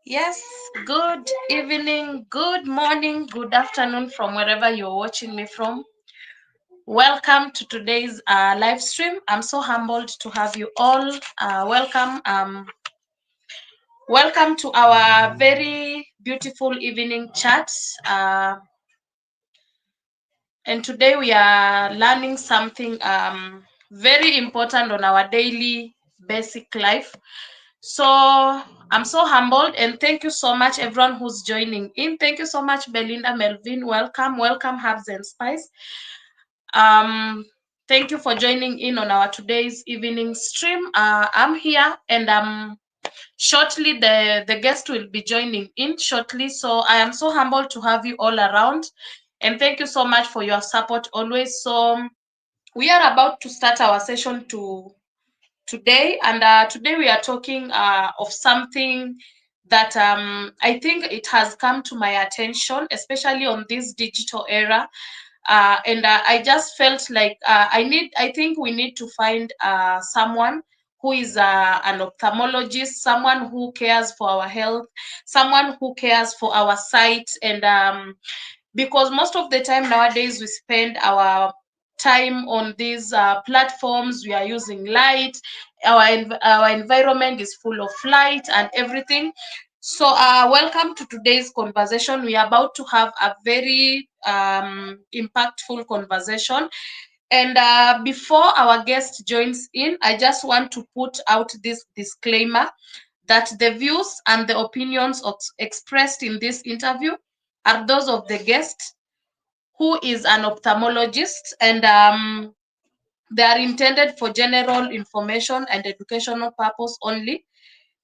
Yes, good evening, good morning, good afternoon from wherever you're watching me from. Welcome to today's live stream. I'm so humbled to have you all. Welcome to our very beautiful evening chat. And today we are learning something very important on our daily basic life. So I'm so humbled and thank you so much, everyone who's joining in. Thank you so much, Belinda Melvin. Welcome, Herbs and Spice. Thank you for joining in on our today's evening stream. I'm here and shortly the guest will be joining in shortly. So I am so humbled to have you all around and thank you so much for your support always. So we are about to start our session today, and today we are talking of something that I think it has come to my attention, especially on this digital era. And I just felt like I think we need to find someone who is an ophthalmologist, someone who cares for our health, someone who cares for our sight, and because most of the time nowadays we spend our time on these platforms. We are using light, our environment is full of light and everything. So welcome to today's conversation. We are about to have a very impactful conversation, and before our guest joins in, I just want to put out this disclaimer that the views and the opinions expressed in this interview are those of the guest, who is an ophthalmologist, and they are intended for general information and educational purpose only.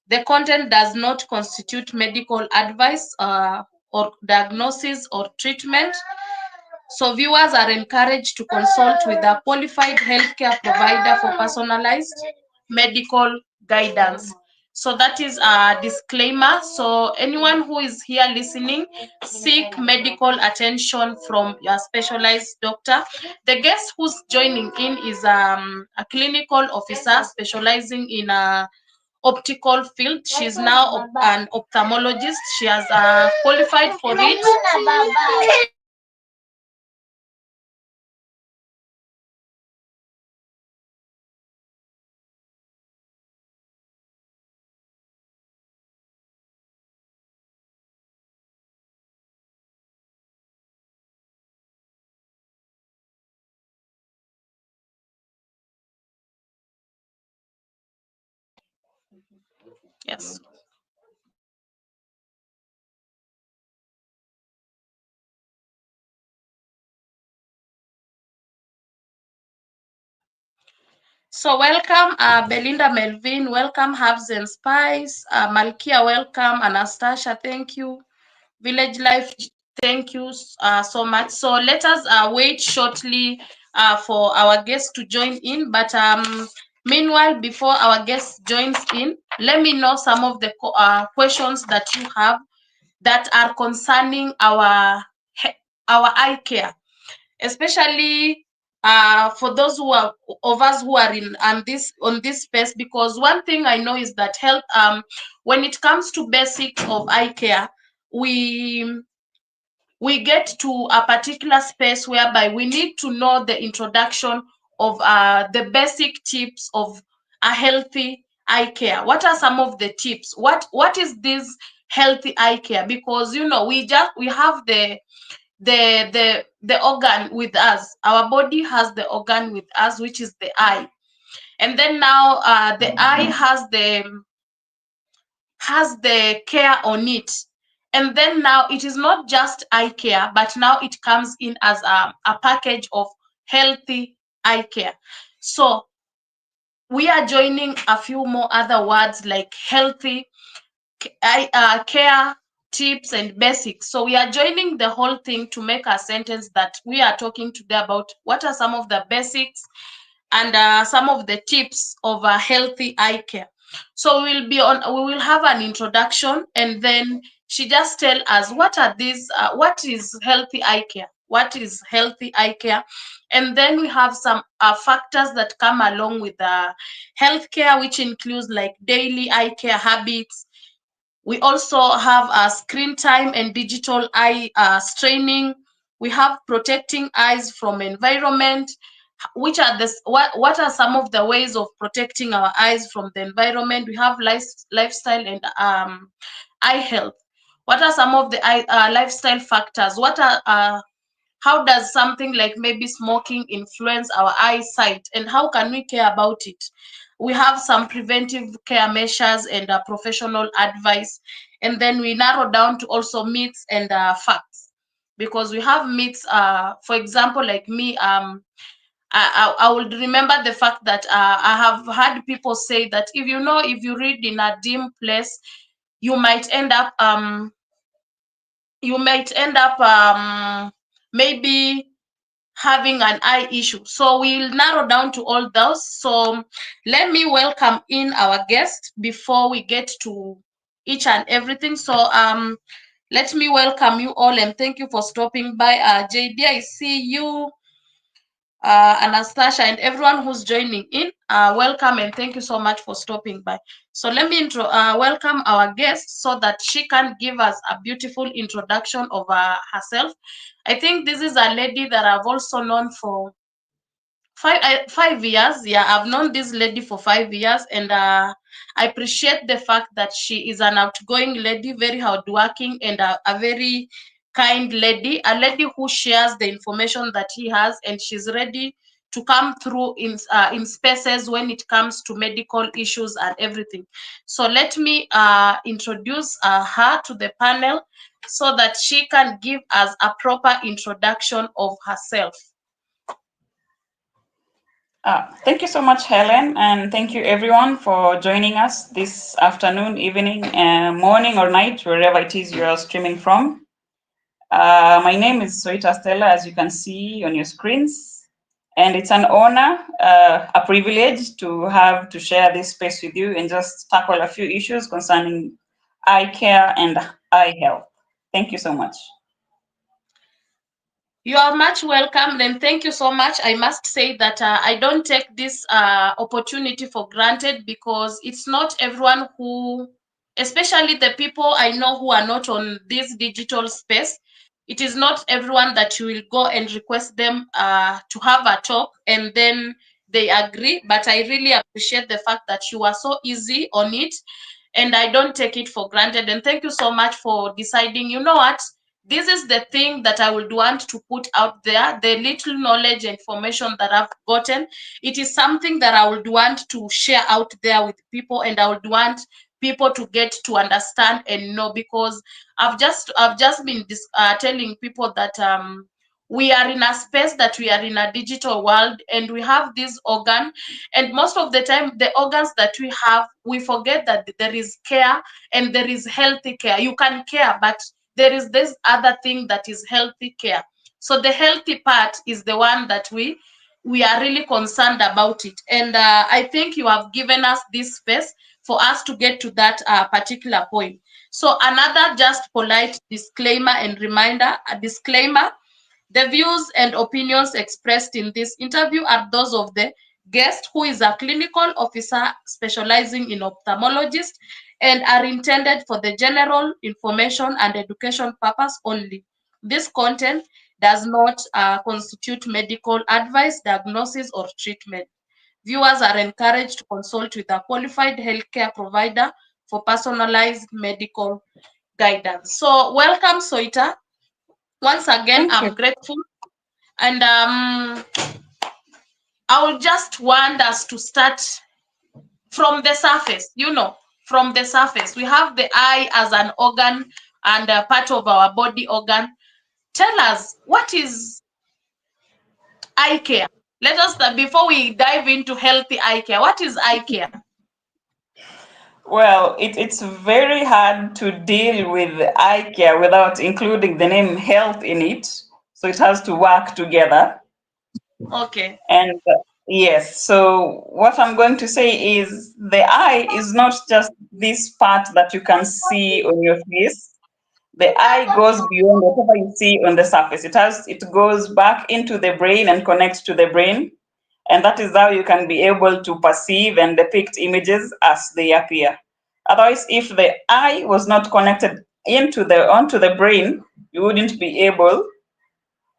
The content does not constitute medical advice or diagnosis or treatment. So viewers are encouraged to consult with a qualified healthcare provider for personalized medical guidance. So that is a disclaimer. So anyone who is here listening, seek medical attention from your specialized doctor. The guest who's joining in is a clinical officer specializing in a optical field. She's now an ophthalmologist. She has qualified for it. Yes. So welcome, Belinda Melvin. Welcome, Herbs and Spice. Malkia, welcome. Anastasia, thank you. Village Life, thank you so much. So let us wait shortly for our guest to join in. But meanwhile, before our guest joins in, let me know some of the questions that you have that are concerning our eye care, especially for those who are of us who are in on this space. Because one thing I know is that health, when it comes to basic of eye care, we we get to a particular space whereby we need to know the introduction of the basic tips of a healthy eye care. What are some of the tips? What is this healthy eye care? Because we have the organ with us. Our body has the organ with us, which is the eye. And then now the eye has the care on it. And then now it is not just eye care, but now it comes in as a package of healthy eye care. So we are joining a few more other words like healthy care, tips, and basics. So we are joining the whole thing to make a sentence that we are talking today about what are some of the basics and some of the tips of a healthy eye care. So we will have an introduction, and then she just tell us what are these, what is healthy eye care, what is healthy eye care, and then we have some factors that come along with healthcare, which includes like daily eye care habits, We also have screen time and digital eye straining. We have protecting eyes from environment. Which are what are some of the ways of protecting our eyes from the environment? We have lifestyle and eye health. What are some of the lifestyle factors? What are how does something like maybe smoking influence our eyesight, and how can we care about it? We have some preventive care measures and professional advice, and then we narrow down to also myths and facts, because we have myths. For example, like me, I would remember the fact that I have heard people say that if you read in a dim place, you might end up maybe having an eye issue. So we'll narrow down to all those. So let me welcome in our guest before we get to each and everything. So let me welcome you all and thank you for stopping by. JD, I see you, Anastasia, and everyone who's joining in. Welcome and thank you so much for stopping by. So let me welcome our guest so that she can give us a beautiful introduction of herself. I think this is a lady that I've also known for 5 years. Yeah, I've known this lady for 5 years, and I appreciate the fact that she is an outgoing lady, very hardworking, and a very kind lady, a lady who shares the information that he has, and she's ready to come through in spaces when it comes to medical issues and everything. So let me introduce her to the panel so that she can give us a proper introduction of herself. Thank you so much, Helen, and thank you everyone for joining us this afternoon, evening, morning, or night, wherever it is you are streaming from. My name is Soita Stella, as you can see on your screens, and it's an honor, a privilege to share this space with you and just tackle a few issues concerning eye care and eye health. Thank you so much. You are much welcome, and thank you so much. I must say that I don't take this opportunity for granted, because it's not everyone who, especially the people I know who are not on this digital space, it is not everyone that you will go and request them to have a talk and then they agree. But I really appreciate the fact that you are so easy on it, and I don't take it for granted. And thank you so much for deciding, you know what, this is the thing that I would want to put out there, the little knowledge and information that I've gotten. It is something that I would want to share out there with people, and I would want people to get to understand and know, because I've just been telling people that we are in a space, that we are in a digital world, and we have this organ, and most of the time the organs that we have, we forget that there is care and there is healthy care. You can care, but there is this other thing that is healthy care. So the healthy part is the one that we are really concerned about it, and I think you have given us this space for us to get to that particular point. So another just polite disclaimer and reminder, a disclaimer: the views and opinions expressed in this interview are those of the guest, who is a clinical officer specializing in ophthalmologist, and are intended for the general information and education purpose only. This content does not constitute medical advice, diagnosis, or treatment. Viewers are encouraged to consult with a qualified healthcare provider for personalized medical guidance. So welcome, Soita. Once again, Thank you. I'm grateful, and I would just want us to start from the surface. From the surface, we have the eye as an organ and a part of our body organ. Tell us, what is eye care? Let us start before we dive into healthy eye care. What is eye care? Well, it's very hard to deal with eye care without including the name health in it. So it has to work together. Okay. And yes, so what I'm going to say is the eye is not just this part that you can see on your face. The eye goes beyond whatever you see on the surface. It goes back into the brain and connects to the brain. And that is how you can be able to perceive and depict images as they appear. Otherwise, if the eye was not connected onto the brain, you wouldn't be able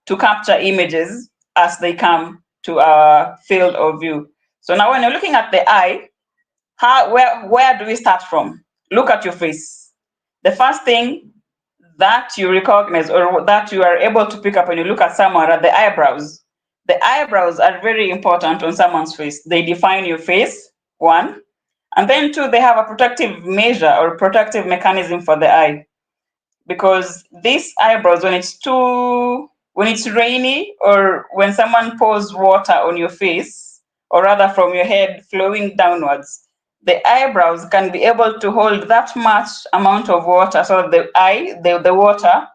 to capture images as they come to our field of view. So now when you're looking at the eye, where do we start from? Look at your face. The first thing that you recognize or that you are able to pick up when you look at someone are the eyebrows. The eyebrows are very important on someone's face. They define your face, one. And then two, they have a protective measure or protective mechanism for the eye. Because these eyebrows, when it's rainy or when someone pours water on your face, or rather from your head flowing downwards, the eyebrows can be able to hold that much amount of water so the water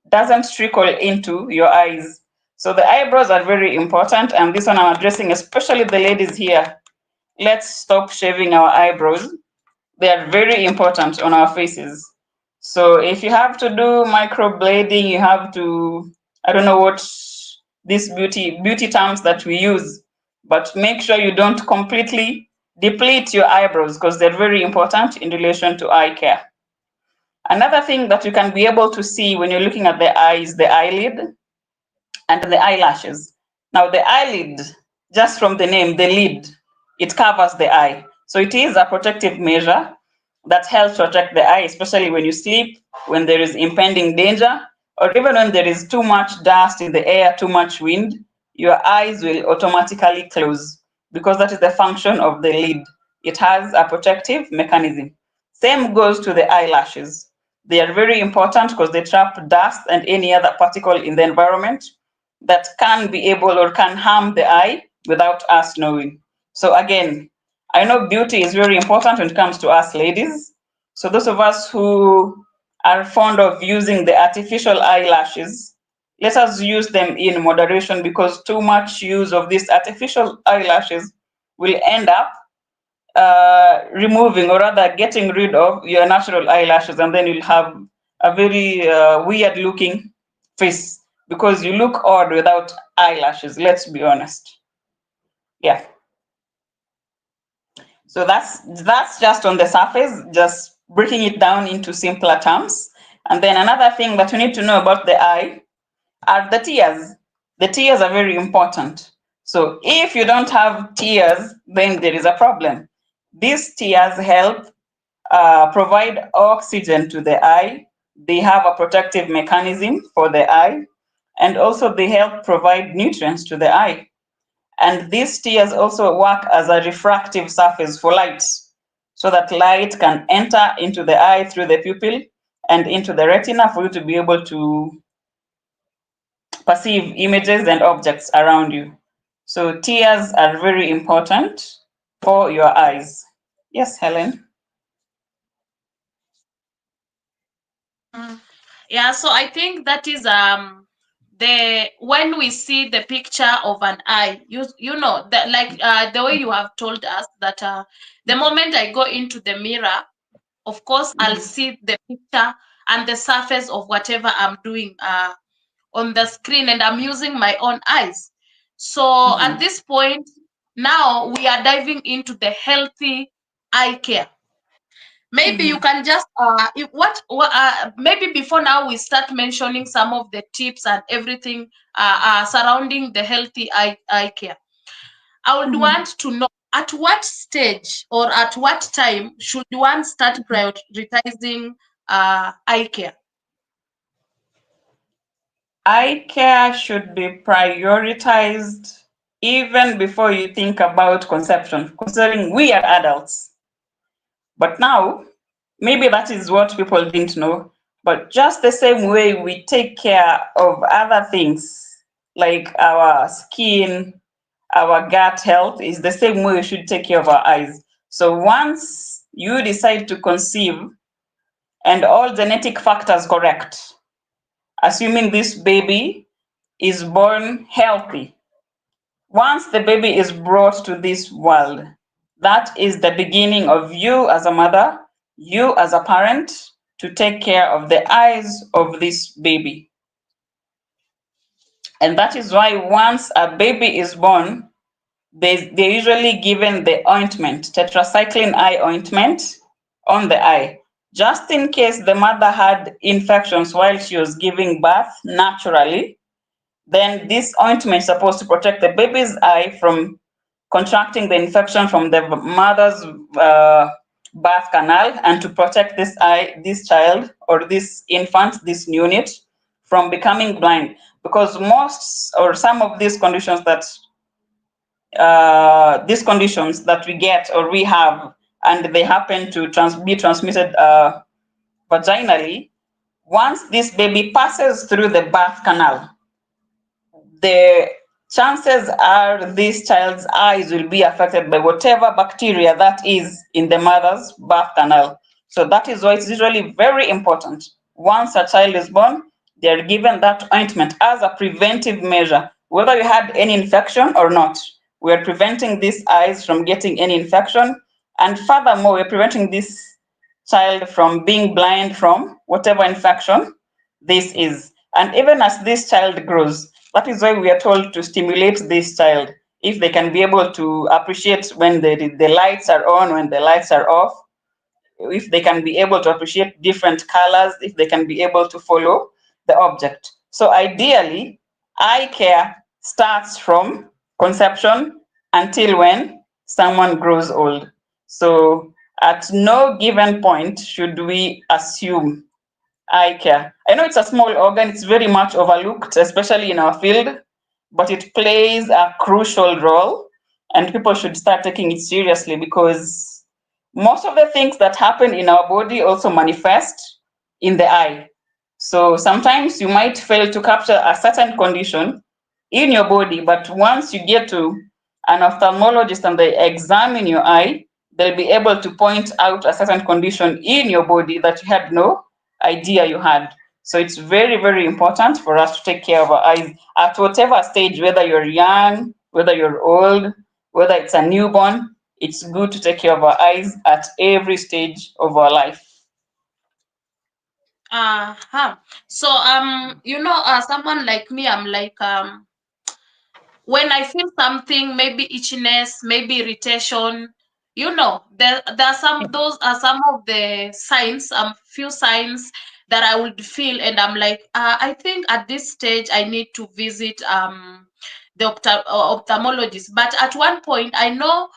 doesn't trickle into your eyes. So the eyebrows are very important, and this one I'm addressing especially the ladies here. Let's stop shaving our eyebrows. They are very important on our faces. So if you have to do microblading, you have to, I don't know what these beauty terms that we use, but make sure you don't completely deplete your eyebrows because they're very important in relation to eye care. Another thing that you can be able to see when you're looking at the eye is the eyelid and the eyelashes. Now the eyelid, just from the name, the lid, it covers the eye. So it is a protective measure that helps protect the eye, especially when you sleep, when there is impending danger, or even when there is too much dust in the air, too much wind, your eyes will automatically close because that is the function of the lid. It has a protective mechanism. Same goes to the eyelashes. They are very important because they trap dust and any other particle in the environment that can be able or can harm the eye without us knowing. So again, I know beauty is very important when it comes to us ladies. So those of us who are fond of using the artificial eyelashes, let us use them in moderation because too much use of these artificial eyelashes will end up removing or rather getting rid of your natural eyelashes, and then you'll have a very weird looking face because you look odd without eyelashes, let's be honest. Yeah. So that's just on the surface, just breaking it down into simpler terms. And then another thing that you need to know about the eye are the tears. The tears are very important. So if you don't have tears, then there is a problem. These tears help provide oxygen to the eye. They have a protective mechanism for the eye, and also they help provide nutrients to the eye. And these tears also work as a refractive surface for light, so that light can enter into the eye through the pupil and into the retina for you to be able to perceive images and objects around you. So tears are very important for your eyes. Yes, Helen. Yeah, so I think that is the when we see the picture of an eye, you know that like the way you have told us that the moment I go into the mirror, of course I'll see the picture and the surface of whatever I'm doing on the screen, and I'm using my own eyes. So at this point, now we are diving into the healthy eye care. Maybe you can just maybe before now we start mentioning some of the tips and everything surrounding the healthy eye care. I would want to know at what stage or at what time should one start prioritizing eye care? Eye care should be prioritized even before you think about conception, considering we are adults. But now, maybe that is what people didn't know. But just the same way we take care of other things, like our skin, our gut health, is the same way we should take care of our eyes. So once you decide to conceive and all genetic factors correct, assuming this baby is born healthy, once the baby is brought to this world, that is the beginning of you as a mother, you as a parent, to take care of the eyes of this baby. And that is why once a baby is born, they're usually given the ointment, tetracycline eye ointment, on the eye. Just in case the mother had infections while she was giving birth naturally, then this ointment is supposed to protect the baby's eye from contracting the infection from the mother's birth canal, and to protect this eye, this child or this infant, this unit, from becoming blind. Because most or some of these conditions that we get or we have, and they happen to be transmitted vaginally, once this baby passes through the birth canal, the chances are this child's eyes will be affected by whatever bacteria that is in the mother's birth canal. So that is why it's usually very important. Once a child is born, they are given that ointment as a preventive measure, whether you had any infection or not. We are preventing these eyes from getting any infection. And furthermore, we're preventing this child from being blind from whatever infection this is. And even as this child grows, that is why we are told to stimulate this child. If they can be able to appreciate when the lights are on, when the lights are off, if they can be able to appreciate different colors, if they can be able to follow the object. So ideally, eye care starts from conception until when someone grows old. So at no given point should we assume eye care. I know it's a small organ, it's very much overlooked, especially in our field, but it plays a crucial role, and people should start taking it seriously, because most of the things that happen in our body also manifest in the eye. So sometimes you might fail to capture a certain condition in your body, but once you get to an ophthalmologist and they examine your eye, they'll be able to point out a certain condition in your body that you had no idea you had. So it's very, very important for us to take care of our eyes at whatever stage, whether you're young, whether you're old, whether it's a newborn. It's good to take care of our eyes at every stage of our life. Uh-huh. So someone like me, I'm like when I feel something, maybe itchiness, maybe irritation, there are those are some of the signs, few signs that I would feel, and I'm like, I think at this stage I need to visit the ophthalmologist. But at one point, I know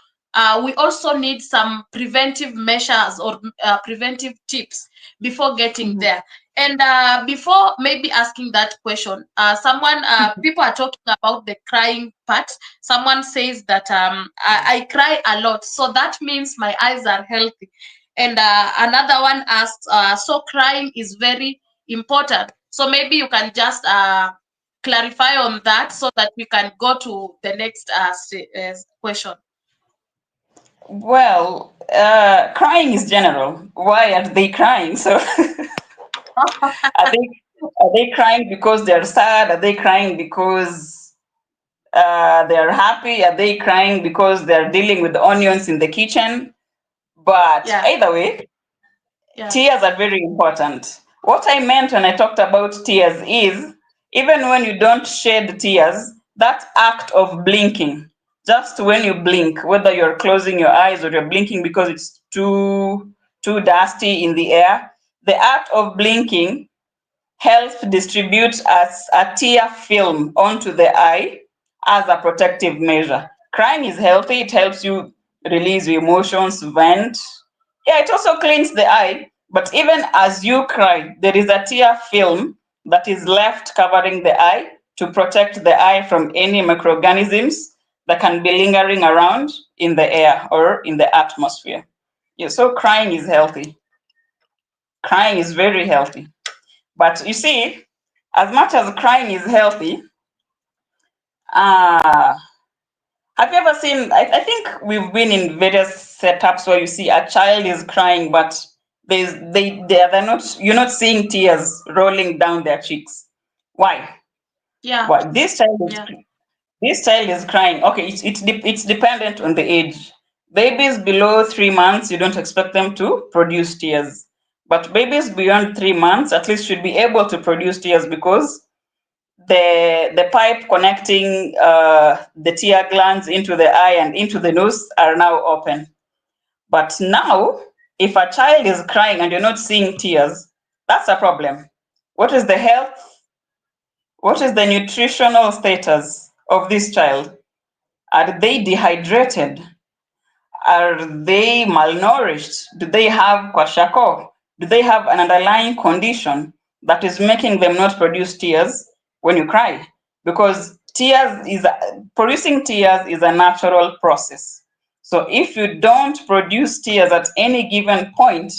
we also need some preventive measures or preventive tips before getting Mhm. there. And before maybe asking that question, people are talking about the crying part. Someone says that I cry a lot, so that means my eyes are healthy. And another one asks, so crying is very important. So maybe you can just clarify on that so that we can go to the next question. Well, crying is general. Why are they crying? So are they crying because they're sad? Are they crying because they're happy? Are they crying because they're dealing with the onions in the kitchen? But Yeah, either way, yeah. tears are very important. What I meant when I talked about tears is, even when you don't shed tears, that act of blinking, just when you blink, whether you're closing your eyes or you're blinking because it's too dusty in the air, the act of blinking helps distribute as a tear film onto the eye as a protective measure. Crying is healthy, it helps you release your emotions, vent. Yeah, it also cleans the eye, but even as you cry, there is a tear film that is left covering the eye to protect the eye from any microorganisms that can be lingering around in the air or in the atmosphere. Yeah, so crying is healthy. Crying is very healthy. But you see, as much as crying is healthy, uh, have you ever seen? I think we've been in various setups where you see a child is crying, but they're not. You're not seeing tears rolling down their cheeks. Why? Yeah, Why? yeah. This child is crying. Okay, it's dependent on the age. Babies below 3 months, you don't expect them to produce tears. But babies beyond 3 months at least should be able to produce tears, because the pipe connecting the tear glands into the eye and into the nose are now open. But now If a child is crying and you're not seeing tears, that's a problem. What is the health? What is the nutritional status of this child? Are they dehydrated? Are they malnourished? Do they have kwashiorkor? Do they have an underlying condition that is making them not produce tears when you cry? Because producing tears is a natural process. So if you don't produce tears at any given point,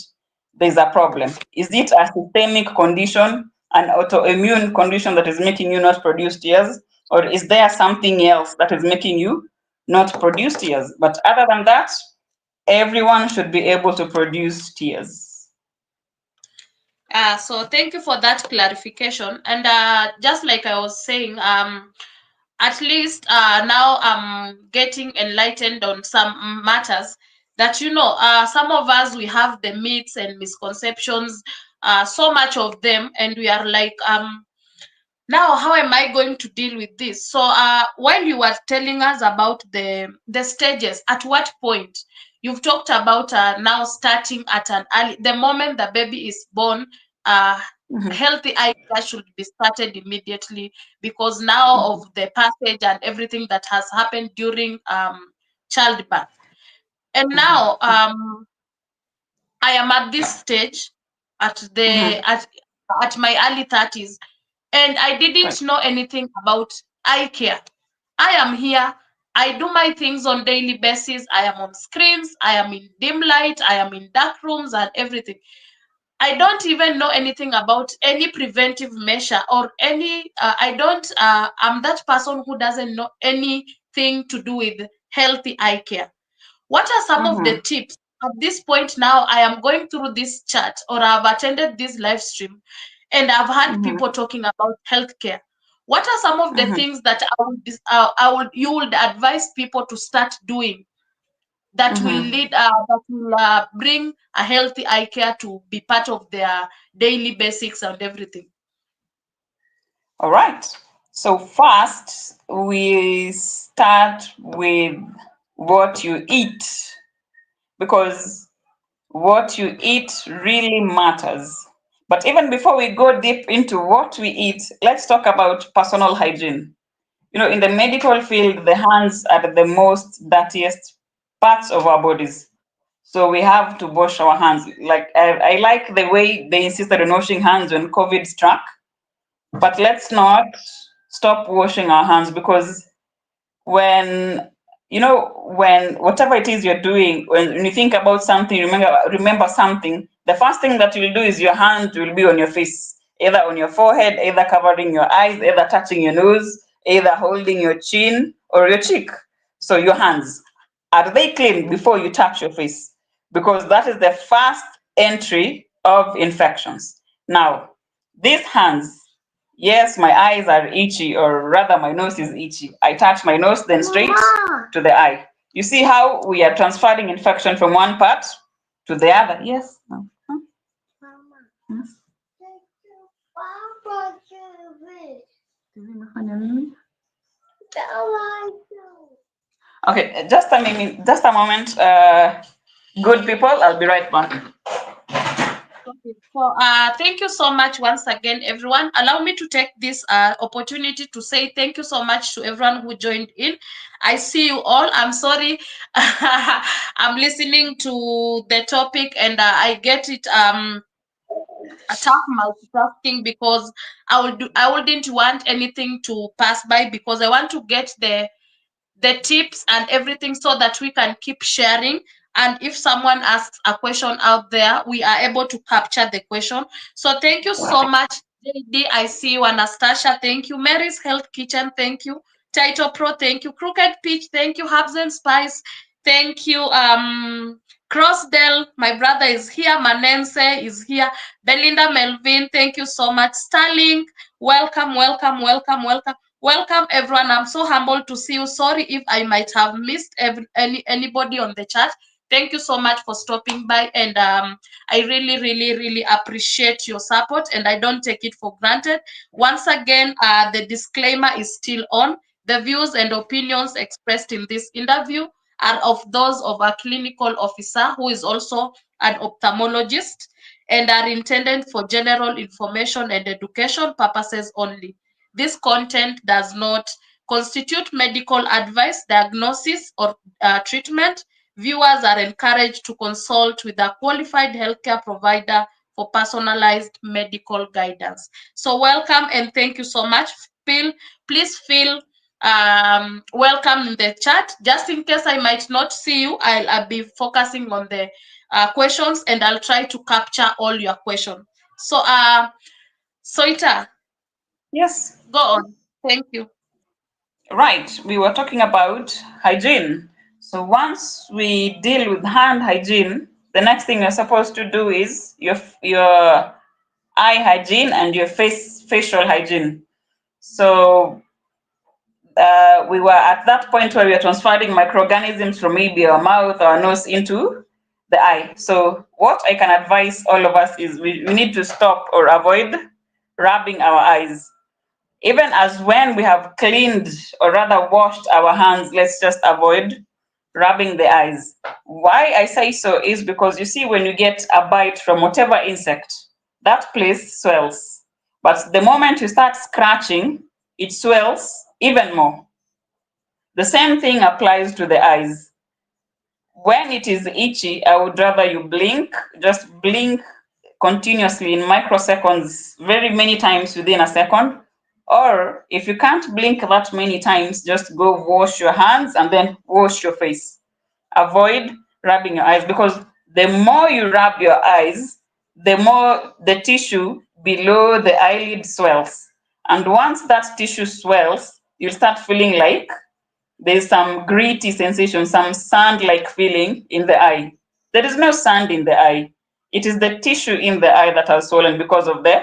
there's a problem. Is it a systemic condition, an autoimmune condition that is making you not produce tears? Or is there something else that is making you not produce tears? But other than that, everyone should be able to produce tears. So thank you for that clarification. And just like I was saying, at least now I'm getting enlightened on some matters that, some of us, we have the myths and misconceptions, so much of them, and we are like, now how am I going to deal with this? So while you were telling us about the stages, at what point you've talked about now starting at an early, the moment the baby is born, healthy eye care should be started immediately, because now of the passage and everything that has happened during childbirth. And now I am at this stage, at the at my early 30s, and I didn't know anything about eye care. I am here. I do my things on daily basis. I am on screens. I am in dim light. I am in dark rooms and everything. I don't even know anything about any preventive measure or any. I don't. I'm that person who doesn't know anything to do with healthy eye care. What are some of the tips at this point? Now I am going through this chat, or I've attended this live stream, and I've had people talking about healthcare. What are some of the things that you would advise people to start doing that will bring a healthy eye care to be part of their daily basics and everything? All right. So first, we start with what you eat, because what you eat really matters. But even before we go deep into what we eat, let's talk about personal hygiene. In the medical field, the hands are the most dirtiest parts of our bodies. So we have to wash our hands. Like I like the way they insisted on washing hands when COVID struck, but let's not stop washing our hands, because when when whatever it is you're doing, when you think about something, remember something, the first thing that you'll do is your hand will be on your face, either on your forehead, either covering your eyes, either touching your nose, either holding your chin or your cheek. So your hands, are they clean before you touch your face? Because that is the first entry of infections. Now, these hands, yes, my eyes are itchy, or rather, my nose is itchy. I touch my nose, then straight to the eye. You see how we are transferring infection from one part to the other? Yes. No. Huh? Yes. Okay, just a minute, just a moment. Good people, I'll be right back. Okay. So, thank you so much once again, everyone. Allow me to take this opportunity to say thank you so much to everyone who joined in. I see you all. I'm sorry. I'm listening to the topic, and I get it. A tough multitasking, because I wouldn't want anything to pass by, because I want to get the tips and everything so that we can keep sharing. And if someone asks a question out there, we are able to capture the question. So thank you so much, JD. I see you. Anastasia, thank you. Mary's Health Kitchen, thank you. Title Pro, thank you. Crooked Peach, thank you. Herbs and Spice, thank you. Crossdale, my brother is here. Manense is here. Belinda Melvin, thank you so much. Starling, welcome, welcome, welcome, welcome. Welcome, everyone. I'm so humbled to see you. Sorry if I might have missed anybody on the chat. Thank you so much for stopping by, and I really, really, really appreciate your support, and I don't take it for granted. Once again, the disclaimer is still on. The views and opinions expressed in this interview are of those of a clinical officer who is also an ophthalmologist, and are intended for general information and education purposes only. This content does not constitute medical advice, diagnosis, or treatment. Viewers are encouraged to consult with a qualified healthcare provider for personalized medical guidance. So welcome and thank you so much. Please feel welcome in the chat. Just in case I might not see you, I'll be focusing on the questions and I'll try to capture all your questions. So, Soita. Yes. Go on. Thank you. Right. We were talking about hygiene. So once we deal with hand hygiene, the next thing you're supposed to do is your eye hygiene and your facial hygiene. So we were at that point where we are transferring microorganisms from maybe our mouth, our nose into the eye. So what I can advise all of us is we need to stop or avoid rubbing our eyes. Even as when we have cleaned or rather washed our hands, let's just avoid rubbing the eyes. Why I say so is because you see, when you get a bite from whatever insect, that place swells. But the moment you start scratching, it swells even more. The same thing applies to the eyes. When it is itchy, I would rather you blink, just blink continuously in microseconds, very many times within a second. Or if you can't blink that many times, just go wash your hands and then wash your face. Avoid rubbing your eyes, because the more you rub your eyes, the more the tissue below the eyelid swells. And once that tissue swells, you'll start feeling like there's some gritty sensation, some sand-like feeling in the eye. There is no sand in the eye. It is the tissue in the eye that has swollen because of the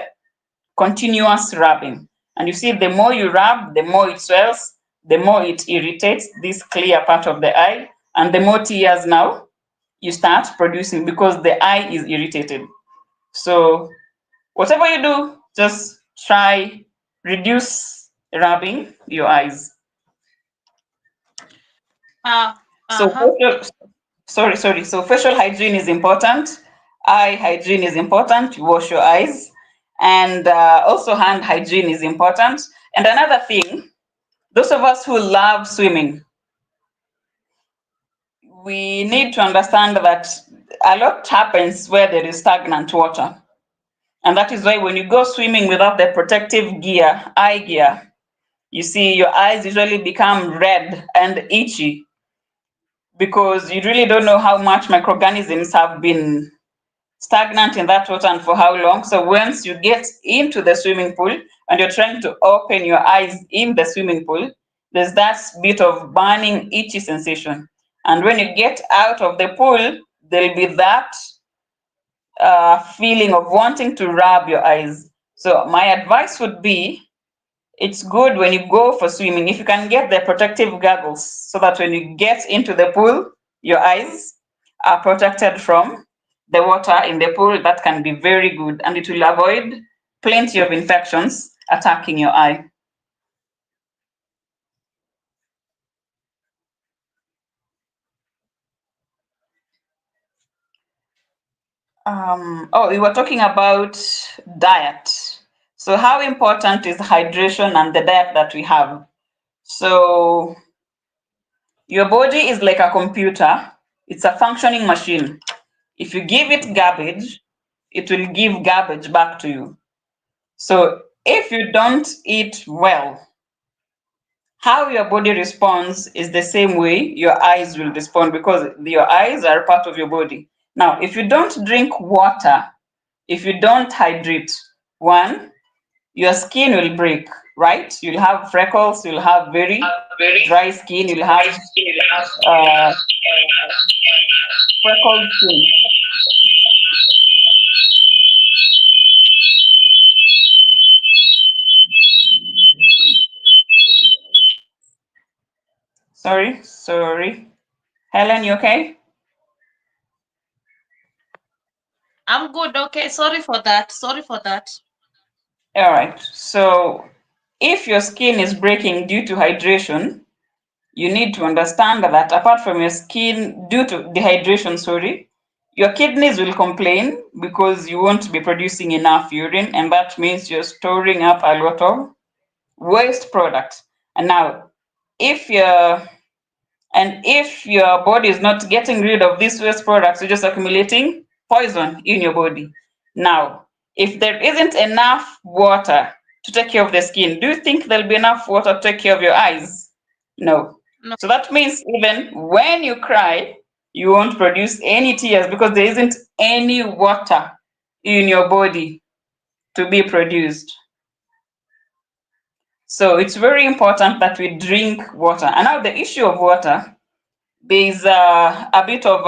continuous rubbing. And you see, the more you rub, the more it swells, the more it irritates this clear part of the eye, and the more tears now you start producing because the eye is irritated. So whatever you do, just try reduce rubbing your eyes. So facial, So facial hygiene is important. Eye hygiene is important. You wash your eyes, and also hand hygiene is important. And another thing, those of us who love swimming, we need to understand that a lot happens where there is stagnant water. And that is why when you go swimming without the protective gear, eye gear, you see your eyes usually become red and itchy, because you really don't know how much microorganisms have been stagnant in that water and for how long. So once you get into the swimming pool and you're trying to open your eyes in the swimming pool, there's that bit of burning, itchy sensation. And when you get out of the pool, there'll be that feeling of wanting to rub your eyes. So my advice would be, it's good when you go for swimming, if you can get the protective goggles, so that when you get into the pool, your eyes are protected from the water in the pool. That can be very good, and it will avoid plenty of infections attacking your eye. We were talking about diet. So how important is hydration and the diet that we have? So your body is like a computer. It's a functioning machine. If you give it garbage, it will give garbage back to you. So if you don't eat well, how your body responds is the same way your eyes will respond, because your eyes are part of your body. Now, if you don't drink water, if you don't hydrate, one, your skin will break, right? You'll have freckles, you'll have very dry skin, you'll have freckled skin. Sorry. Helen, you okay? I'm good. Okay. Sorry for that. All right. So if your skin is breaking due to hydration, you need to understand that apart from your skin due to dehydration, Your kidneys will complain because you won't be producing enough urine, and that means you're storing up a lot of waste product. And now, if you're if your body is not getting rid of these waste products, you're just accumulating poison in your body. Now, if there isn't enough water to take care of the skin, do you think there'll be enough water to take care of your eyes? No. No. So that means even when you cry, you won't produce any tears because there isn't any water in your body to be produced. So it's very important that we drink water. And now the issue of water, there's a bit of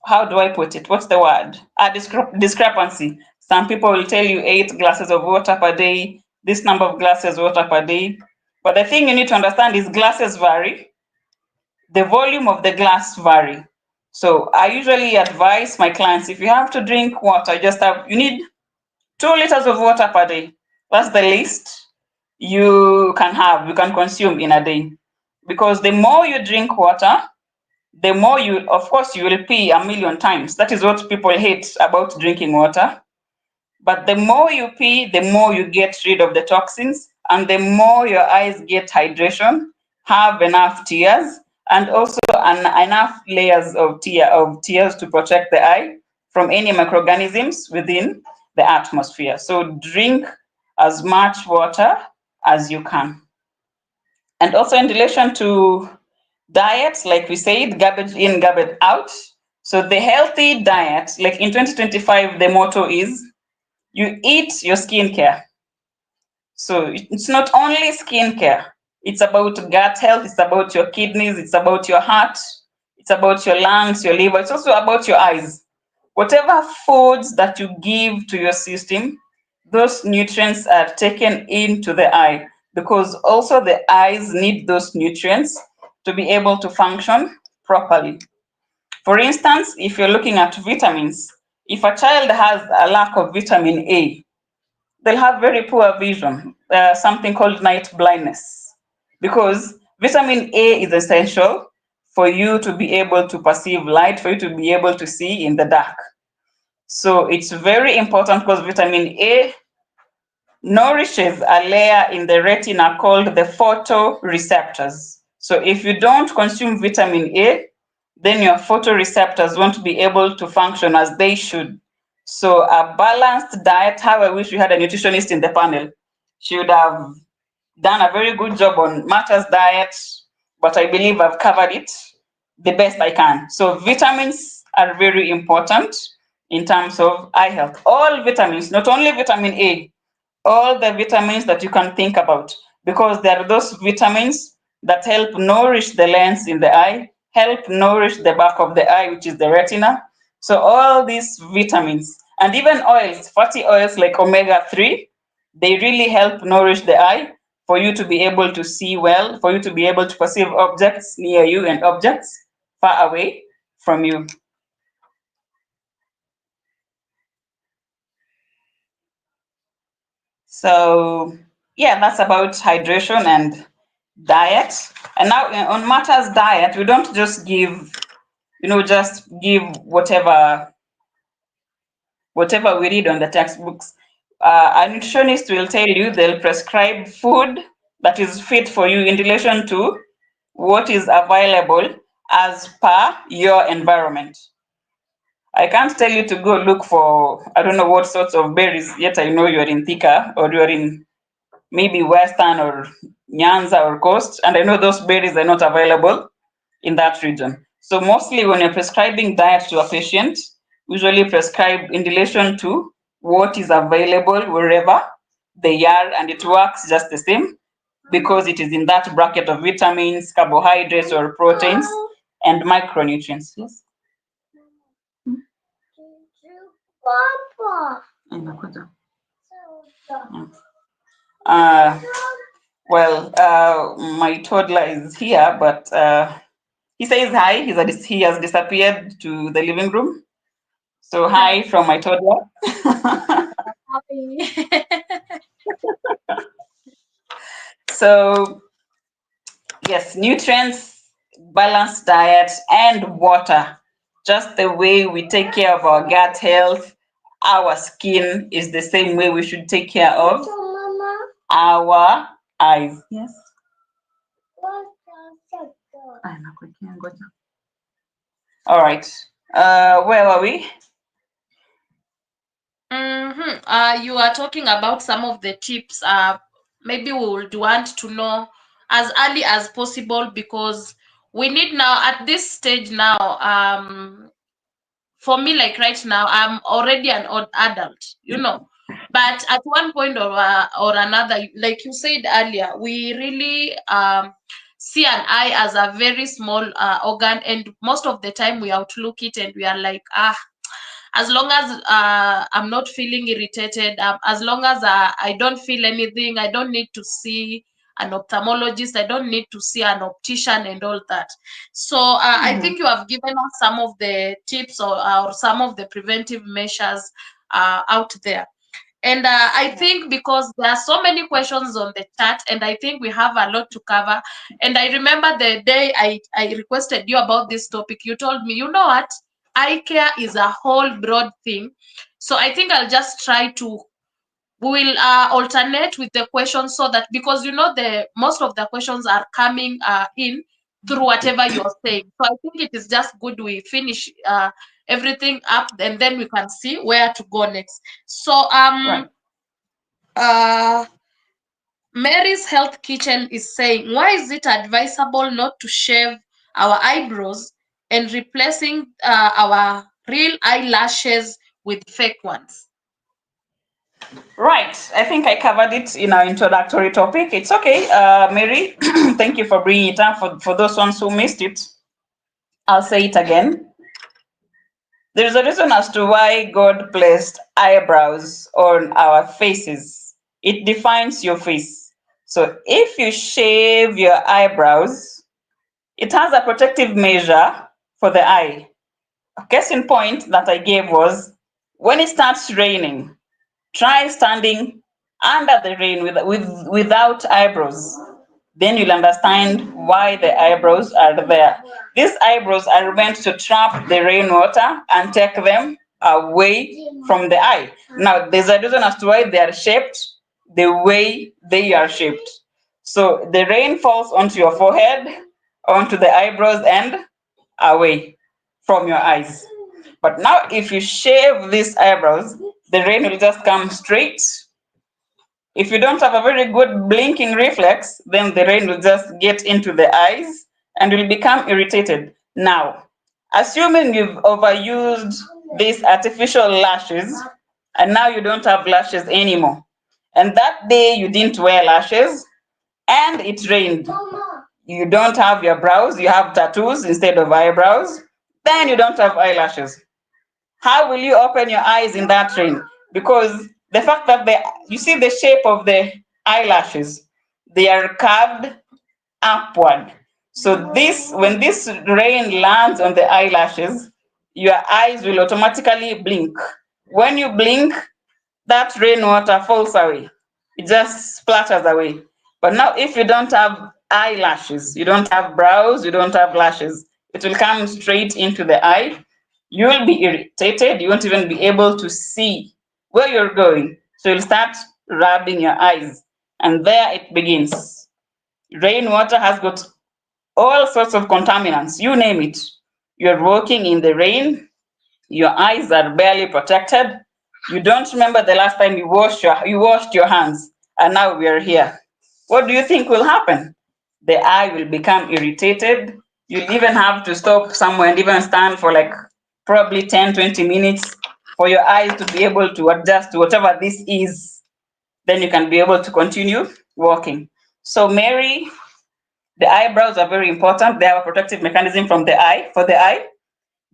how do I put it? What's the word? A discrepancy. Some people will tell you 8 glasses of water per day, this number of glasses of water per day. But the thing you need to understand is glasses vary, the volume of the glass vary. So I usually advise my clients, if you have to drink water, you need 2 liters of water per day. That's the least you can consume in a day. Because the more you drink water, the more of course, you will pee a million times. That is what people hate about drinking water. But the more you pee, the more you get rid of the toxins, and the more your eyes get hydration, have enough tears, and also enough layers of tears to protect the eye from any microorganisms within the atmosphere. So drink as much water as you can. And also in relation to diets, like we said, garbage in, garbage out. So the healthy diet, like in 2025, the motto is you eat your skincare. So it's not only skincare, it's about gut health, it's about your kidneys, it's about your heart, it's about your lungs, your liver, it's also about your eyes. Whatever foods that you give to your system, those nutrients are taken into the eye because also the eyes need those nutrients to be able to function properly. For instance, if you're looking at vitamins, if a child has a lack of vitamin A, they'll have very poor vision, something called night blindness, because vitamin A is essential for you to be able to perceive light, for you to be able to see in the dark. So it's very important because vitamin A nourishes a layer in the retina called the photoreceptors. So if you don't consume vitamin A, then your photoreceptors won't be able to function as they should. So a balanced diet, how I wish we had a nutritionist in the panel. She would have done a very good job on Marta's diet, but I believe I've covered it the best I can. So vitamins are very important in terms of eye health. All vitamins, not only vitamin A, all the vitamins that you can think about, because there are those vitamins that help nourish the lens in the eye, help nourish the back of the eye, which is the retina. So all these vitamins and even oils, fatty oils like omega-3, they really help nourish the eye for you to be able to see well, for you to be able to perceive objects near you and objects far away from you. So yeah, that's about hydration and diet. And now on Marta's diet, we don't just give, just give whatever we read on the textbooks. A nutritionist will tell you they'll prescribe food that is fit for you in relation to what is available as per your environment. I can't tell you to go look for, I don't know what sorts of berries, yet I know you're in Thika or you're in maybe Western or Nyanza or Coast, and I know those berries are not available in that region. So mostly when you're prescribing diet to a patient, usually prescribe in relation to what is available wherever they are, and it works just the same because it is in that bracket of vitamins, carbohydrates or proteins, and micronutrients. Yes. Inakuja. Uh, my toddler is here, but he says hi. He has disappeared to the living room. So hi from my toddler. So yes, nutrients, balanced diet, and water Just the way we take care of our gut health, our skin is the same way we should take care of our eyes. Yes. All right. Where are we? You are talking about some of the tips. Maybe we would want to know as early as possible because we need now at this stage now. For me, like right now, I'm already an old adult, But at one point or another, like you said earlier, we really see an eye as a very small organ, and most of the time we outlook it and we are like, as long as I'm not feeling irritated, as long as I don't feel anything, I don't need to see an ophthalmologist, I don't need to see an optician and all that. So I think you have given us some of the tips or some of the preventive measures out there. And I think because there are so many questions on the chat, and I think we have a lot to cover. And I remember the day I requested you about this topic, you told me, you know what, eye care is a whole broad thing. So I think I'll just try to we will alternate with the questions so that because the most of the questions are coming in through whatever you're saying. So I think it is just good we finish everything up and then we can see where to go next. So Right. uh Mary's Health Kitchen is saying, why is it advisable not to shave our eyebrows and replacing our real eyelashes with fake ones? Right. I think I covered it in our introductory topic. It's okay, Mary. Thank you for bringing it up. For those ones who missed it, I'll say it again. There's a reason as to why God placed eyebrows on our faces. It defines your face. So if you shave your eyebrows, it has a protective measure for the eye. A case in point that I gave was when it starts raining, try standing under the rain without eyebrows. Then you'll understand why the eyebrows are there. These eyebrows are meant to trap the rainwater and take them away from the eye. Now, there's a reason as to why they are shaped the way they are shaped. So the rain falls onto your forehead, onto the eyebrows, and away from your eyes. But now, if you shave these eyebrows, the rain will just come straight. If you don't have a very good blinking reflex, then the rain will just get into the eyes and will become irritated. Now, assuming you've overused these artificial lashes and now you don't have lashes anymore, and that day you didn't wear lashes and it rained, you don't have your brows, you have tattoos instead of eyebrows, then you don't have eyelashes. How will you open your eyes in that rain? Because the fact that you see the shape of the eyelashes, they are curved upward. So when this rain lands on the eyelashes, your eyes will automatically blink. When you blink, that rainwater falls away. It just splatters away. But now, if you don't have eyelashes, you don't have brows, you don't have lashes, it will come straight into the eye. You will be irritated. You won't even be able to see where you're going. So you'll start rubbing your eyes. And there it begins. Rainwater has got all sorts of contaminants, you name it. You're walking in the rain, your eyes are barely protected. You don't remember the last time you washed your hands, and now we are here. What do you think will happen? The eye will become irritated. You'll even have to stop somewhere and even stand for like probably 10, 20 minutes for your eyes to be able to adjust to whatever this is. Then you can be able to continue walking. So, Mary, the eyebrows are very important. They have a protective mechanism from the eye for the eye.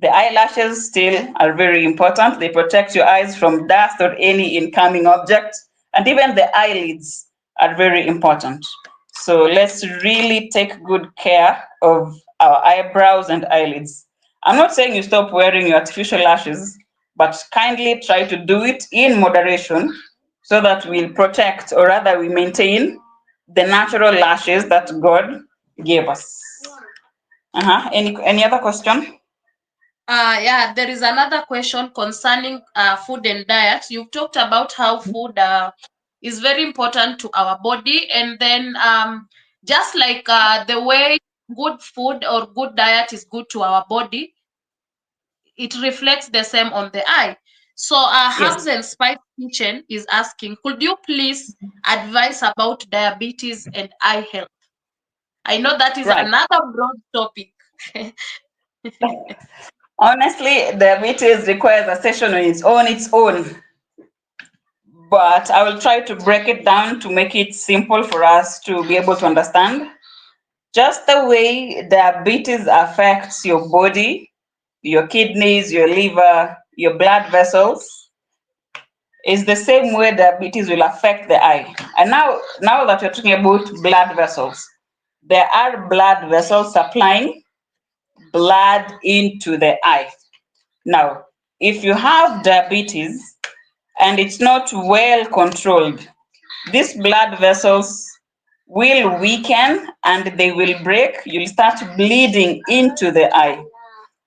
The eyelashes still are very important. They protect your eyes from dust or any incoming object. And even the eyelids are very important. So let's really take good care of our eyebrows and eyelids. I'm not saying you stop wearing your artificial lashes, but kindly try to do it in moderation so that we'll protect, or rather we maintain, the natural lashes that God gave us. Any other question? Yeah, there is another question concerning food and diet. You've talked about how food is very important to our body, and then just like the way good food or good diet is good to our body, it reflects the same on the eye. So, Yes, Herbs and Spice Kitchen is asking, could you please advise about diabetes and eye health? I know that is right. another broad topic. Honestly, diabetes requires a session on its own, but I will try to break it down to make it simple for us to be able to understand. Just the way diabetes affects your body, your kidneys, your liver, your blood vessels, is the same way diabetes will affect the eye. And now that we're talking about blood vessels, there are blood vessels supplying blood into the eye. Now, if you have diabetes and it's not well controlled, these blood vessels will weaken and they will break. You'll start bleeding into the eye.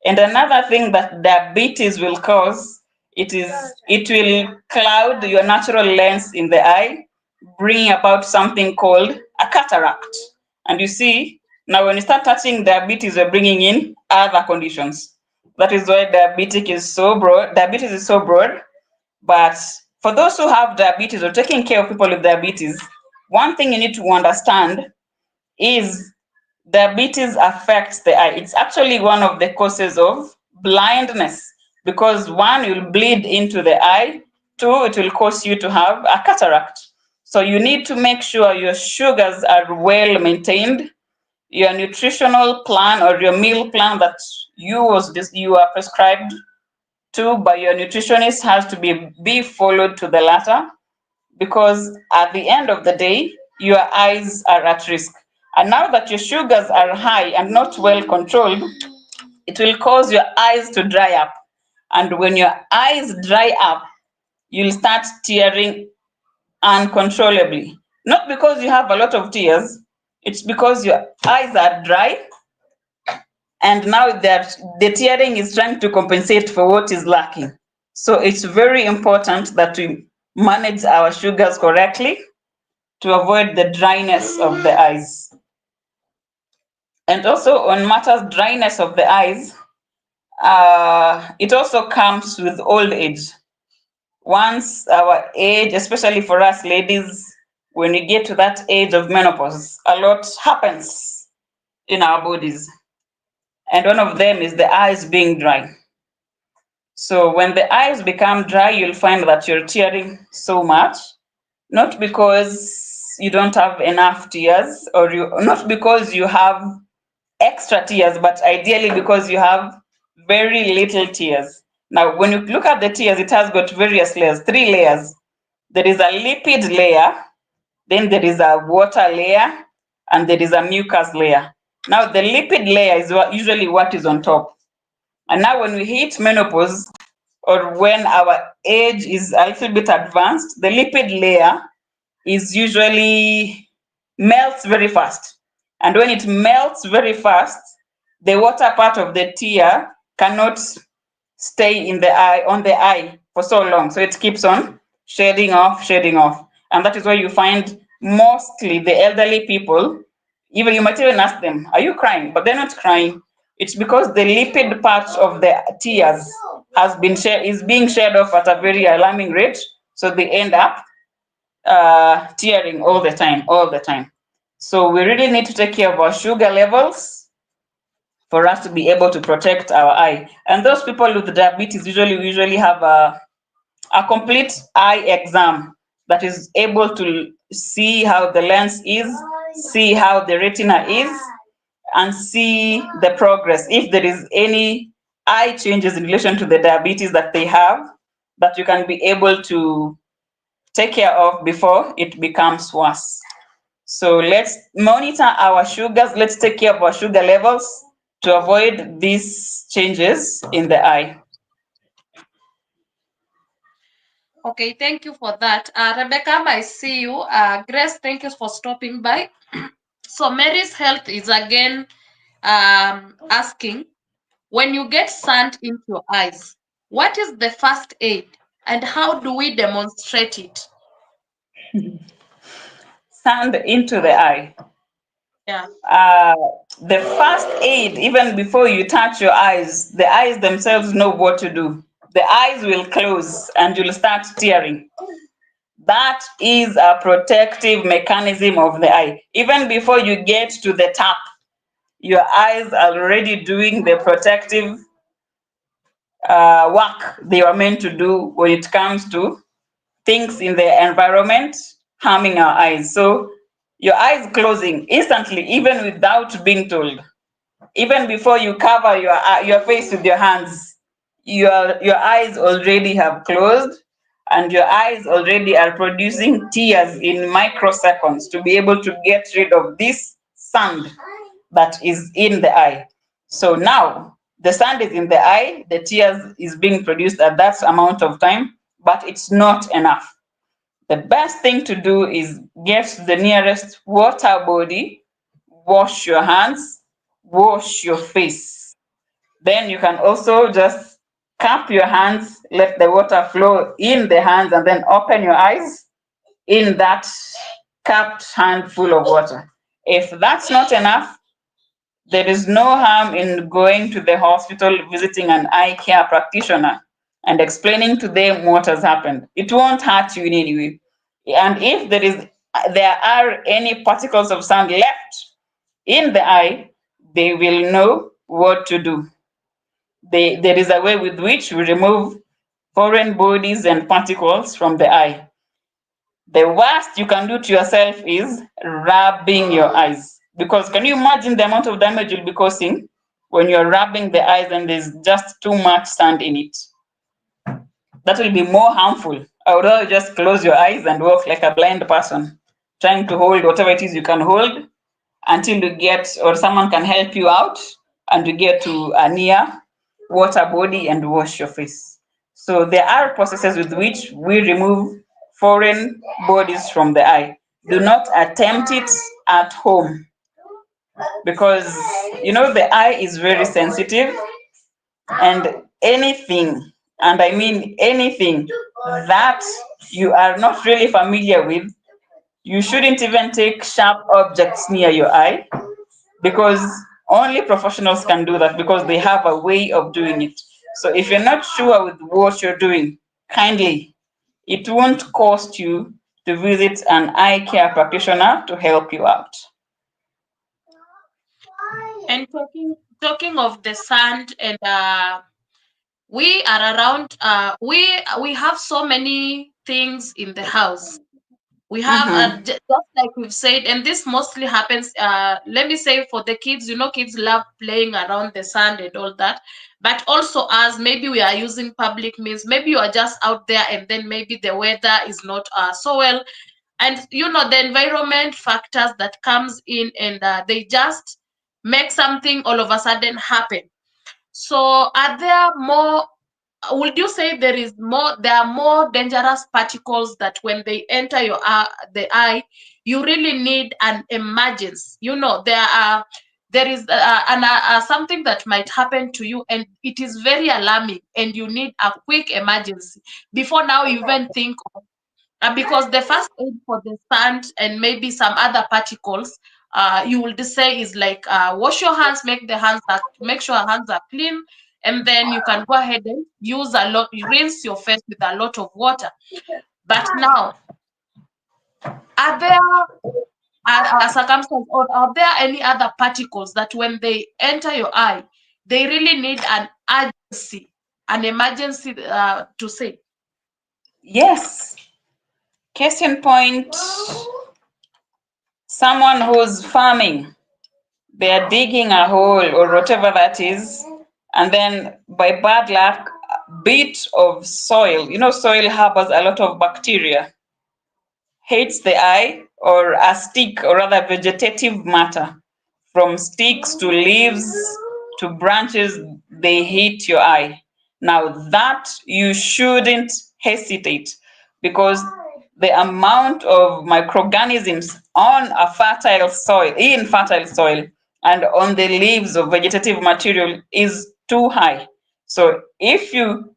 And another thing that diabetes will cause, it will cloud your natural lens in the eye, bringing about something called a cataract. And you see, now when you start touching diabetes, you're bringing in other conditions. That is why diabetes is so broad. Diabetes is so broad. But for those who have diabetes or taking care of people with diabetes, one thing you need to understand is diabetes affects the eye. It's actually one of the causes of blindness because one, you'll bleed into the eye, two, it will cause you to have a cataract. So you need to make sure your sugars are well maintained, your nutritional plan or your meal plan that you are prescribed to by your nutritionist has to be followed to the letter because at the end of the day, your eyes are at risk. And now that your sugars are high and not well controlled, it will cause your eyes to dry up. And when your eyes dry up, you'll start tearing uncontrollably. Not because you have a lot of tears, it's because your eyes are dry and now that the tearing is trying to compensate for what is lacking. So it's very important that we manage our sugars correctly to avoid the dryness of the eyes. And also on matters dryness of the eyes, it also comes with old age. Once our age, especially for us ladies, when we get to that age of menopause, a lot happens in our bodies. And one of them is the eyes being dry. So when the eyes become dry, you'll find that you're tearing so much, not because you don't have enough tears or not because you have extra tears, but ideally because you have very little tears. Now, when you look at the tears, it has got various layers, three layers. There is a lipid layer, then there is a water layer, and there is a mucus layer. Now, the lipid layer is usually what is on top. And now, when we hit menopause, or when our age is a little bit advanced, the lipid layer is usually melts very fast. And when it melts very fast, the water part of the tear cannot stay in the eye on the eye for so long. So it keeps on shedding off, shedding off. And that is why you find mostly the elderly people, even you might even ask them, are you crying? But they're not crying. It's because the lipid part of the tears is being shed off at a very alarming rate. So they end up tearing all the time, all the time. So we really need to take care of our sugar levels for us to be able to protect our eye. And those people with diabetes usually have a complete eye exam that is able to see how the lens is, see how the retina is, and see the progress. If there is any eye changes in relation to the diabetes that they have, that you can be able to take care of before it becomes worse. So let's monitor our sugars. Let's take care of our sugar levels to avoid these changes in the eye. Okay, thank you for that. Rebecca, I see you. Grace, thank you for stopping by. So Mary's Health is again asking, When you get sand into your eyes, what is the first aid and how do we demonstrate it? Sand into the eye. Yeah. Uh, the first aid, even before you touch your eyes, the eyes themselves know what to do. The eyes will close and you'll start tearing. That is a protective mechanism of the eye. Even before you get to the tap, your eyes are already doing the protective work they were meant to do when it comes to things in the environment harming our eyes. So your eyes closing instantly, even without being told. Even before you cover your face with your hands, your eyes already have closed, and your eyes already are producing tears in microseconds to be able to get rid of this sand that is in the eye. So now the sand is in the eye, the tears is being produced at that amount of time, but it's not enough. The best thing to do is get to the nearest water body, wash your hands, wash your face. Then you can also just cup your hands, let the water flow in the hands, and then open your eyes in that cupped handful of water. If that's not enough, there is no harm in going to the hospital, visiting an eye care practitioner, and explaining to them what has happened. It won't hurt you in any way. And if there are any particles of sand left in the eye, they will know what to do. There is a way with which we remove foreign bodies and particles from the eye. The worst you can do to yourself is rubbing your eyes. Because can you imagine the amount of damage you'll be causing when you're rubbing the eyes and there's just too much sand in it? That will be more harmful. I would rather just close your eyes and walk like a blind person, trying to hold whatever it is you can hold until you get, or someone can help you out and you get to a near water body and wash your face. So there are processes with which we remove foreign bodies from the eye. Do not attempt it at home because the eye is very sensitive, and anything, and I mean anything that you are not really familiar with, you shouldn't even take sharp objects near your eye, because only professionals can do that because they have a way of doing it. So if you're not sure with what you're doing, kindly, it won't cost you to visit an eye care practitioner to help you out. And talking of the sand, and we are around. We have so many things in the house. We have Mm-hmm. just like we've said, and this mostly happens. Let me say for the kids, kids love playing around the sand and all that. But also, as maybe we are using public means, maybe you are just out there, and then maybe the weather is not so well, and the environment factors that comes in, and they just make something all of a sudden happen. So are there more, would you say there are more dangerous particles that when they enter the eye, you really need an emergency? There is something that might happen to you, and it is very alarming, and you need a quick emergency before now you even think of, because the first aid for the sand and maybe some other particles, you will just say is like, wash your hands, make sure your hands are clean, and then you can go ahead and rinse your face with a lot of water. But now, are there circumstances, or are there any other particles that when they enter your eye, they really need an emergency to say? Yes. Case in point, someone who's farming, they are digging a hole or whatever that is, and then by bad luck, a bit of soil, soil harbors a lot of bacteria, hits the eye, or a stick, or rather vegetative matter, from sticks to leaves to branches, they hit your eye. Now that you shouldn't hesitate, because the amount of microorganisms on a fertile soil, in fertile soil, and on the leaves of vegetative material is too high. So if you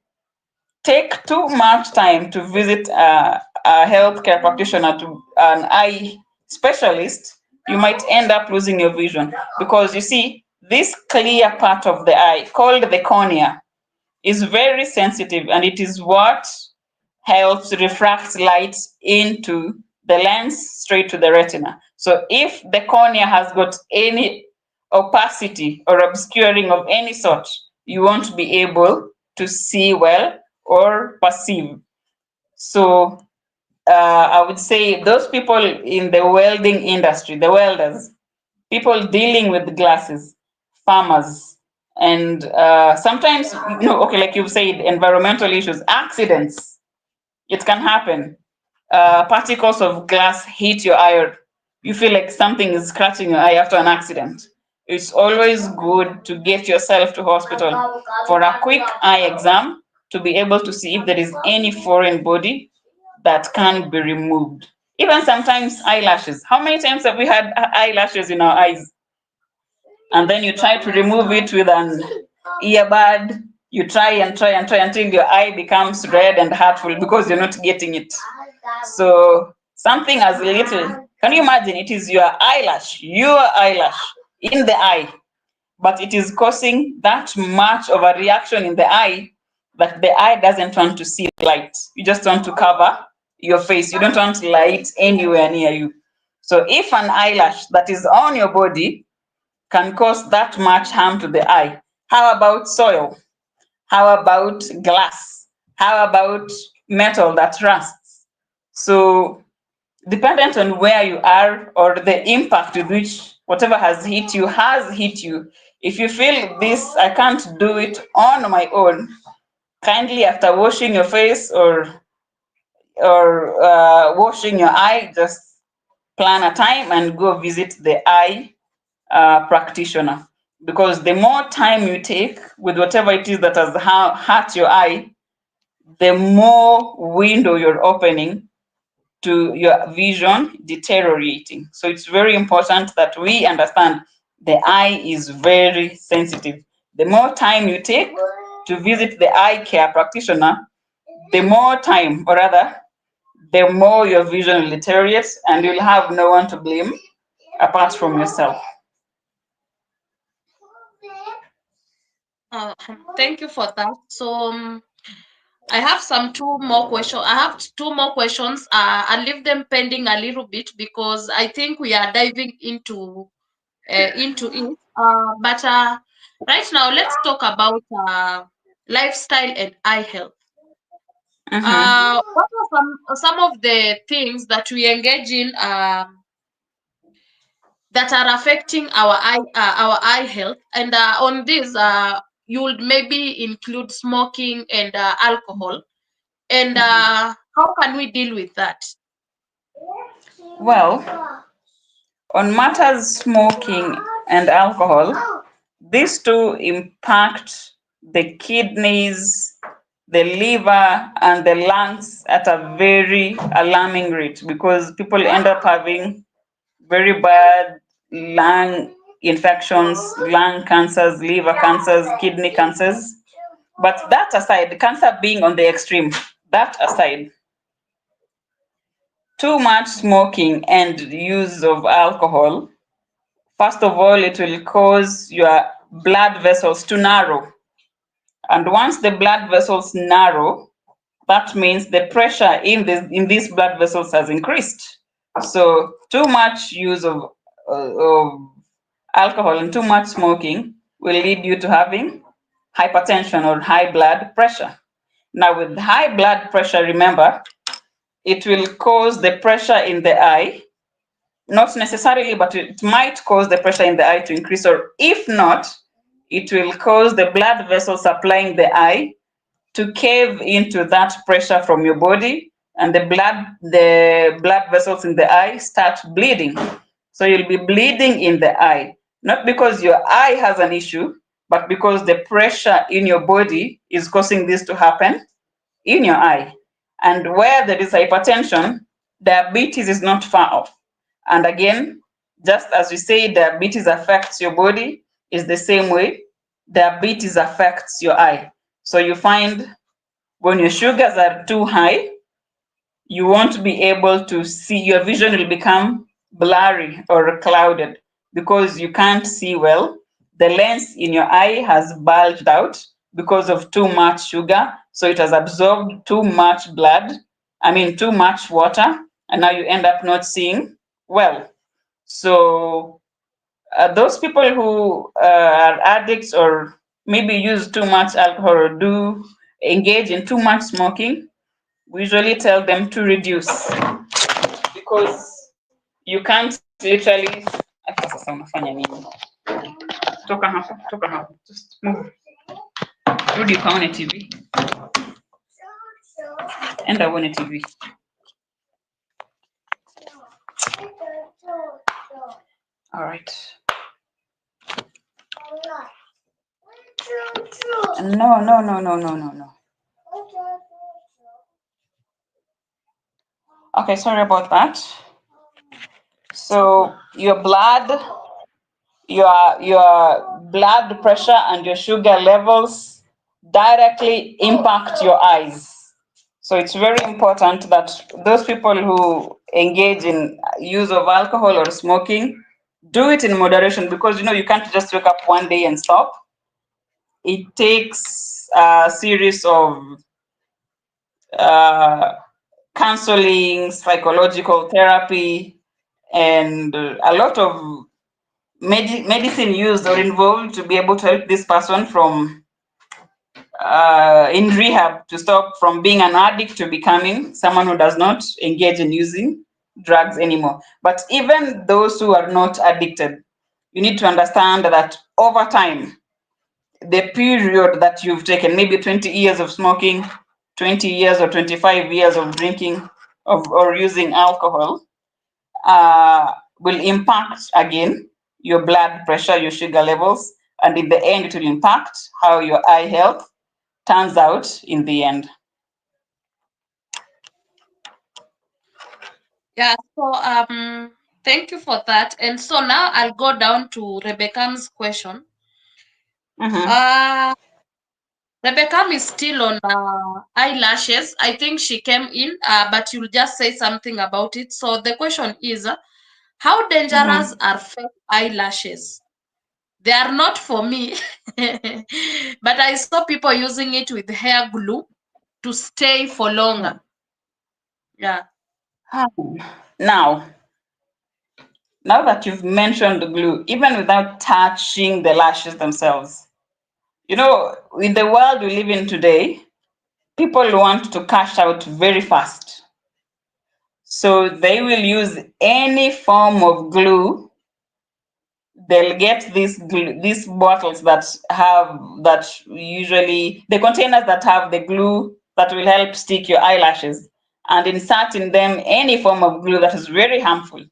take too much time to visit a healthcare practitioner, to an eye specialist, you might end up losing your vision, because you see, this clear part of the eye called the cornea is very sensitive, and it is what helps refract light into the lens straight to the retina. So if the cornea has got any opacity or obscuring of any sort, you won't be able to see well or perceive. So I would say those people in the welding industry, the welders, people dealing with glasses, farmers, and sometimes, okay, like you've said, environmental issues, accidents, it can happen. Particles of glass hit your eye, or you feel like something is scratching your eye after an accident. It's always good to get yourself to hospital for a quick eye exam to be able to see if there is any foreign body that can be removed. Even sometimes eyelashes. How many times have we had eyelashes in our eyes? And then you try to remove it with an earbud. You try and try and try until your eye becomes red and hurtful because you're not getting it. So something as little, can you imagine? It is your eyelash in the eye, but it is causing that much of a reaction in the eye that the eye doesn't want to see light. You just want to cover your face. You don't want light anywhere near you. So if an eyelash that is on your body can cause that much harm to the eye, how about soil? How about glass? How about metal that rusts? So dependent on where you are or the impact with which whatever has hit you has hit you. If you feel this, I can't do it on my own, kindly after washing your face or washing your eye, just plan a time and go visit the eye practitioner. Because the more time you take with whatever it is that has hurt your eye, the more window you're opening to your vision deteriorating. So it's very important that we understand the eye is very sensitive. The more time you take to visit the eye care practitioner, the more time, or rather, the more your vision will deteriorate, and you'll have no one to blame apart from yourself. Thank you for that. So I have two more questions. I'll leave them pending a little bit because I think we are diving into it. But right now, let's talk about lifestyle and eye health. What are some of the things that we engage in that are affecting our eye health? And on this, you would maybe include smoking and alcohol. And how can we deal with that? Well, on matters smoking and alcohol, these two impact the kidneys, the liver, and the lungs at a very alarming rate, because people end up having very bad lung infections, lung cancers, liver cancers, kidney cancers. But that aside, cancer being on the extreme, that aside, too much smoking and use of alcohol, first of all, it will cause your blood vessels to narrow. And once the blood vessels narrow, that means the pressure in these blood vessels has increased. So too much use of alcohol and too much smoking will lead you to having hypertension or high blood pressure. Now, with high blood pressure, remember, it will cause the pressure in the eye, not necessarily, but it might cause the pressure in the eye to increase, or if not, it will cause the blood vessels supplying the eye to cave into that pressure from your body, and the blood vessels in the eye start bleeding. So you'll be bleeding in the eye, not because your eye has an issue, but because the pressure in your body is causing this to happen in your eye. And where there is hypertension, diabetes is not far off. And again, just as we say diabetes affects your body, is the same way diabetes affects your eye. So you find when your sugars are too high, you won't be able to see, your vision will become blurry or clouded because you can't see well. The lens in your eye has bulged out because of too much sugar. So it has absorbed too much too much water, and now you end up not seeing well. So those people who are addicts or maybe use too much alcohol or do engage in too much smoking, we usually tell them to reduce because you can't literally. Ati sasa unafanya nini? Toka hapo, just move. Rudi ukaone TV. Enda uone TV. All right. No. Okay, sorry about that. So your blood pressure and your sugar levels directly impact your eyes. So it's very important that those people who engage in use of alcohol or smoking do it in moderation, because you can't just wake up one day and stop. It takes a series of uh, counseling, psychological therapy, and a lot of medicine used or involved to be able to help this person from in rehab to stop from being an addict to becoming someone who does not engage in using drugs anymore. But even those who are not addicted, you need to understand that over time, the period that you've taken, maybe 20 years of smoking, 20 years or 25 years of drinking or using alcohol, will impact again your blood pressure, your sugar levels, and in the end, it will impact how your eye health turns out in the end. Yeah, so thank you for that. And so now I'll go down to Rebecca's question. Mm-hmm. Rebecca is still on eyelashes. I think she came in, but you'll just say something about it. So the question is, how dangerous Mm-hmm. are fake eyelashes? They are not for me, but I saw people using it with hair glue to stay for longer. Yeah. Now, now that you've mentioned the glue, even without touching the lashes themselves, in the world we live in today, people want to cash out very fast. So they will use any form of glue. They'll get these bottles that usually, the containers that have the glue that will help stick your eyelashes, and insert in them any form of glue that is very harmful.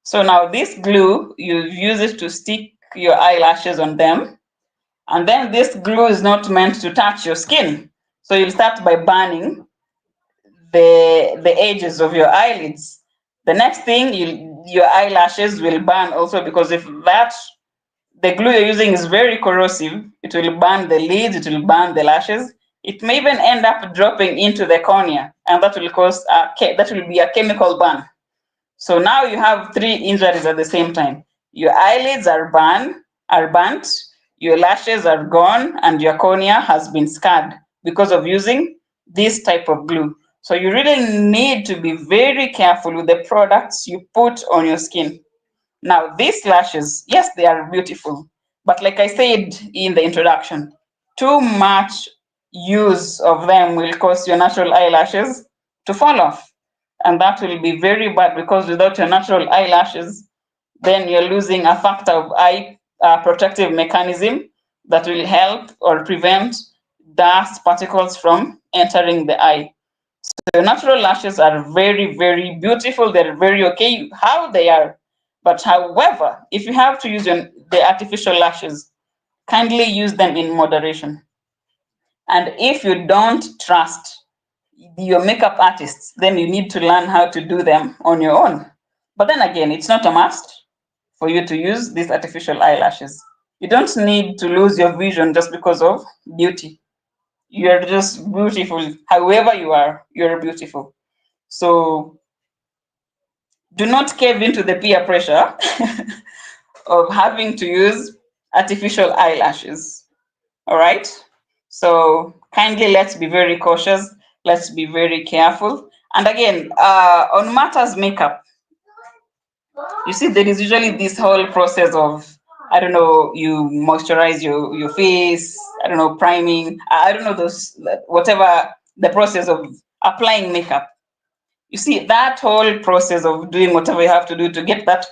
So now this glue, you use it to stick your eyelashes on them, and then this glue is not meant to touch your skin. So you'll start by burning the edges of your eyelids. The next thing, your eyelashes will burn also, because if the glue you're using is very corrosive, it will burn the lids, it will burn the lashes. It may even end up dropping into the cornea, and that will be a chemical burn. So now you have three injuries at the same time. Your eyelids are burnt, your lashes are gone, and your cornea has been scarred because of using this type of glue. So you really need to be very careful with the products you put on your skin. Now, these lashes, yes, they are beautiful, but like I said in the introduction, too much use of them will cause your natural eyelashes to fall off. And that will be very bad, because without your natural eyelashes, then you're losing a factor of eye protective mechanism that will help or prevent dust particles from entering the eye. So natural lashes are very, very beautiful. They're very okay how they are. But however, if you have to use the artificial lashes, kindly use them in moderation. And if you don't trust your makeup artists, then you need to learn how to do them on your own. But then again, it's not a must for you to use these artificial eyelashes. You don't need to lose your vision just because of beauty. You're just beautiful. However you are, you're beautiful. So do not cave into the peer pressure of having to use artificial eyelashes. All right. So kindly let's be very cautious. Let's be very careful. And again, on matters makeup, you see, there is usually this whole process of, I don't know, you moisturize your face, I don't know, priming, I don't know, those, whatever the process of applying makeup. You see, that whole process of doing whatever you have to do to get that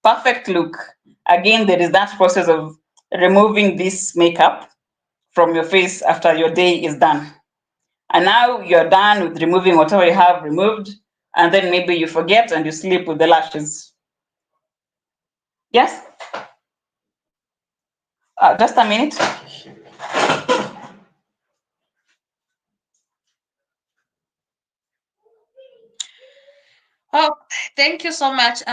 perfect look. Again, there is that process of removing this makeup from your face after your day is done. And now you're done with removing whatever you have removed, and then maybe you forget and you sleep with the lashes. Yes? Just a minute. Oh, thank you so much,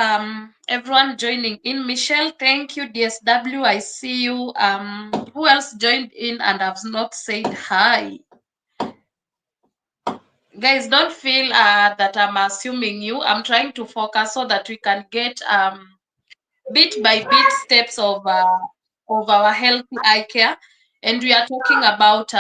everyone joining in. Michelle, thank you. DSW, I see you. Who else joined in and have not said hi? Guys, don't feel that I'm assuming you. I'm trying to focus so that we can get bit by bit steps of our healthy eye care, and we are talking about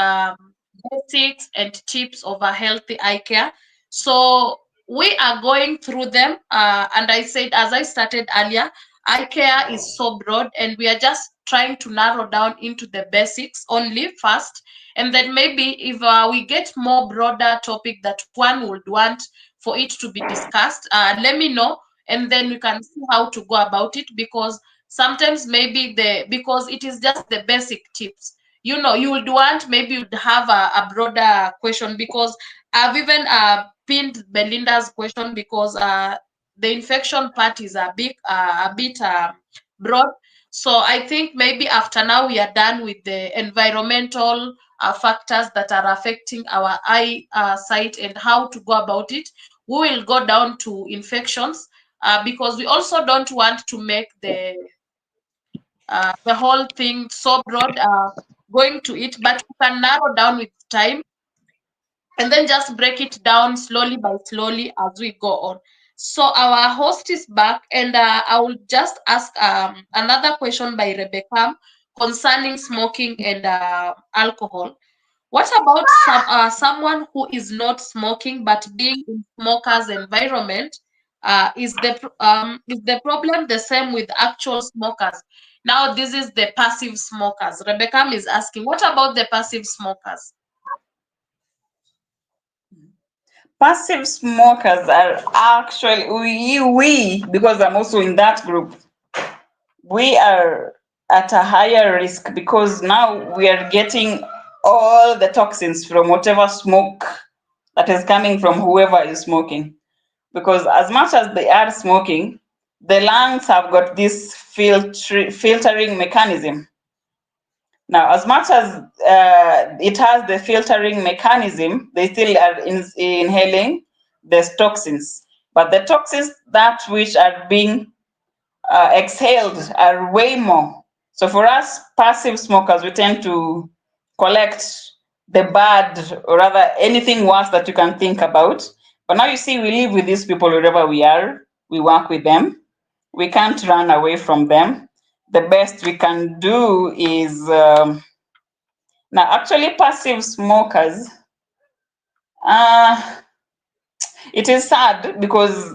basics and tips of a healthy eye care. So we are going through them, and I said, as I started earlier, eye care is so broad, and we are just trying to narrow down into the basics only first, and then maybe if we get more broader topic that one would want for it to be discussed, let me know, and then we can see how to go about it, because sometimes maybe because it is just the basic tips, you would want, maybe you'd have a broader question, because I've even pinned Belinda's question, because the infection part is a bit broad. So I think maybe after now we are done with the environmental factors that are affecting our eye sight and how to go about it. We will go down to infections, because we also don't want to make the whole thing so broad, going to it, but we can narrow down with time, and then just break it down slowly by slowly as we go on. So our host is back, and I will just ask another question by Rebecca concerning smoking and alcohol. What about someone who is not smoking but being in smokers' environment? Is the problem the same with actual smokers? Now this is the passive smokers. Rebecca is asking, what about the passive smokers? Passive smokers are actually, we, because I'm also in that group, we are at a higher risk because now we are getting all the toxins from whatever smoke that is coming from whoever is smoking. Because as much as they are smoking, the lungs have got this filtering mechanism. Now, as much as it has the filtering mechanism, they still are inhaling the toxins. But the toxins that which are being exhaled are way more. So for us passive smokers, we tend to collect the bad, or rather anything worse that you can think about. But now you see, we live with these people wherever we are. We work with them. We can't run away from them. The best we can do is now actually passive smokers. Uh, it is sad because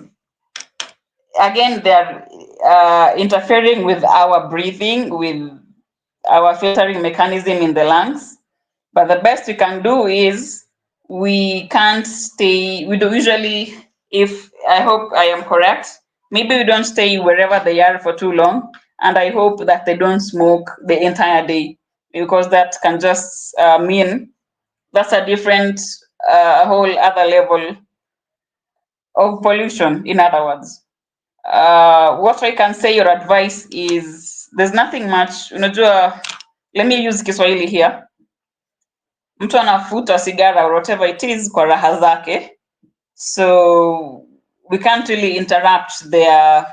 again they're interfering with our breathing, with our filtering mechanism in the lungs. But the best we can do is we can't stay, we do usually, if I hope I am correct, maybe we don't stay wherever they are for too long. And I hope that they don't smoke the entire day, because that can just mean that's a different, whole other level of pollution, in other words. What I can say, your advice is there's nothing much. Unajua, let me use Kiswahili here. Mtu anafuta sigara or whatever it is kwa raha zake, so we can't really interrupt their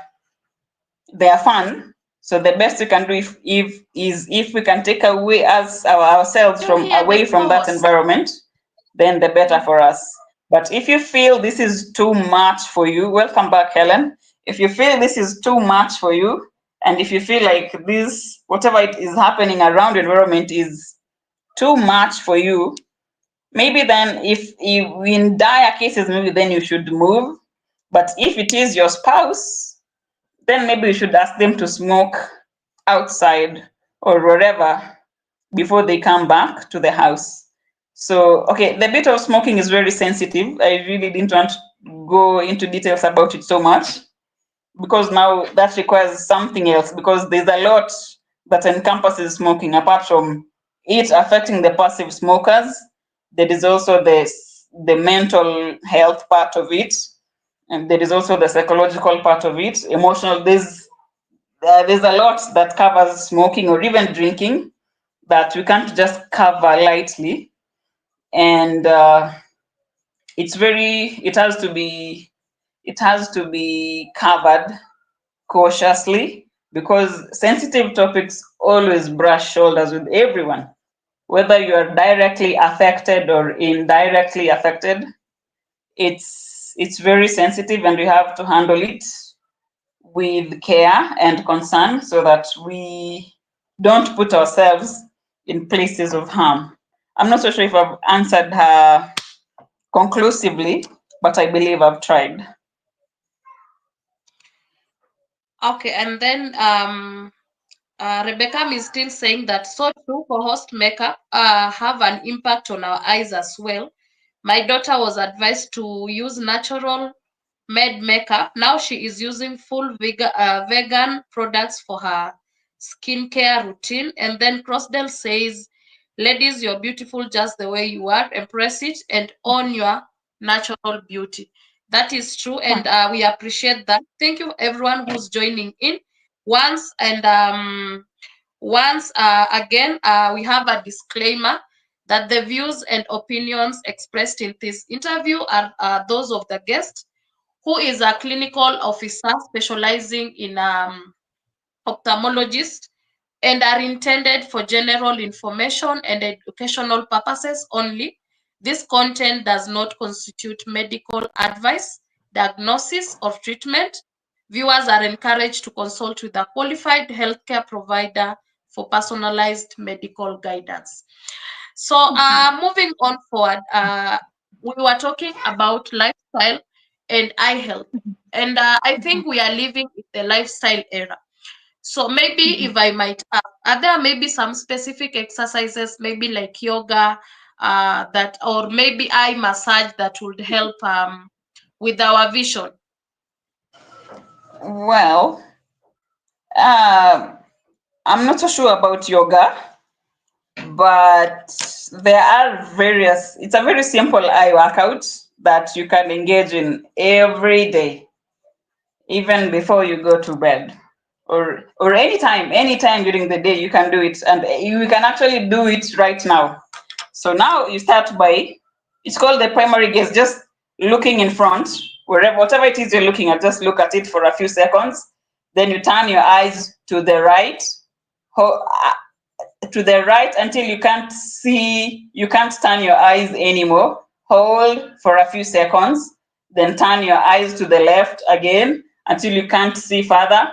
fun. So the best we can do if we can take away ourselves You from hear the away from that course. environment, then the better for us. But if you feel this is too much for you, welcome back, Helen. If you feel this is too much for you, and if you feel like this, whatever it is happening around the environment is too much for you, maybe then if in dire cases, maybe then you should move. But if it is your spouse, then maybe you should ask them to smoke outside or wherever before they come back to the house. So, okay, the bit of smoking is very sensitive. I really didn't want to go into details about it so much because now that requires something else, because there's a lot that encompasses smoking apart from it affecting the passive smokers. There is also the mental health part of it, and there is also the psychological part of it, emotional. There's a lot that covers smoking or even drinking that we can't just cover lightly, and it has to be covered cautiously, because sensitive topics always brush shoulders with everyone, whether you are directly affected or indirectly affected. It's very sensitive, and we have to handle it with care and concern so that we don't put ourselves in places of harm. I'm not so sure if I've answered her conclusively, but I believe I've tried. Okay, and then Rebecca is still saying that so true, co-host makeup have an impact on our eyes as well. My daughter was advised to use natural made makeup. Now she is using full vegan products for her skincare routine. And then Crossdale says, ladies, you're beautiful just the way you are. Embrace it and own your natural beauty. That is true, and we appreciate that. Thank you, everyone who's joining in. Once again, we have a disclaimer that the views and opinions expressed in this interview are those of the guest, who is a clinical officer specializing in ophthalmologist, and are intended for general information and educational purposes only. This content does not constitute medical advice, diagnosis, or treatment. Viewers are encouraged to consult with a qualified healthcare provider for personalized medical guidance. So, moving on forward, we were talking about lifestyle and eye health, and I think we are living in the lifestyle era. So maybe if I might ask, are there maybe some specific exercises, maybe like yoga, that, or maybe eye massage that would help with our vision? Well, uh, I'm not so sure about yoga, but there are it's a very simple eye workout that you can engage in every day, even before you go to bed, or anytime during the day you can do it, and you can actually do it right now. So now you start by, it's called the primary gaze, just looking in front, whatever it is you're looking at, just look at it for a few seconds. Then you turn your eyes to the right, until you can't turn your eyes anymore. Hold for a few seconds, then turn your eyes to the left again until you can't see further.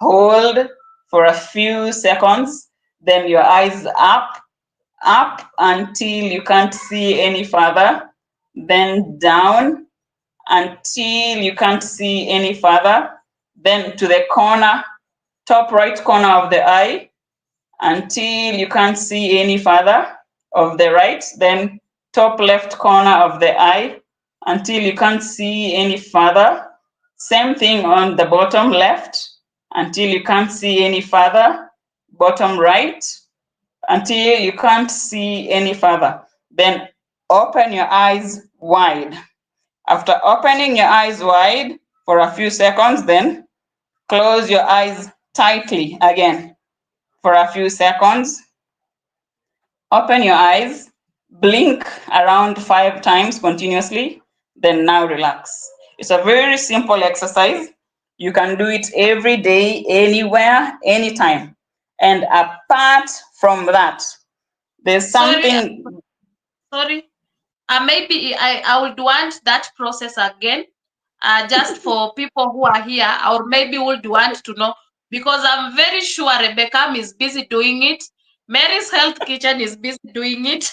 Hold for a few seconds, then your eyes up until you can't see any further, then down until you can't see any further, then to the corner, top right corner of the eye, until you can't see any further of the right, then top left corner of the eye until you can't see any further. Same thing on the bottom left until you can't see any further. Bottom right until you can't see any further. Then open your eyes wide. After opening your eyes wide for a few seconds, then close your eyes tightly again for a few seconds. Open your eyes, blink around 5 times continuously, then now relax. It's a very simple exercise. You can do it every day, anywhere, anytime. And apart from that, there's Sorry, something. sorry. Maybe I would want that process again, just for people who are here, or maybe would want to know, because I'm very sure Rebecca is busy doing it. Mary's Health Kitchen is busy doing it.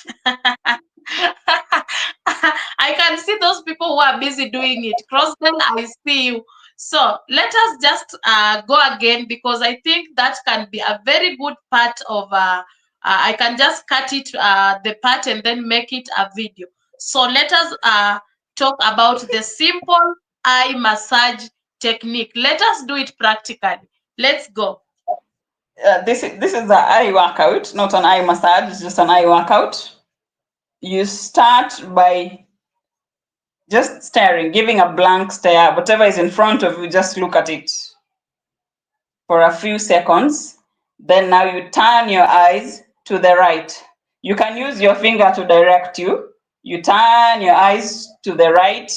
I can see those people who are busy doing it. Crossden, I see you. So let us just go again, because I think that can be a very good part of. I can just cut it the part and then make it a video. So let us talk about the simple eye massage technique. Let us do it practically. Let's go. This is the eye workout, not an eye massage. It's just an eye workout. You start by just staring, giving a blank stare. Whatever is in front of you, just look at it for a few seconds. Then now you turn your eyes to the right. You can use your finger to direct you. You turn your eyes to the right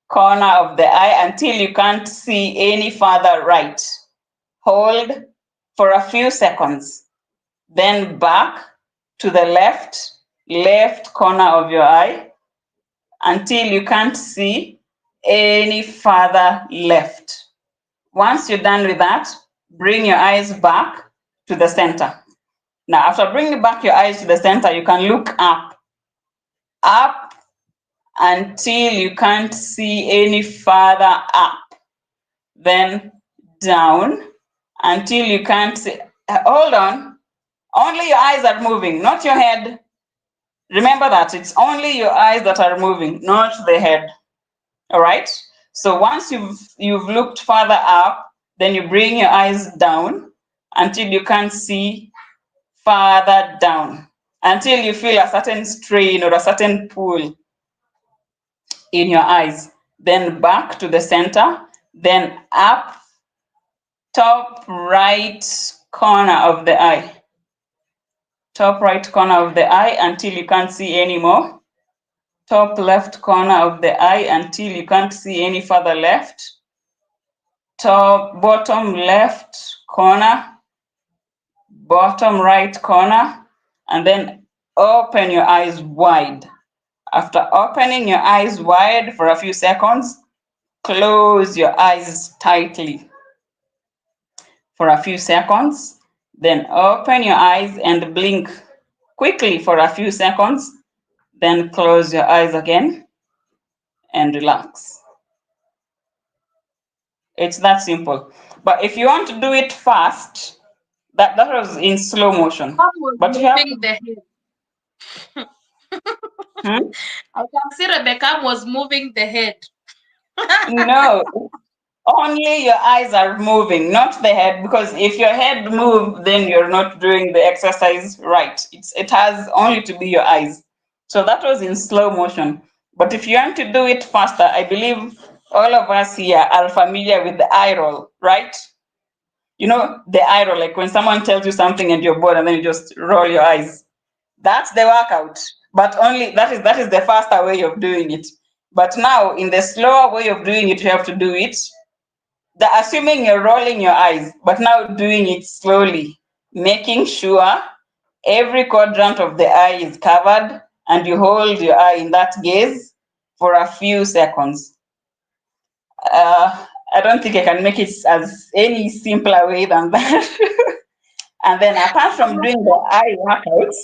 corner of the eye until you can't see any further right. Hold for a few seconds. Then back to the left corner of your eye until you can't see any further left. Once you're done with that, bring your eyes back to the center. Now, after bringing back your eyes to the center, you can look up until you can't see any further up. Then down until you can't see. Hold on. Only your eyes are moving, not your head. Remember that it's only your eyes that are moving, not the head. All right. So once you've looked further up, then you bring your eyes down until you can't see further down, until you feel a certain strain or a certain pull in your eyes. Then back to the center, then up top right corner of the eye. Top right corner of the eye until you can't see anymore. Top left corner of the eye until you can't see any further left. Top bottom left corner, bottom right corner, and then open your eyes wide. After opening your eyes wide for a few seconds, close your eyes tightly for a few seconds, then open your eyes and blink quickly for a few seconds, then close your eyes again and relax. It's that simple. But if you want to do it fast, that was in slow motion. But you have to, The head. hmm? I can see Rebecca was moving the head. No, only your eyes are moving, not the head, because if your head moves, then you're not doing the exercise right. It has only to be your eyes. So that was in slow motion. But if you want to do it faster, I believe all of us here are familiar with the eye roll, right? You know, the eye roll, like when someone tells you something and you're bored and then you just roll your eyes. That's the workout. But only that is the faster way of doing it. But now in the slower way of doing it, you have to do it assuming you're rolling your eyes, but now doing it slowly, making sure every quadrant of the eye is covered and you hold your eye in that gaze for a few seconds. I don't think I can make it as any simpler way than that. And then apart from doing the eye workouts,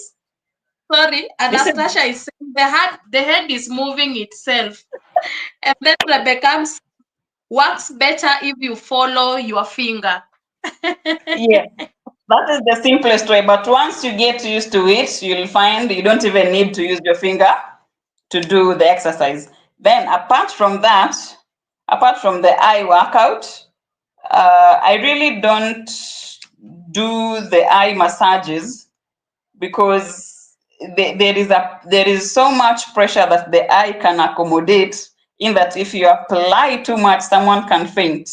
Sorry, this is Anastasia is saying the head is moving itself. And then Rebecca works better if you follow your finger. yeah, that is the simplest way. But once you get used to it, you'll find you don't even need to use your finger to do the exercise. Then apart from that, apart from the eye workout, I really don't do the eye massages because there is so much pressure that the eye can accommodate, in that if you apply too much, someone can faint.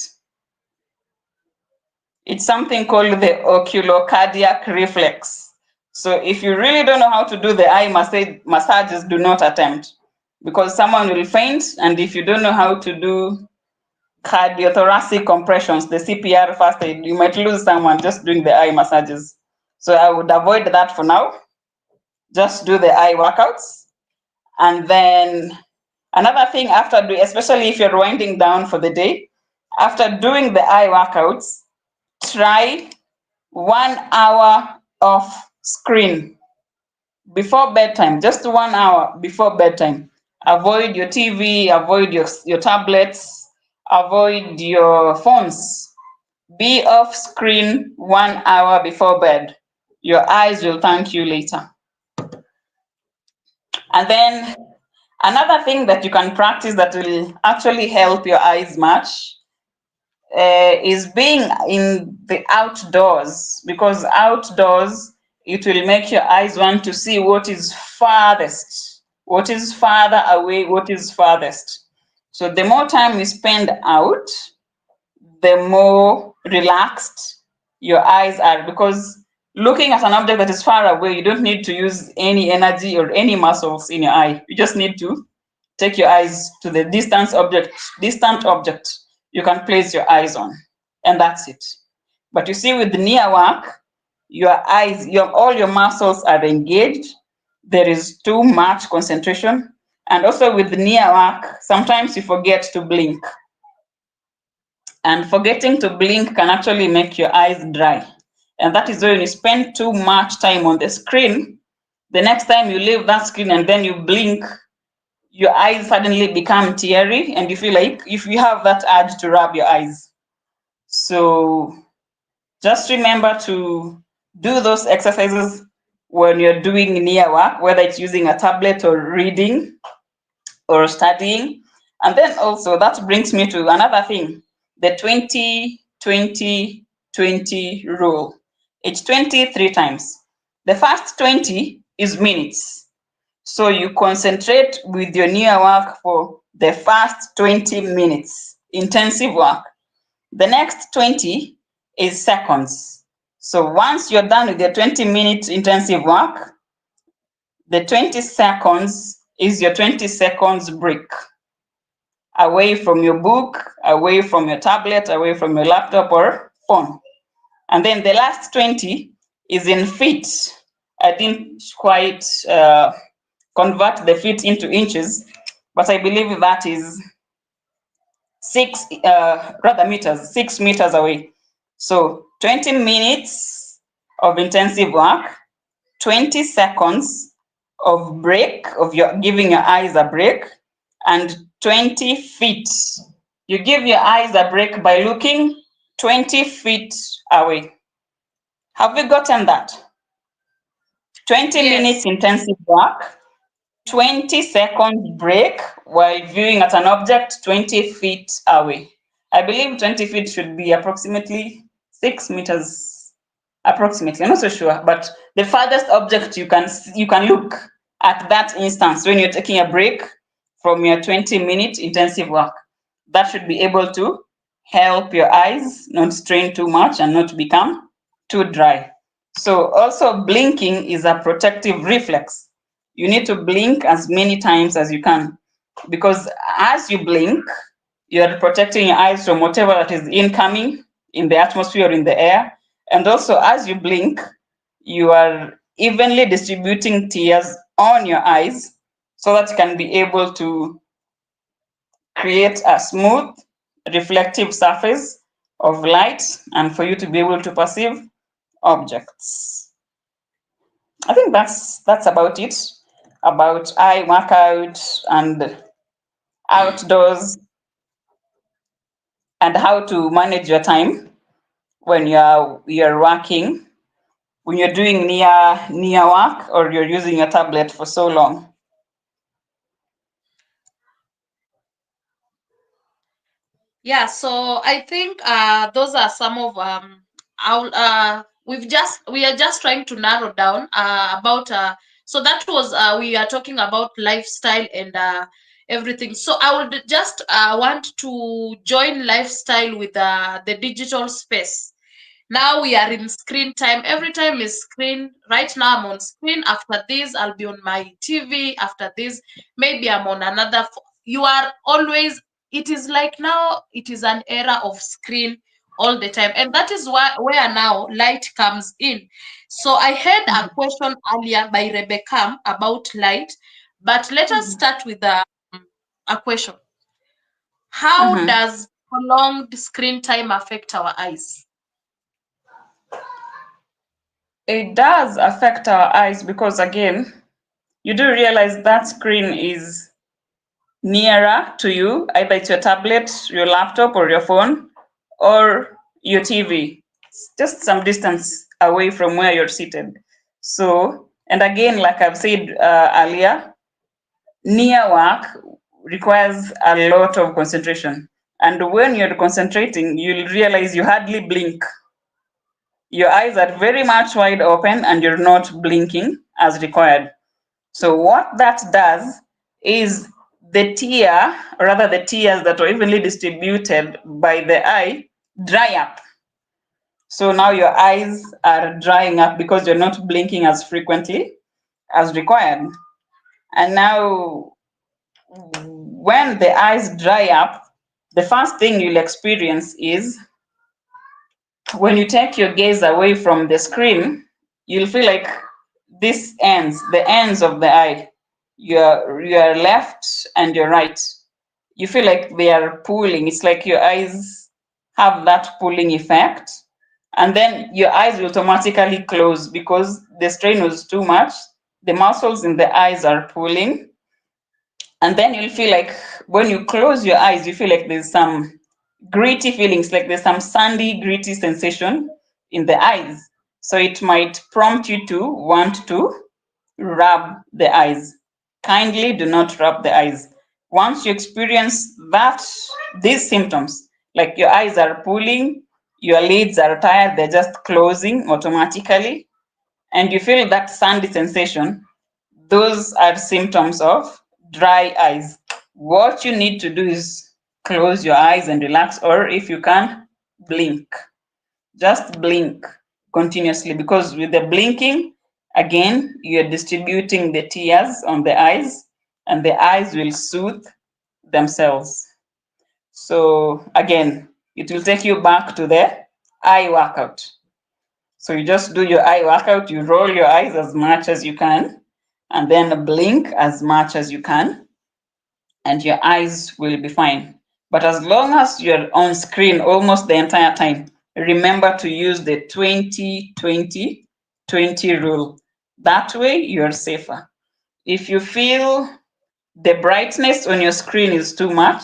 It's something called the oculocardiac reflex. So if you really don't know how to do the eye massages, do not attempt, because someone will faint, and if you don't know how to do cardiothoracic compressions, the CPR first aid. You might lose someone just doing the eye massages. So I would avoid that for now. Just do the eye workouts. And then another thing after doing, especially if you're winding down for the day, after doing the eye workouts, try 1 hour off screen before bedtime, just 1 hour before bedtime. Avoid your TV, avoid your tablets, avoid your phones. Be off screen 1 hour before bed. Your eyes will thank you later. And then another thing that you can practice that will actually help your eyes much is being in the outdoors, because outdoors it will make your eyes want to see what is farthest, what is farther away, what is farthest. So the more time you spend out, the more relaxed your eyes are, because looking at an object that is far away, you don't need to use any energy or any muscles in your eye. You just need to take your eyes to the distant object you can place your eyes on, and that's it. But you see, with the near work, your eyes, all your muscles are engaged. There is too much concentration. And also with the near work, sometimes you forget to blink. And forgetting to blink can actually make your eyes dry. And that is when you spend too much time on the screen. The next time you leave that screen and then you blink, your eyes suddenly become teary and you feel like if you have that urge to rub your eyes. So just remember to do those exercises when you're doing near work, whether it's using a tablet or reading or studying. And then also that brings me to another thing, the 20-20-20 rule. It's 23 times. The first 20 is minutes. So you concentrate with your near work for the first 20 minutes, intensive work. The next 20 is seconds. So once you're done with your 20-minute intensive work, the 20 seconds is your 20 seconds break. Away from your book, away from your tablet, away from your laptop or phone. And then the last 20 is in feet. I didn't quite convert the feet into inches, but I believe that is meters, 6 meters away. So 20 minutes of intensive work, 20 seconds of break, of your giving your eyes a break, and 20 feet. You give your eyes a break by looking 20 feet away. Have we gotten that? 20 Yes. minutes intensive work, 20 seconds break while viewing at an object 20 feet away. I believe 20 feet should be approximately 6 meters, approximately. I'm not so sure, but the farthest object you can look at that instance when you're taking a break from your 20-minute intensive work. That should be able to help your eyes not strain too much and not become too dry. So also blinking is a protective reflex. You need to blink as many times as you can, because as you blink, you're protecting your eyes from whatever that is incoming in the atmosphere or in the air. And also as you blink, you are evenly distributing tears on your eyes so that you can be able to create a smooth, reflective surface of light and for you to be able to perceive objects. I think that's about it about eye workout and outdoors and how to manage your time when you're working, when you're doing near work or you're using a tablet for so long. Yeah, so I think those are some of we are just trying to narrow down about so that was we are talking about lifestyle and everything. So I would just want to join lifestyle with the digital space. Now we are in screen time. Every time is screen. Right now I'm on screen. After this, I'll be on my TV. After this, maybe I'm on another. You are always it is like now it is an era of screen all the time, and that is where now light comes in. So I had a question earlier by Rebecca about light, but let us start with a question. How does prolonged screen time affect our eyes? It does affect our eyes because, again, you do realize that screen is nearer to you, either it's your tablet, your laptop, or your phone, or your TV. It's just some distance away from where you're seated. So, and again, like I've said earlier, near work requires a lot of concentration. And when you're concentrating, you'll realize you hardly blink. Your eyes are very much wide open and you're not blinking as required. So what that does is the tear, or rather the tears that are evenly distributed by the eye, dry up. So now your eyes are drying up because you're not blinking as frequently as required. And now when the eyes dry up, the first thing you'll experience is when you take your gaze away from the screen, you'll feel like the ends of the eye, your left and your right, you feel like they are pulling. It's like your eyes have that pulling effect. And then your eyes will automatically close because the strain was too much. The muscles in the eyes are pulling. And then you'll feel like when you close your eyes, you feel like there's some gritty feelings, like there's some sandy, gritty sensation in the eyes. So it might prompt you to want to rub the eyes. Kindly do not rub the eyes. Once you experience these symptoms, like your eyes are pulling, your lids are tired, they're just closing automatically, and you feel that sandy sensation, those are symptoms of dry eyes. What you need to do is close your eyes and relax, or if you can, blink. Just blink continuously, because with the blinking, again, you're distributing the tears on the eyes and the eyes will soothe themselves. So again, it will take you back to the eye workout. So you just do your eye workout, you roll your eyes as much as you can, and then blink as much as you can, and your eyes will be fine. But as long as you're on screen almost the entire time, remember to use the 20-20-20 rule. That way you're safer. If you feel the brightness on your screen is too much,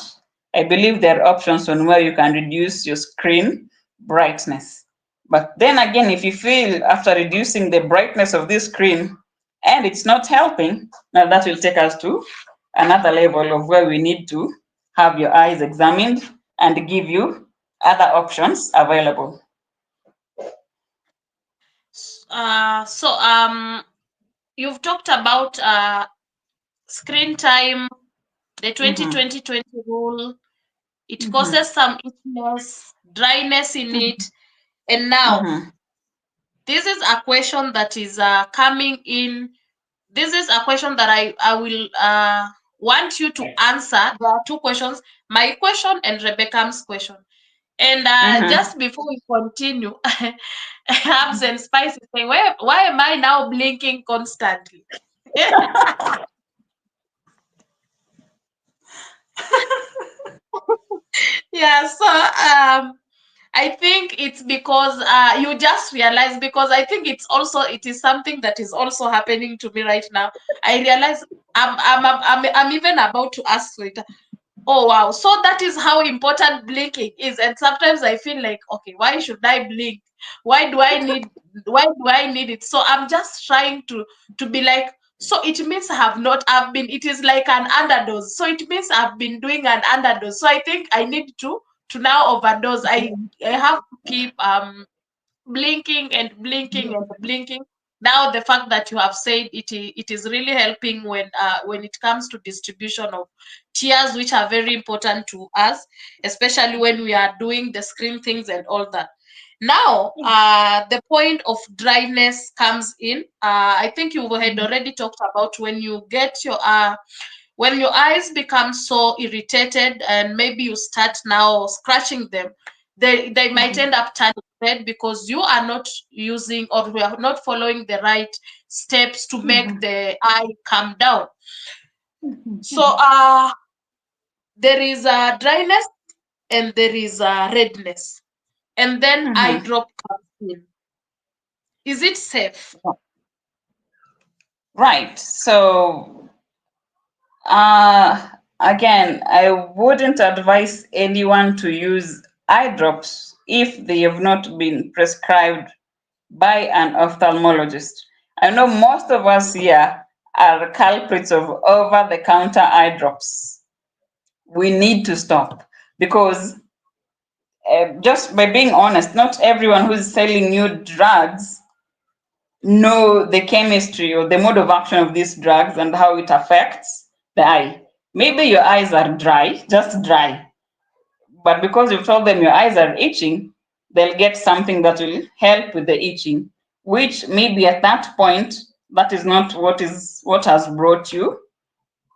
I believe there are options on where you can reduce your screen brightness. But then again, if you feel after reducing the brightness of this screen and it's not helping, now that will take us to another level of where we need to have your eyes examined and give you other options available. So you've talked about screen time, the 20-20-20 rule. It causes some itchiness, dryness in it. And now, this is a question that is coming in. This is a question that I will want you to answer. There are two questions, my question and Rebecca's question. And just before we continue, Herbs and Spice is saying, why am I now blinking constantly? Yeah, so I think it's because you just realize, because I think it is something that is also happening to me right now. I realize I'm even about to ask later. Oh wow, so that is how important blinking is. And sometimes I feel like, okay, why should I blink? Why do I need it? So I'm just trying to be like, so it means I've been, it is like an underdose. So it means I've been doing an underdose. So I think I need to now overdose. I have to keep blinking and blinking and blinking. Now the fact that you have said it is really helping when it comes to distribution of tears, which are very important to us, especially when we are doing the screen things and all that. Now the point of dryness comes in. I think you had already talked about when you get your When your eyes become so irritated and maybe you start now scratching them, they might end up turning red because you are not using or we are not following the right steps to make the eye calm down. So there is a dryness and there is a redness, and then eye drop comes in. Is it safe? Right. So, again, I wouldn't advise anyone to use eye drops if they have not been prescribed by an ophthalmologist. I know most of us here are culprits of over the counter eye drops. We need to stop because, just by being honest, not everyone who's selling you drugs know the chemistry or the mode of action of these drugs and how it affects the eye. Maybe your eyes are dry, just dry, but because you've told them your eyes are itching, they'll get something that will help with the itching, which maybe at that point, that is not what has brought you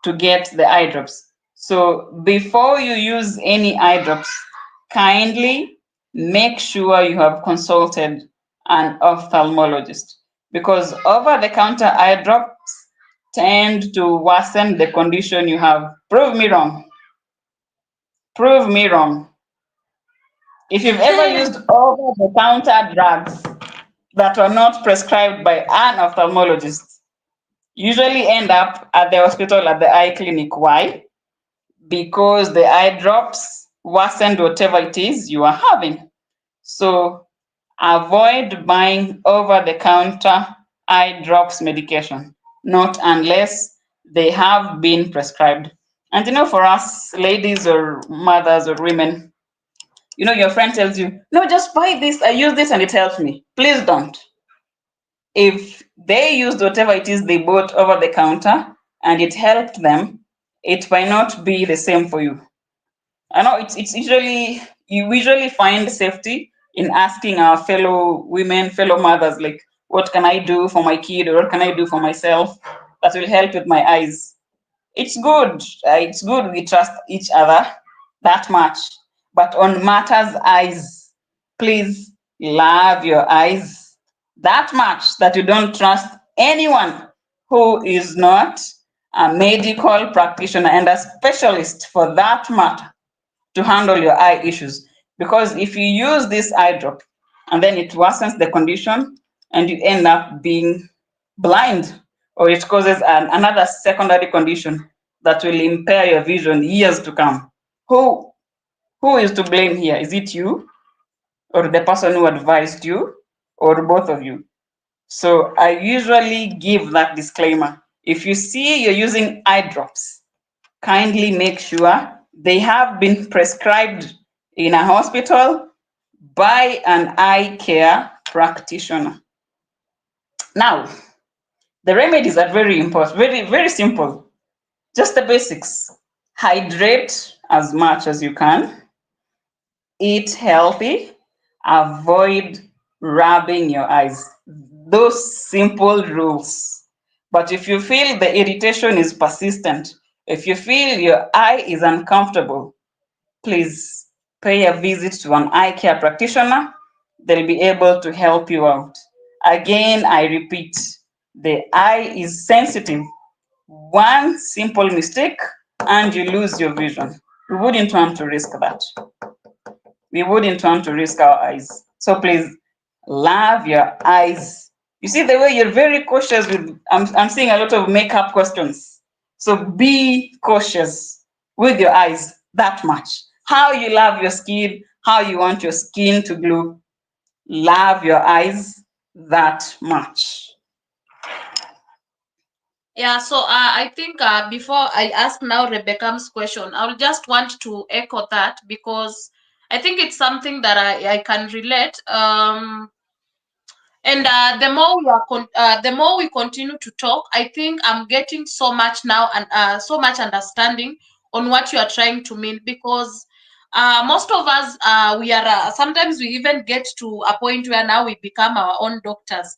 to get the eye drops. So before you use any eye drops, kindly make sure you have consulted an ophthalmologist because over the counter eye drops tend to worsen the condition you have. Prove me wrong. Prove me wrong. If you've ever used over the counter drugs that are not prescribed by an ophthalmologist, usually end up at the hospital at the eye clinic. Why? Because the eye drops worsened whatever it is you are having. So avoid buying over the counter eye drops medication, not unless they have been prescribed. And for us ladies or mothers or women, your friend tells you, no, just buy this, I use this and it helps me. Please don't. If they used whatever it is they bought over the counter and it helped them, it might not be the same for you. I know it's usually, you usually find safety in asking our fellow women, fellow mothers, like, what can I do for my kid or what can I do for myself that will help with my eyes? It's good. It's good we trust each other that much. But on matters eyes, please love your eyes that much that you don't trust anyone who is not a medical practitioner and a specialist for that matter to handle your eye issues. Because if you use this eye drop and then it worsens the condition and you end up being blind, or it causes another secondary condition that will impair your vision years to come, who is to blame here? Is it you or the person who advised you or both of you? So I usually give that disclaimer. If you see you're using eye drops, kindly make sure they have been prescribed in a hospital by an eye care practitioner. Now, the remedies are very important, very, very simple. Just the basics. Hydrate as much as you can. Eat healthy. Avoid rubbing your eyes. Those simple rules. But if you feel the irritation is persistent, if you feel your eye is uncomfortable, please pay a visit to an eye care practitioner. They'll be able to help you out. Again, I repeat, the eye is sensitive. One simple mistake and you lose your vision. We wouldn't want to risk that. We wouldn't want to risk our eyes. So please love your eyes. You see the way you're very cautious with, I'm seeing a lot of makeup questions. So be cautious with your eyes that much. How you love your skin, how you want your skin to glow. Love your eyes that much. Yeah, so I think before I ask now Rebecca's question, I will just want to echo that because I think it's something that I can relate. And the more we continue to talk, I think I'm getting so much now and so much understanding on what you are trying to mean because most of us we are sometimes we even get to a point where now we become our own doctors,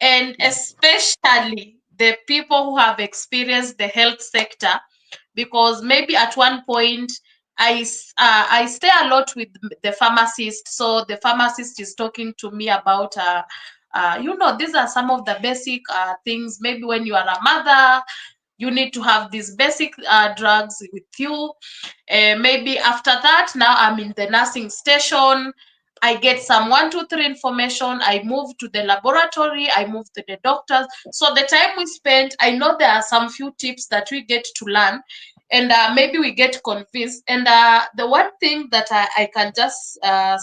and especially the people who have experienced the health sector, because maybe at one point I stay a lot with the pharmacist. So the pharmacist is talking to me about these are some of the basic things. Maybe when you are a mother, you need to have these basic drugs with you. Maybe after that, now I'm in the nursing station. I get some 1, 2, 3 information. I move to the laboratory. I move to the doctors. So the time we spend, I know there are some few tips that we get to learn, and maybe we get convinced. And the one thing that I can just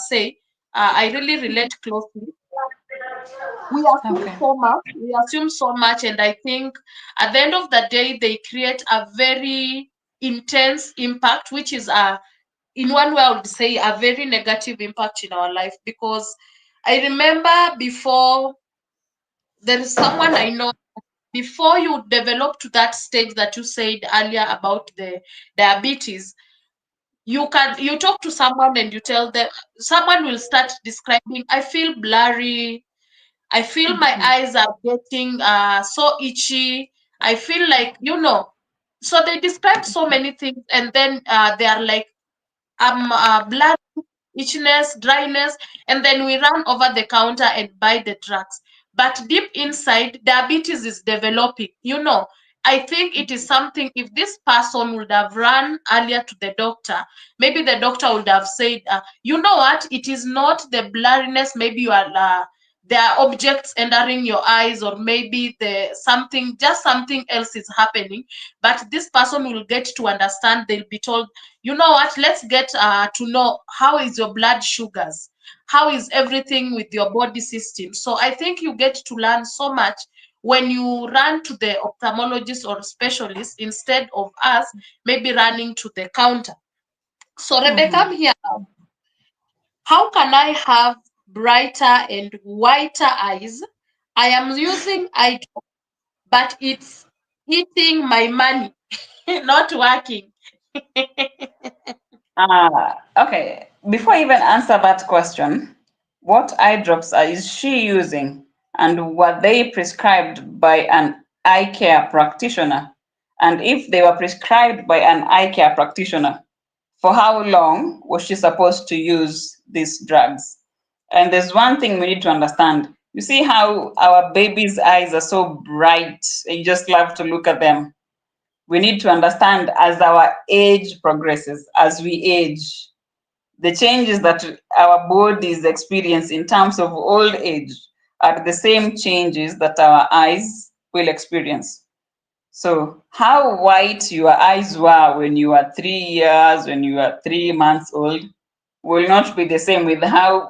say, I really relate closely. We assume Okay. so much. We assume so much, and I think at the end of the day, they create a very intense impact, which is in one way I would say a very negative impact in our life. Because I remember before, there is someone I know, before you develop to that stage that you said earlier about the diabetes, you talk to someone and you tell them, someone will start describing, I feel blurry, I feel my eyes are getting so itchy. I feel like, so they describe so many things, and then they are like, blood, itchiness, dryness, and then we run over the counter and buy the drugs. But deep inside, diabetes is developing. I think it is something, if this person would have run earlier to the doctor, maybe the doctor would have said, you know what, it is not the blurriness, maybe you are. There are objects entering your eyes, or maybe just something else is happening. But this person will get to understand. They'll be told, you know what, let's get to know how is your blood sugars, how is everything with your body system. So I think you get to learn so much when you run to the ophthalmologist or specialist, instead of us maybe running to the counter. So Rebecca, I'm here. How can I have brighter and whiter eyes? I am using eye drop, but it's eating my money, not working. Okay. Before I even answer that question, what eye drops is she using, and were they prescribed by an eye care practitioner? And if they were prescribed by an eye care practitioner, for how long was she supposed to use these drugs? And there's one thing we need to understand. You see how our babies' eyes are so bright, and you just love to look at them. We need to understand, as our age progresses, as we age, the changes that our bodies experience in terms of old age are the same changes that our eyes will experience. So, how white your eyes were when you were 3 years, when you were 3 months old, will not be the same with the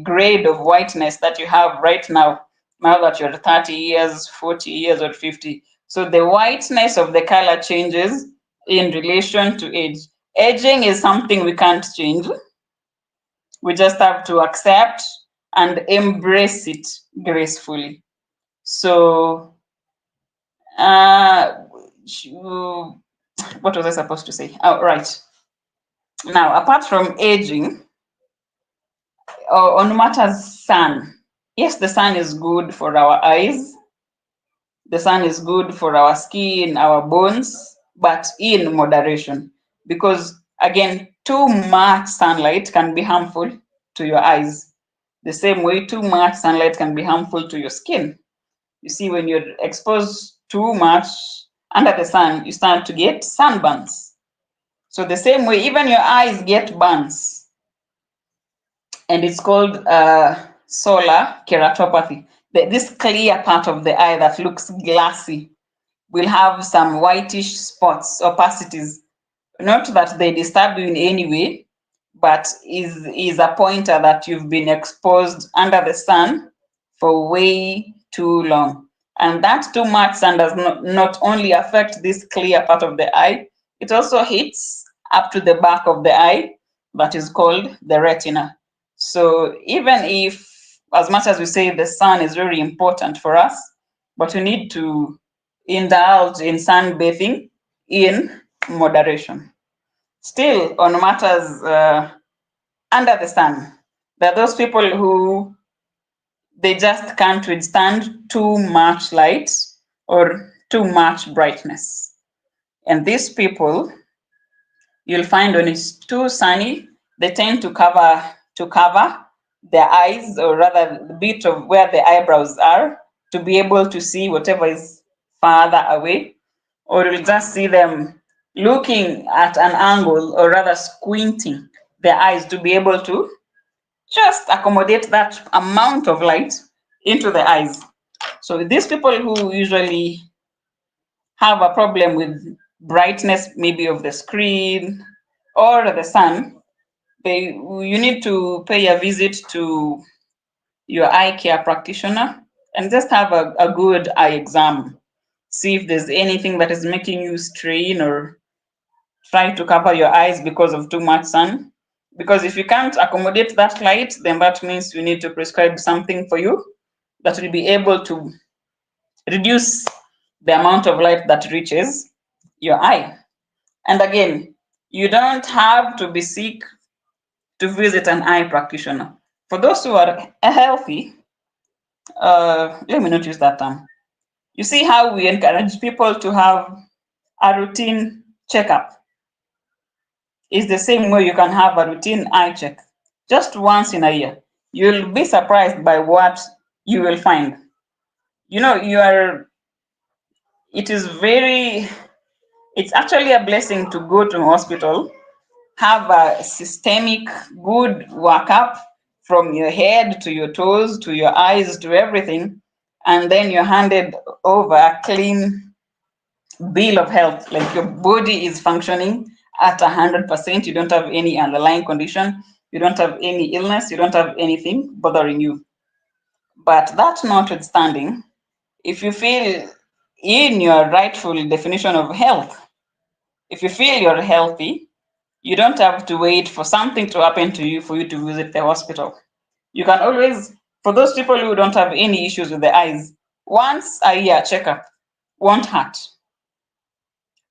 grade of whiteness that you have right now that you're 30 years, 40 years, or 50. So the whiteness of the color changes in relation to age. Aging is something we can't change. We just have to accept and embrace it gracefully. So, uh, what was I supposed to say? Oh, right. Now, apart from aging, on matters sun, yes, the sun is good for our eyes, the sun is good for our skin, our bones, but in moderation. Because again, too much sunlight can be harmful to your eyes. The same way, too much sunlight can be harmful to your skin. You see, when you're exposed too much under the sun, you start to get sunburns. So, the same way, even your eyes get burns, and it's called solar keratopathy. This clear part of the eye that looks glassy will have some whitish spots, opacities. Not that they disturb you in any way, but is a pointer that you've been exposed under the sun for way too long. And that too much sun does not only affect this clear part of the eye, it also hits up to the back of the eye, that is called the retina. So even if, as much as we say the sun is very important for us, but we need to indulge in sunbathing in moderation. Still, on matters under the sun, there are those people who they just can't withstand too much light or too much brightness. And these people, you'll find when it's too sunny, they tend to cover their eyes, or rather the bit of where the eyebrows are, to be able to see whatever is farther away. Or you'll just see them looking at an angle, or rather squinting their eyes to be able to just accommodate that amount of light into the eyes. So these people who usually have a problem with brightness, maybe of the screen or the sun, you need to pay a visit to your eye care practitioner and just have a good eye exam. See if there's anything that is making you strain or try to cover your eyes because of too much sun. Because if you can't accommodate that light, then that means we need to prescribe something for you that will be able to reduce the amount of light that reaches your eye. And again, you don't have to be sick to visit an eye practitioner. For those who are healthy, let me not use that term. You see how we encourage people to have a routine checkup. It's the same way you can have a routine eye check just once in a year. You'll be surprised by what you will find. You know, it is very, it's actually a blessing to go to a hospital, have a systemic good workup from your head to your toes to your eyes to everything, and then you're handed over a clean bill of health, like your body is functioning at 100%. You don't have any underlying condition, you don't have any illness, you don't have anything bothering you. But that notwithstanding, if you feel in your rightful definition of health, if you feel you're healthy, you don't have to wait for something to happen to you for you to visit the hospital. You can always, for those people who don't have any issues with the eyes, once a year checkup won't hurt.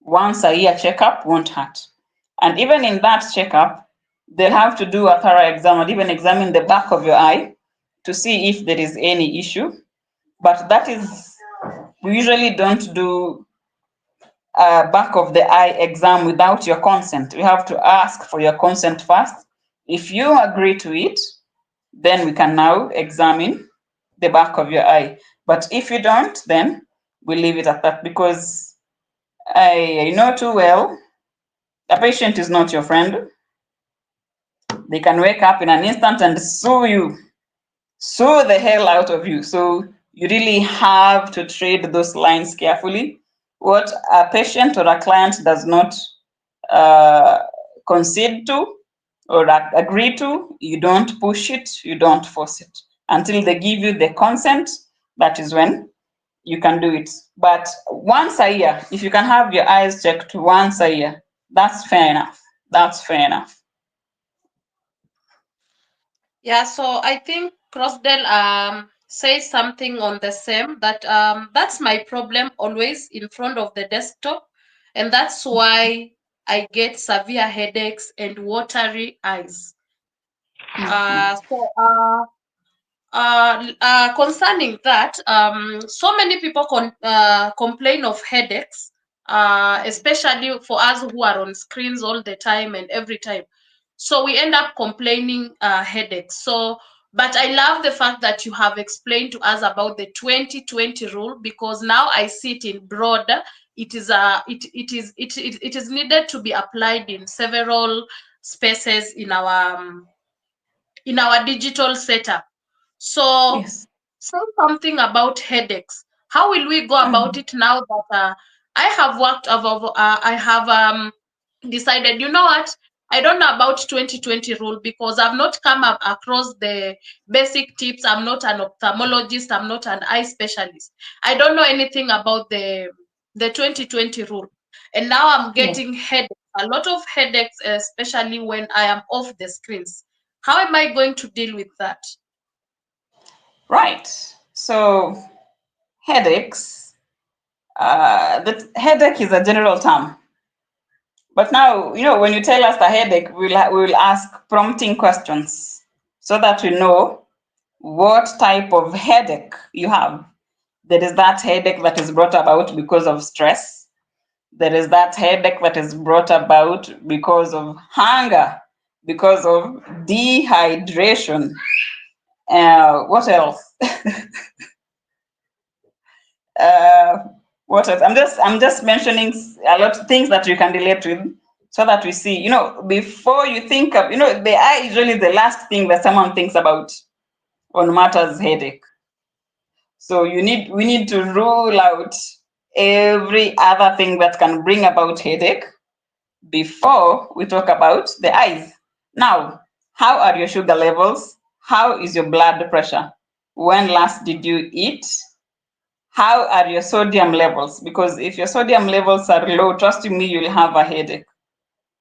Once a year checkup won't hurt. And even in that checkup, they'll have to do a thorough exam and even examine the back of your eye to see if there is any issue. But that is, we usually don't do a back of the eye exam without your consent. We have to ask for your consent first. If you agree to it, then we can now examine the back of your eye. But if you don't, then we leave it at that, because I know too well a patient is not your friend. They can wake up in an instant and sue you, sue the hell out of you. So you really have to trade those lines carefully. What a patient or a client does not uh, concede to or agree to, you don't push it, you don't force it. Until they give you the consent, that is when you can do it. But once a year, if you can have your eyes checked once a year, that's fair enough. That's fair enough. Yeah, so I think Crossdale says something on the same, that that's my problem always in front of the desktop, and that's why I get severe headaches and watery eyes. Concerning that, so many people complain of headaches, especially for us who are on screens all the time and every time. So we end up complaining headaches. So, but I love the fact that you have explained to us about the 2020 rule, because now I see it in broad. It is it is needed to be applied in several spaces in our digital setup. So, Yes. say something about headaches. How will we go about Mhm. it now that I have I have decided, you know what? I don't know about 2020 rule because I've not come up across the basic tips. I'm not an ophthalmologist. I'm not an eye specialist. I don't know anything about the 2020 rule. And now I'm Yes. getting headaches, a lot of headaches, especially when I am off the screens. How am I going to deal with that? Right. So headaches. The headache is a general term. But now, when you tell us a headache, we will ask prompting questions so that we know what type of headache you have. There is that headache that is brought about because of stress. There is that headache that is brought about because of hunger, because of dehydration. What else? uh, what else? I'm just mentioning a lot of things that you can relate with, so that we see. Before you think of, the eye is really the last thing that someone thinks about on matters headache. So we need to rule out every other thing that can bring about headache before we talk about the eyes. Now, how are your sugar levels? How is your blood pressure? When last did you eat? How are your sodium levels? Because if your sodium levels are low, trust me, you'll have a headache.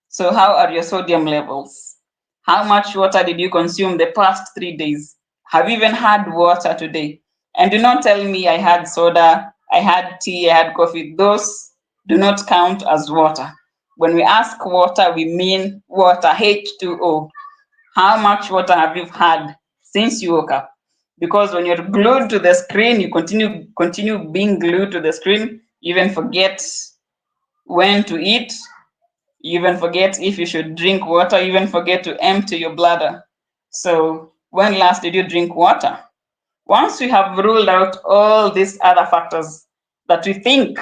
So, how are your sodium levels? How much water did you consume the past 3 days? Have you even had water today? And do not tell me I had soda, I had tea, I had coffee. Those do not count as water. When we ask water, we mean water, H2O. How much water have you had since you woke up? Because when you're glued to the screen, you continue being glued to the screen, you even forget when to eat, you even forget if you should drink water, you even forget to empty your bladder. So when last did you drink water? Once we have ruled out all these other factors that we think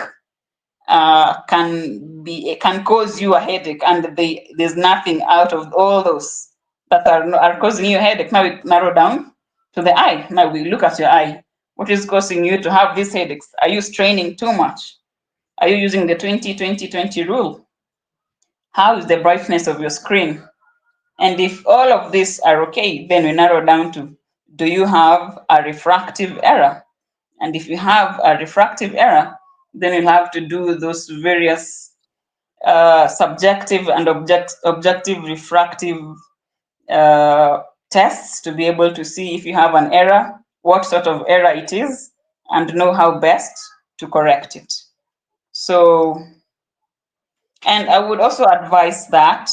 can cause you a headache, and there's nothing out of all those that are causing you a headache. Now we narrow down to the eye. Now we look at your eye. What is causing you to have these headaches? Are you straining too much? Are you using the 20-20-20 rule? How is the brightness of your screen? And if all of these are okay, then we narrow down to, do you have a refractive error? And if you have a refractive error, then you'll have to do those various subjective and objective refractive tests to be able to see if you have an error, what sort of error it is, and know how best to correct it. So, and I would also advise that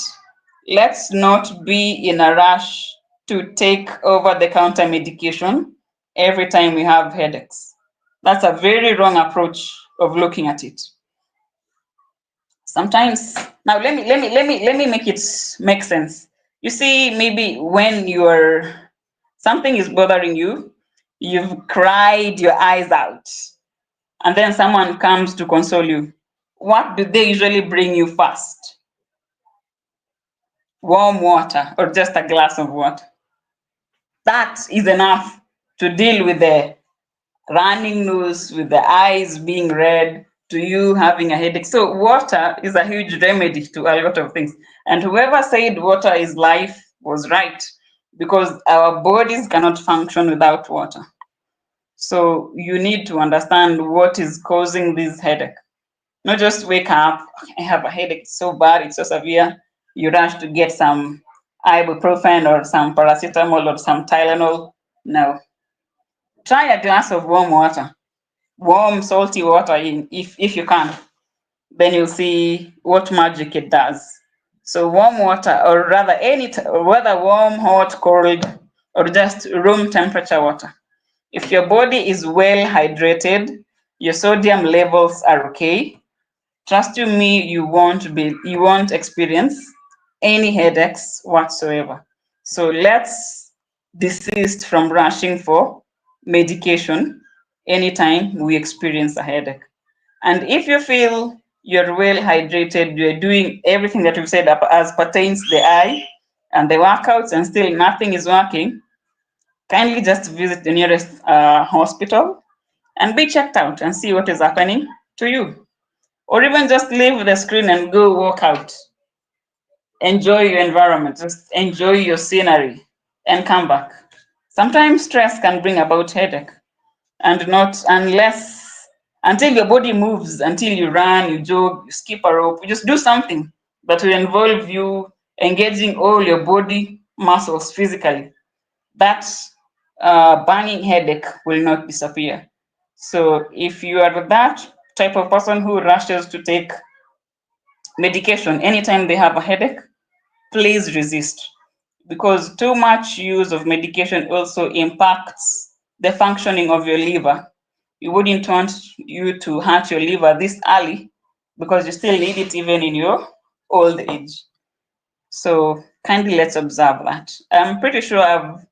let's not be in a rush to take over the counter medication every time we have headaches. That's a very wrong approach of looking at it. Sometimes, now let me make it make sense. You see, maybe when something is bothering you, you've cried your eyes out, and then someone comes to console you. What do they usually bring you first? Warm water or just a glass of water. That is enough to deal with the running nose, with the eyes being red, to you having a headache. So water is a huge remedy to a lot of things. And whoever said water is life was right, because our bodies cannot function without water. So you need to understand what is causing this headache. Not just wake up, I have a headache, it's so bad, it's so severe. You rush to get some ibuprofen or some paracetamol or some Tylenol. No. Try a glass of warm water, warm salty water, if you can. Then you'll see what magic it does. So warm water, or rather whether warm, hot, cold, or just room temperature water. If your body is well hydrated, your sodium levels are okay, trust you me, you won't experience any headaches whatsoever. So let's desist from rushing for medication anytime we experience a headache. And if you feel you're well hydrated, you're doing everything that we've said as pertains the eye and the workouts, and still nothing is working, kindly just visit the nearest hospital and be checked out and see what is happening to you. Or even just leave the screen and go walk out. Enjoy your environment, just enjoy your scenery and come back. Sometimes stress can bring about headache, and not until your body moves, until you run, you jog, you skip a rope, you just do something that will involve you engaging all your body muscles physically. That burning headache will not disappear. So if you are that type of person who rushes to take medication anytime they have a headache, please resist, because too much use of medication also impacts the functioning of your liver. we wouldn't want you to hurt your liver this early because you still need it even in your old age. So kindly let's observe that. I'm pretty sure I've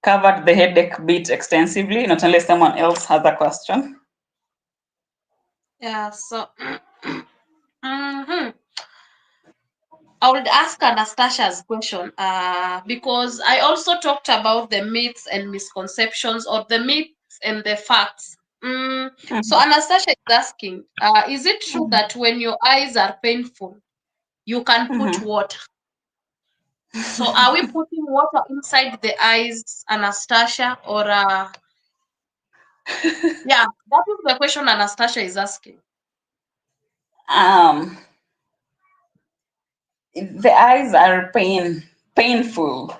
covered the headache bit extensively, not unless someone else has a question. Yeah, so mhm. I would ask Anastasia's question because I also talked about the myths and misconceptions, or the myths and the facts. So Mhm. Anastasia is asking, is it true Mhm. that when your eyes are painful, you can put Mhm. water? So are we putting water inside the eyes, Anastasia, or yeah, that is the question Anastasia is asking. Um, if the eyes are painful.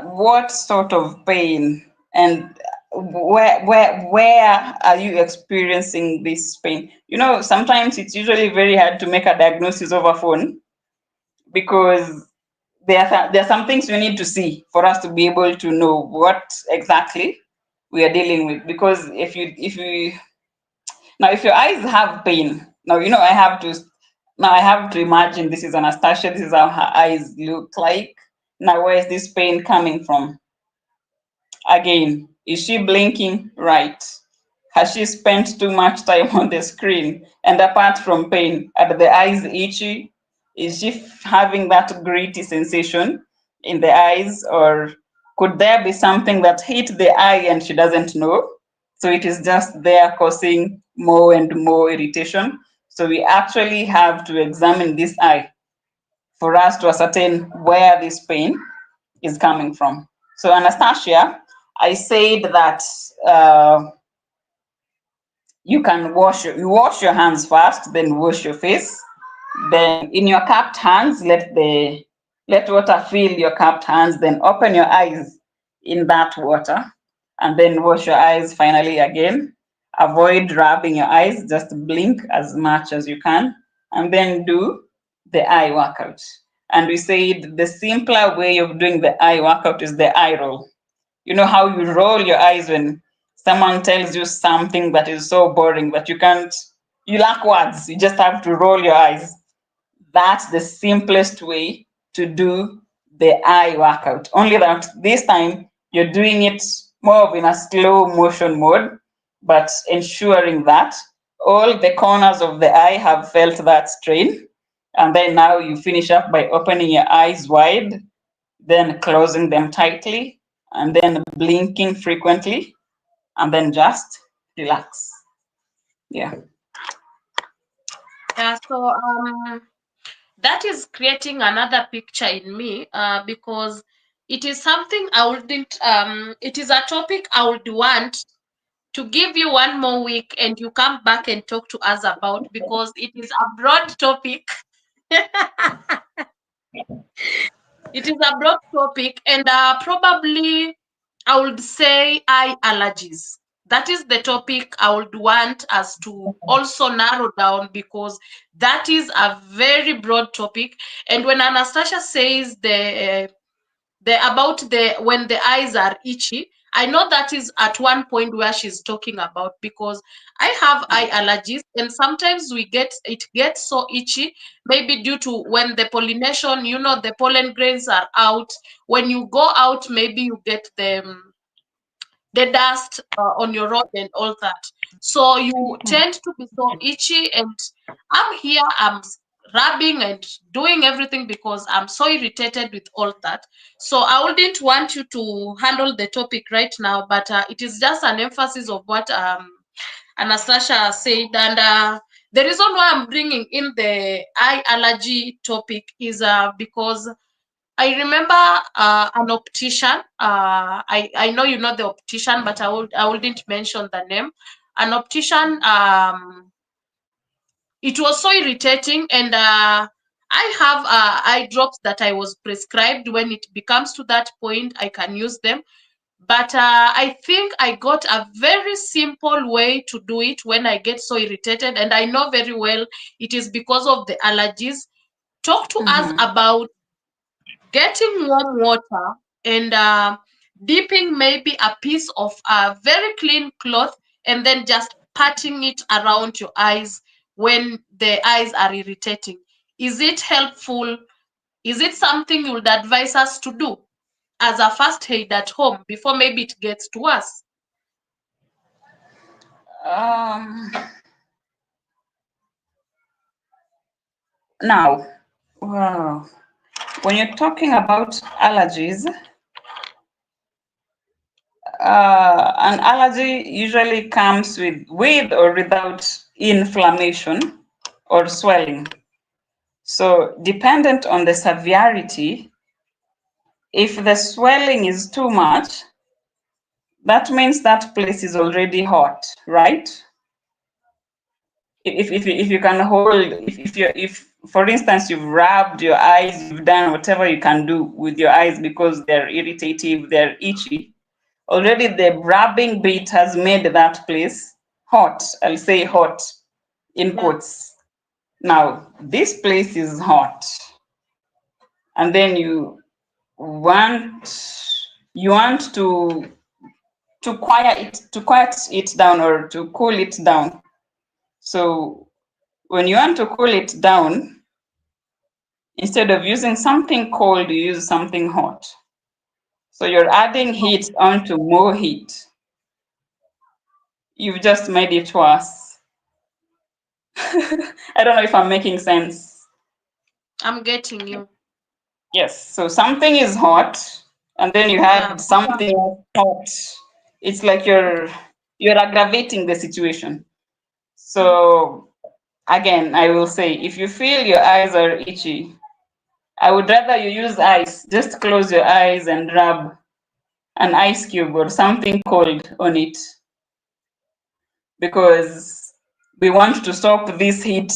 What sort of pain, and where are you experiencing this pain? You know, sometimes it's usually very hard to make a diagnosis over phone because there are some things we need to see for us to be able to know what exactly we are dealing with. Because if your eyes have pain, now you know I have to imagine this is Anastasia, this is how her eyes look like. Now where is this pain coming from? Again, is she blinking right? Has she spent too much time on the screen? And apart from pain, are the eyes itchy? Is she having that gritty sensation in the eyes? Or could there be something that hit the eye and she doesn't know? So it is just there causing more and more irritation. So we actually have to examine this eye for us to ascertain where this pain is coming from. So, Anastasia, I said that you wash your hands first, then wash your face. Then, in your cupped hands, let water fill your cupped hands. Then open your eyes in that water, and then wash your eyes finally again. Avoid rubbing your eyes. Just blink as much as you can, and then do the eye workout. And we said the simpler way of doing the eye workout is the eye roll. You know how you roll your eyes when someone tells you something that is so boring that you lack words. You just have to roll your eyes. That's the simplest way to do the eye workout. Only that this time you're doing it more of in a slow motion mode, but ensuring that all the corners of the eye have felt that strain. And then now you finish up by opening your eyes wide, then closing them tightly, and then blinking frequently, and then just relax. Yeah. Yeah, so that is creating another picture in me because it is something I wouldn't, it is a topic I would want to give you one more week and you come back and talk to us about, because it is a broad topic. It is a broad topic, and probably I would say eye allergies. That is the topic I would want us to also narrow down, because that is a very broad topic. And when Anastasia says the about the when the eyes are itchy, I know that is at one point where she's talking about, because I have eye allergies, and sometimes it gets so itchy, maybe due to when the pollination, the pollen grains are out. When you go out, maybe you get the dust on your road and all that. So you tend to be so itchy, and I'm rubbing and doing everything because I'm so irritated with all that. So I wouldn't want you to handle the topic right now, but it is just an emphasis of what Anastasia said. And the reason why I'm bringing in the eye allergy topic is because I remember an optician. I know you know the optician, but I wouldn't mention the name. An optician. It was so irritating, and I have eye drops that I was prescribed. When it becomes to that point, I can use them. But I think I got a very simple way to do it when I get so irritated, and I know very well it is because of the allergies. Talk to us Mm-hmm. about getting warm water and dipping maybe a piece of a very clean cloth and then just patting it around your eyes when the eyes are irritating. Is it helpful? Is it something you would advise us to do as a first aid at home before maybe it gets to us? Um, Now, wow, when you're talking about allergies, an allergy usually comes with or without inflammation or swelling. So, dependent on the severity, if the swelling is too much, that means that place is already hot, right? If you can hold, if for instance you've rubbed your eyes, you've done whatever you can do with your eyes because they're irritative, they're itchy, already the rubbing bit has made that place hot. I'll say hot in Yeah. quotes. Now this place is hot, and then you want to quiet it down or to cool it down. So when you want to cool it down, instead of using something cold, you use something hot. So you're adding heat onto more heat. You've just made it worse. I don't know if I'm making sense. I'm getting you. Yes. So something is hot, and then you Yeah. had something else hot. It's like you're aggravating the situation. Mm. So again, I will say, if you feel your eyes are itchy, I would rather you use ice. Just close your eyes and rub an ice cube or something cold on it, because we want to stop this heat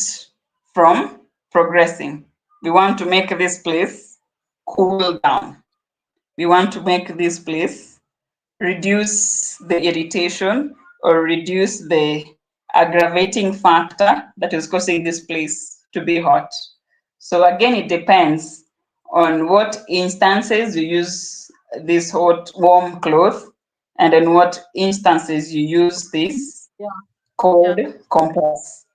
from progressing. We want to make this place cool down. We want to make this place reduce the irritation or reduce the aggravating factor that is causing this place to be hot. So again, it depends on what instances you use this hot warm cloth, and in what instances you use this Yeah. cold Yeah. compress. Yeah.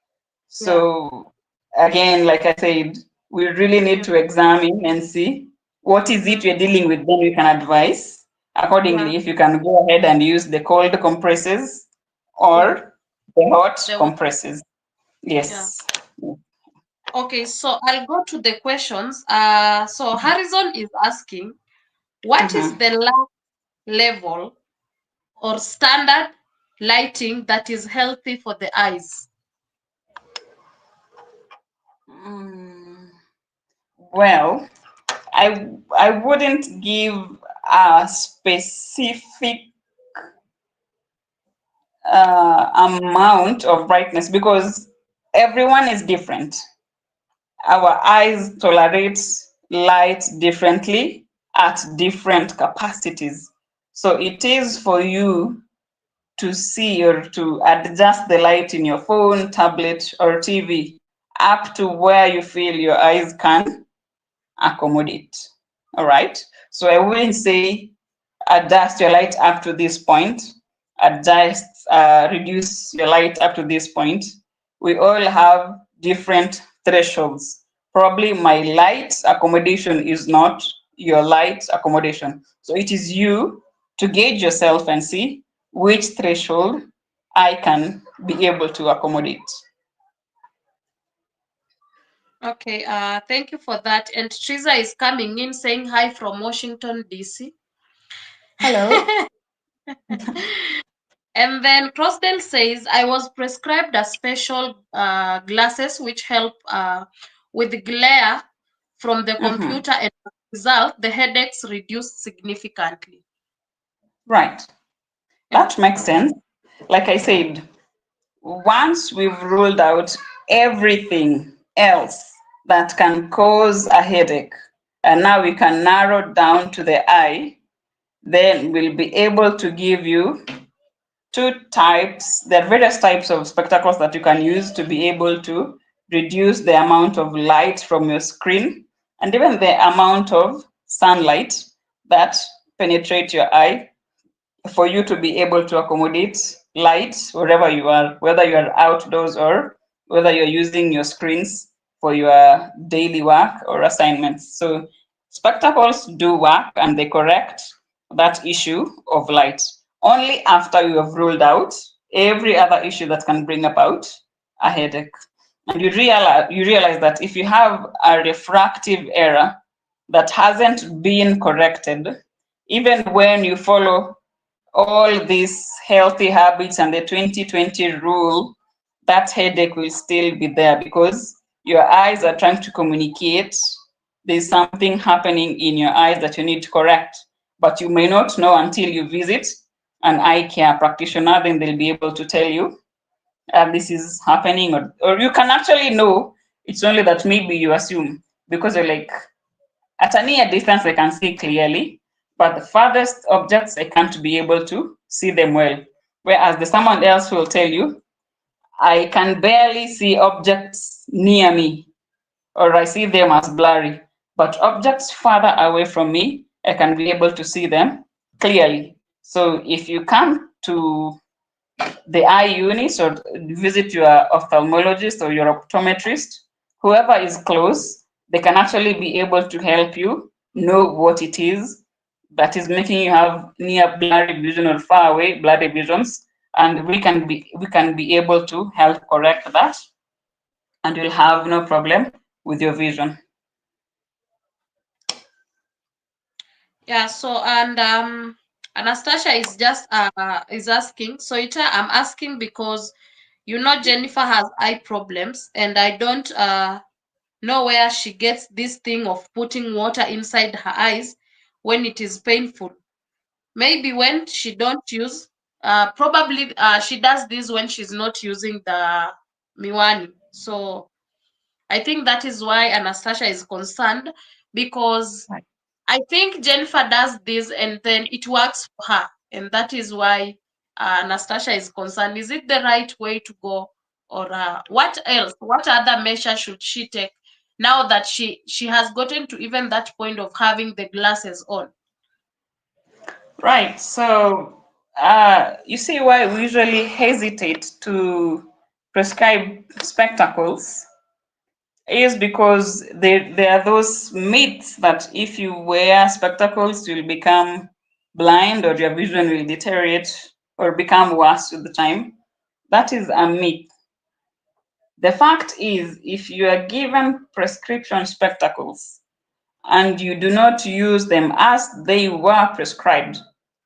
So again, like I said, we really need Mm. to examine and see what is it Mm. we're dealing with. Then we can advise Yeah. accordingly if you can go ahead and use the cold compresses Yeah. or the hot The compresses. Yeah. Yes. Okay, so I'll go to the questions. So Harrison is asking, what is Mhm. the light level or standard lighting that is healthy for the eyes? Mm, Well, I wouldn't give a specific amount of brightness because everyone is different. Our eyes tolerate light differently at different capacities. So it is for you to see or to adjust the light in your phone, tablet, or TV up to where you feel your eyes can accommodate. All right. So I wouldn't say adjust your light up to this point, reduce your light up to this point. We all have different thresholds. Probably my light accommodation is not your light accommodation. So it is you to gauge yourself and see which threshold I can be able to accommodate. Okay, thank you for that. And Triza is coming in saying hi from Washington, D.C. Hello. And then Crossdale says, I was prescribed a special glasses which help with the glare from the Mhm. computer, and as a result, the headaches reduced significantly. Right. Yeah. That makes sense. Like I said, once we've ruled out everything else that can cause a headache, and now we can narrow down to the eye, then we'll be able to give you two types. There are various types of spectacles that you can use to be able to reduce the amount of light from your screen and even the amount of sunlight that penetrate your eye for you to be able to accommodate light wherever you are, whether you are outdoors or whether you're using your screens for your daily work or assignments. So spectacles do work and they correct that issue of light only after you have ruled out every other issue that can bring about a headache. And you realize that if you have a refractive error that hasn't been corrected, even when you follow all these healthy habits and the 2020 rule, that headache will still be there because your eyes are trying to communicate. There's something happening in your eyes that you need to correct, but you may not know until you visit an eye care practitioner. Then they'll be able to tell you this is happening, or you can actually know. It's only that maybe you assume because you're like, at a near distance, I can see clearly, but the farthest objects, I can't be able to see them well. Whereas the someone else will tell you, I can barely see objects near me, or I see them as blurry. But objects farther away from me, I can be able to see them clearly. So if you come to the eye units or visit your ophthalmologist or your optometrist, whoever is close, they can actually be able to help you know what it is that is making you have near blurry vision or far away blurry visions, and we can be able to help correct that, and you'll have no problem with your vision. Yeah, so and Anastasia is just is asking, so I'm asking because Jennifer has eye problems and I don't know where she gets this thing of putting water inside her eyes when it is painful. Maybe when she don't use probably she does this when she's not using the miwani. So I think that is why Anastasia is concerned, because Right. I think Jennifer does this and then it works for her. And that is why Anastasia is concerned. Is it the right way to go? Or what else? What other measure should she take now that she has gotten to even that point of having the glasses on? Right. So you see why we usually hesitate to prescribe spectacles is because there are those myths that if you wear spectacles, you'll become blind or your vision will deteriorate or become worse with the time. That is a myth. The fact is, if you are given prescription spectacles and you do not use them as they were prescribed,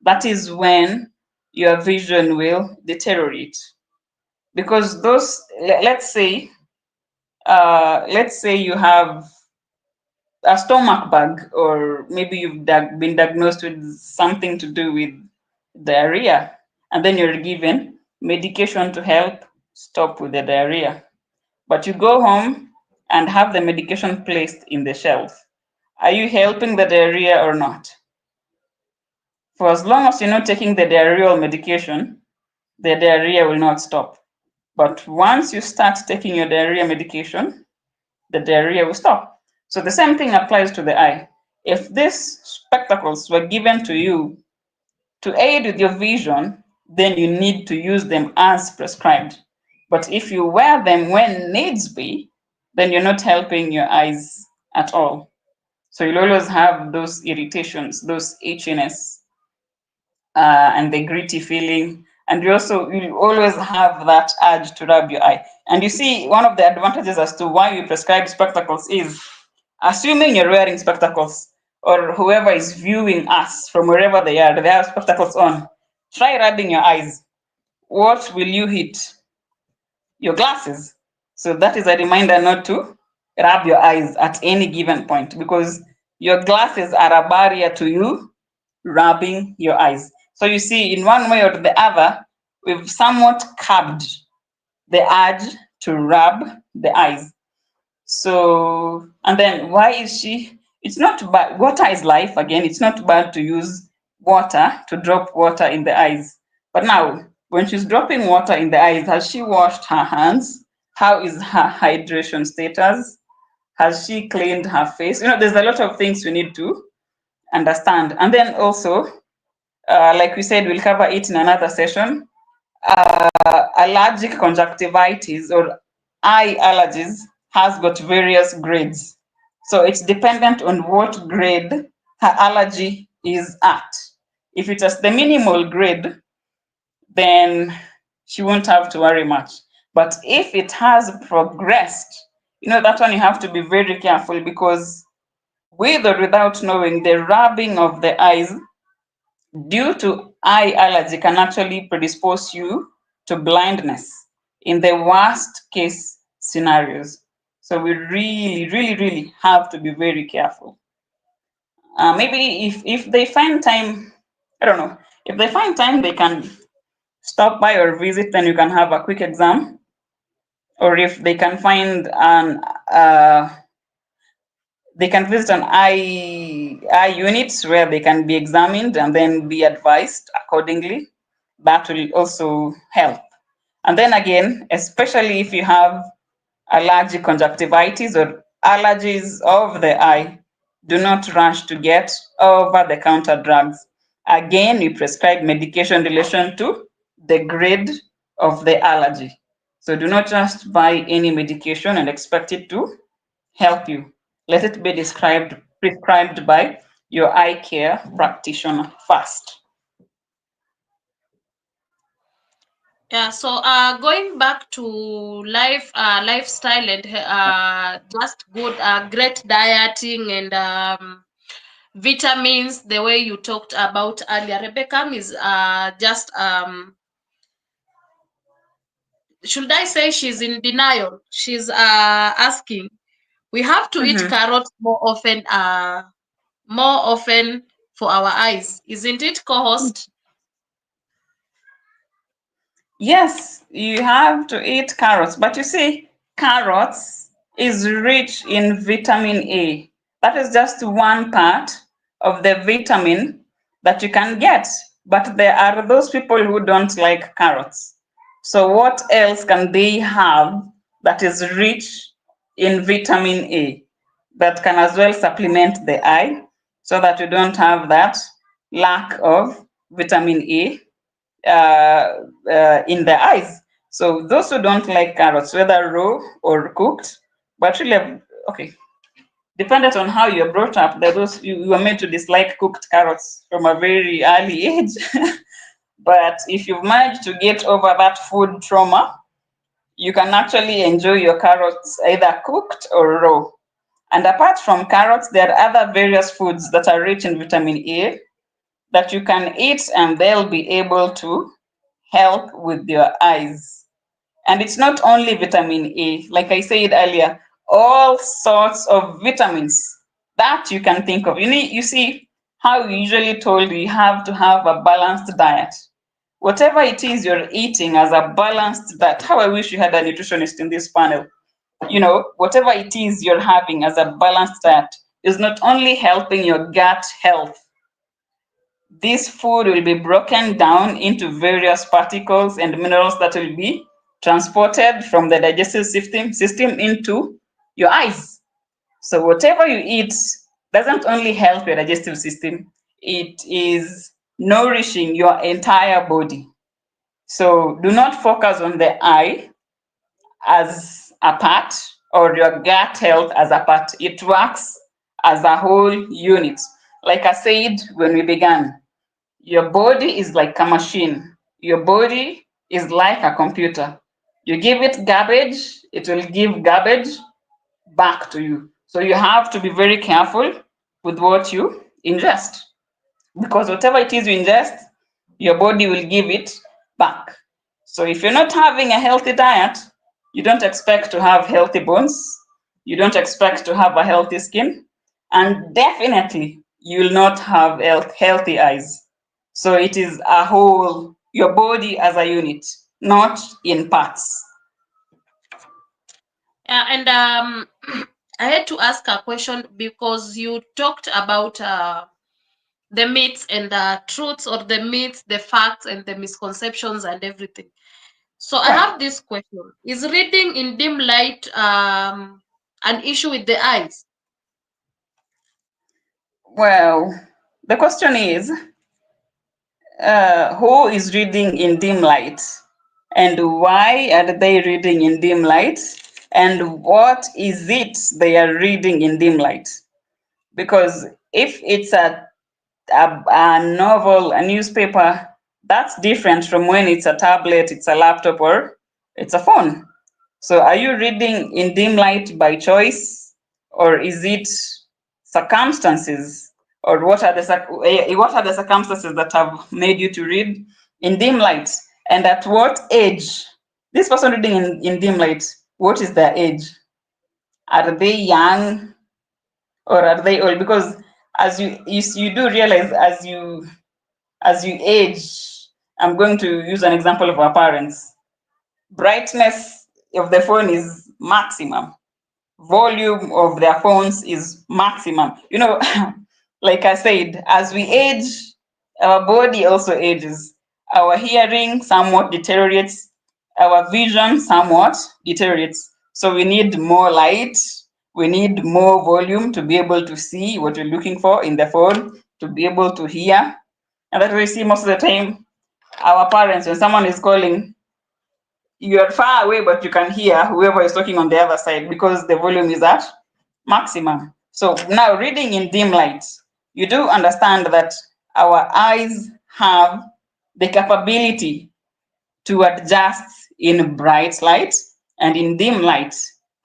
that is when your vision will deteriorate. Because those, let's say you have a stomach bug, or maybe you've been diagnosed with something to do with diarrhea, and then you're given medication to help stop with the diarrhea. But you go home and have the medication placed in the shelf. Are you helping the diarrhea or not? For as long as you're not taking the diarrheal medication, the diarrhea will not stop. But once you start taking your diarrhea medication, the diarrhea will stop. So the same thing applies to the eye. If these spectacles were given to you to aid with your vision, then you need to use them as prescribed. But if you wear them when needs be, then you're not helping your eyes at all. So you'll always have those irritations, those itchiness, and the gritty feeling. And you always have that urge to rub your eye. And you see, one of the advantages as to why we prescribe spectacles is, assuming you're wearing spectacles, or whoever is viewing us from wherever they are, they have spectacles on. Try rubbing your eyes. What will you hit? Your glasses. So that is a reminder not to rub your eyes at any given point, because your glasses are a barrier to you rubbing your eyes. So you see, in one way or the other, we've somewhat curbed the urge to rub the eyes. So, and then why is she? It's not bad. Water is life. Again, it's not bad to use water, to drop water in the eyes. But now, when she's dropping water in the eyes, has she washed her hands? How is her hydration status? Has she cleaned her face? There's a lot of things we need to understand. And then also, like we said, we'll cover it in another session. Allergic conjunctivitis or eye allergies has got various grades. So it's dependent on what grade her allergy is at. If it's the minimal grade, then she won't have to worry much. But if it has progressed, that one you have to be very careful, because with or without knowing, the rubbing of the eyes due to eye allergy can actually predispose you to blindness in the worst case scenarios. So we really, really, really have to be very careful. Maybe if they find time, I don't know, if they find time, they can stop by or visit, then you can have a quick exam. Or if they can find they can visit an eye units where they can be examined and then be advised accordingly. That will also help. And then again, especially if you have allergic conjunctivitis or allergies of the eye, do not rush to get over-the-counter drugs. Again, we prescribe medication in relation to the grade of the allergy. So do not just buy any medication and expect it to help you. Let it be prescribed by your eye care practitioner first. Yeah, so going back to lifestyle and just good great dieting and vitamins, the way you talked about earlier, Rebecca is just should I say she's in denial? She's asking, we have to eat carrots more often for our eyes, isn't it, co-host? Yes, you have to eat carrots, but you see, carrots is rich in vitamin A. That is just one part of the vitamin that you can get. But there are those people who don't like carrots. So, what else can they have that is rich in vitamin A that can as well supplement the eye so that you don't have that lack of vitamin A in the eyes? So those who don't like carrots, whether raw or cooked, but really, okay, dependent on how you're brought up, there those you are made to dislike cooked carrots from a very early age. But if you've managed to get over that food trauma, you can actually enjoy your carrots either cooked or raw. And apart from carrots, there are other various foods that are rich in vitamin A that you can eat and they'll be able to help with your eyes. And it's not only vitamin A, like I said earlier, all sorts of vitamins that you can think of. You see how we usually told you have to have a balanced diet. Whatever it is you're eating as a balanced diet, how I wish you had a nutritionist in this panel. Whatever it is you're having as a balanced diet is not only helping your gut health. This food will be broken down into various particles and minerals that will be transported from the digestive system into your eyes. So whatever you eat doesn't only help your digestive system, it is nourishing your entire body. So do not focus on the eye as a part or your gut health as a part. It works as a whole unit. Like I said when we began, your body is like a machine. Your body is like a computer. You give it garbage, it will give garbage back to you. So you have to be very careful with what you ingest, because whatever it is you ingest, your body will give it back. So if you're not having a healthy diet, you don't expect to have healthy bones, you don't expect to have a healthy skin, and definitely you will not have healthy eyes. So it is a whole, your body as a unit, not in parts. Yeah, and I had to ask a question because you talked about the myths and the truths, or the myths, the facts, and the misconceptions and everything. So I Right. have this question: is reading in dim light an issue with the eyes? Well, The question is, who is reading in dim light? And why are they reading in dim light? And what is it they are reading in dim light? Because if it's a novel, a newspaper, that's different from when it's a tablet, it's a laptop, or it's a phone. So are you reading in dim light by choice, or is it circumstances? Or what are the circumstances that have made you to read in dim light? And at what age? This person reading in dim light, what is their age? Are they young or are they old? Because as you do realize as you age, I'm going to use an example of our parents. Brightness of the phone is maximum. Volume of their phones is maximum. You know, like I said, as we age, our body also ages. Our hearing somewhat deteriorates, our vision somewhat deteriorates. So we need more light, we need more volume to be able to see what we're looking for in the phone, to be able to hear. And that we see most of the time our parents, when someone is calling, you're far away, but you can hear whoever is talking on the other side because the volume is at maximum. So now, reading in dim light, you do understand that our eyes have the capability to adjust in bright light and in dim light,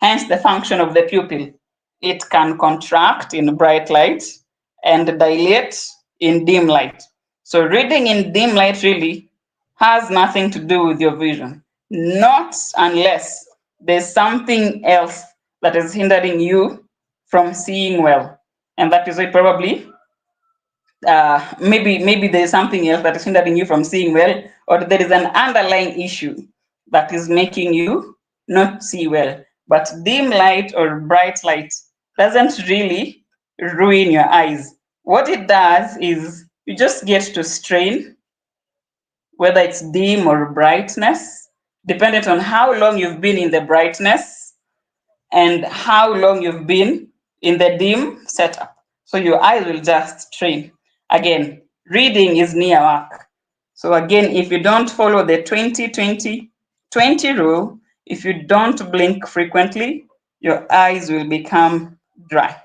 hence the function of the pupil. It can contract in bright light and dilate in dim light. So reading in dim light really has nothing to do with your vision, not unless there's something else that is hindering you from seeing well. And that is why probably maybe there is something else that is hindering you from seeing well, or there is an underlying issue that is making you not see well. But dim light or bright light doesn't really ruin your eyes. What it does is you just get to strain, whether it's dim or brightness, dependent on how long you've been in the brightness and how long you've been in the dim setup. So your eyes will just strain. Again, reading is near work. So again, if you don't follow the 20-20-20 rule, if you don't blink frequently, your eyes will become dry.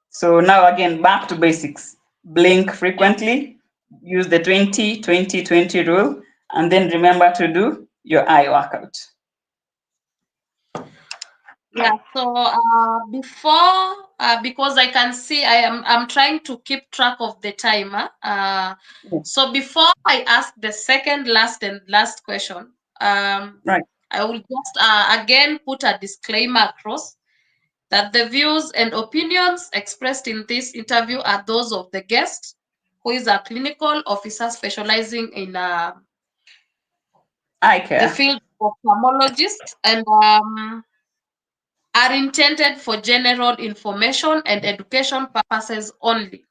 So now again, back to basics. Blink frequently, use the 20-20-20 rule, and then remember to do your eye workout. Yeah, so before because I can see I'm trying to keep track of the timer. So before I ask the second last and last question, Right. I will just again put a disclaimer across that the views and opinions expressed in this interview are those of the guest, who is a clinical officer specializing in Eye the care. field of ophthalmologist, and are intended for general information and education purposes only.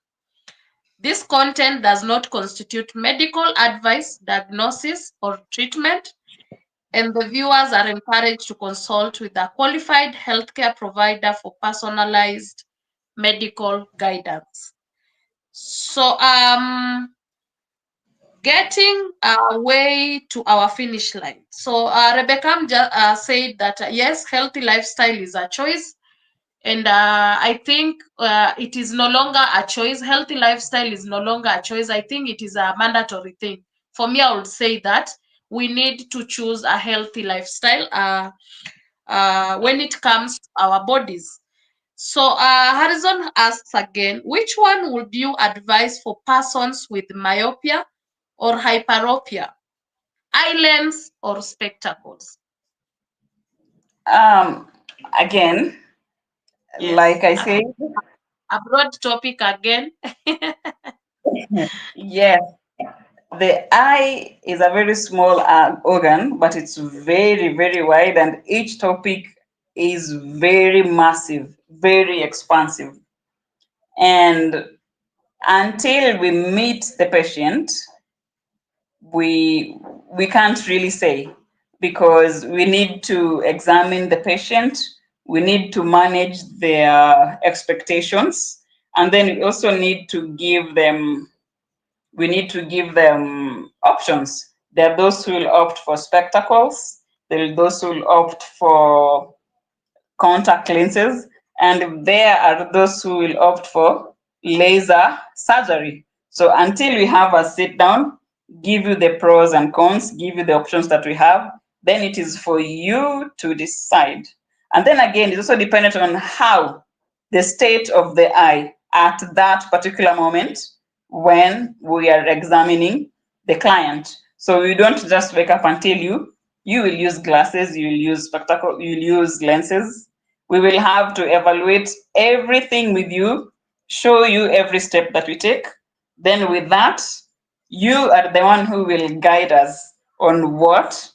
This content does not constitute medical advice, diagnosis, or treatment, and the viewers are encouraged to consult with a qualified healthcare provider for personalized medical guidance. So, getting away to our finish line. So, Rebecca said that yes, healthy lifestyle is a choice. And I think it is no longer a choice. Healthy lifestyle is no longer a choice. I think it is a mandatory thing. For me, I would say that we need to choose a healthy lifestyle when it comes to our bodies. So Harrison asks again, which one would you advise for persons with myopia or hyperopia, eye lens or spectacles? Again, Yes, like I said, a broad topic again. yes, the eye is a very small organ, but it's very, very wide, and each topic is very massive, very expansive. And until we meet the patient, we we can't really say, because we need to examine the patient, we need to manage their expectations, And then we also need to give them options. There are those who will opt for spectacles, there are those who will opt for contact lenses, and there are those who will opt for laser surgery. So until we have a sit down, give you the pros and cons, give you the options that we have, then it is for you to decide. And then again, it's also dependent on how the state of the eye at that particular moment when we are examining the client. So you don't just wake up and tell you will use glasses, you will use spectacle, you will use lenses. We will have to evaluate everything with you, show you every step that we take. Then with that, you are the one who will guide us on what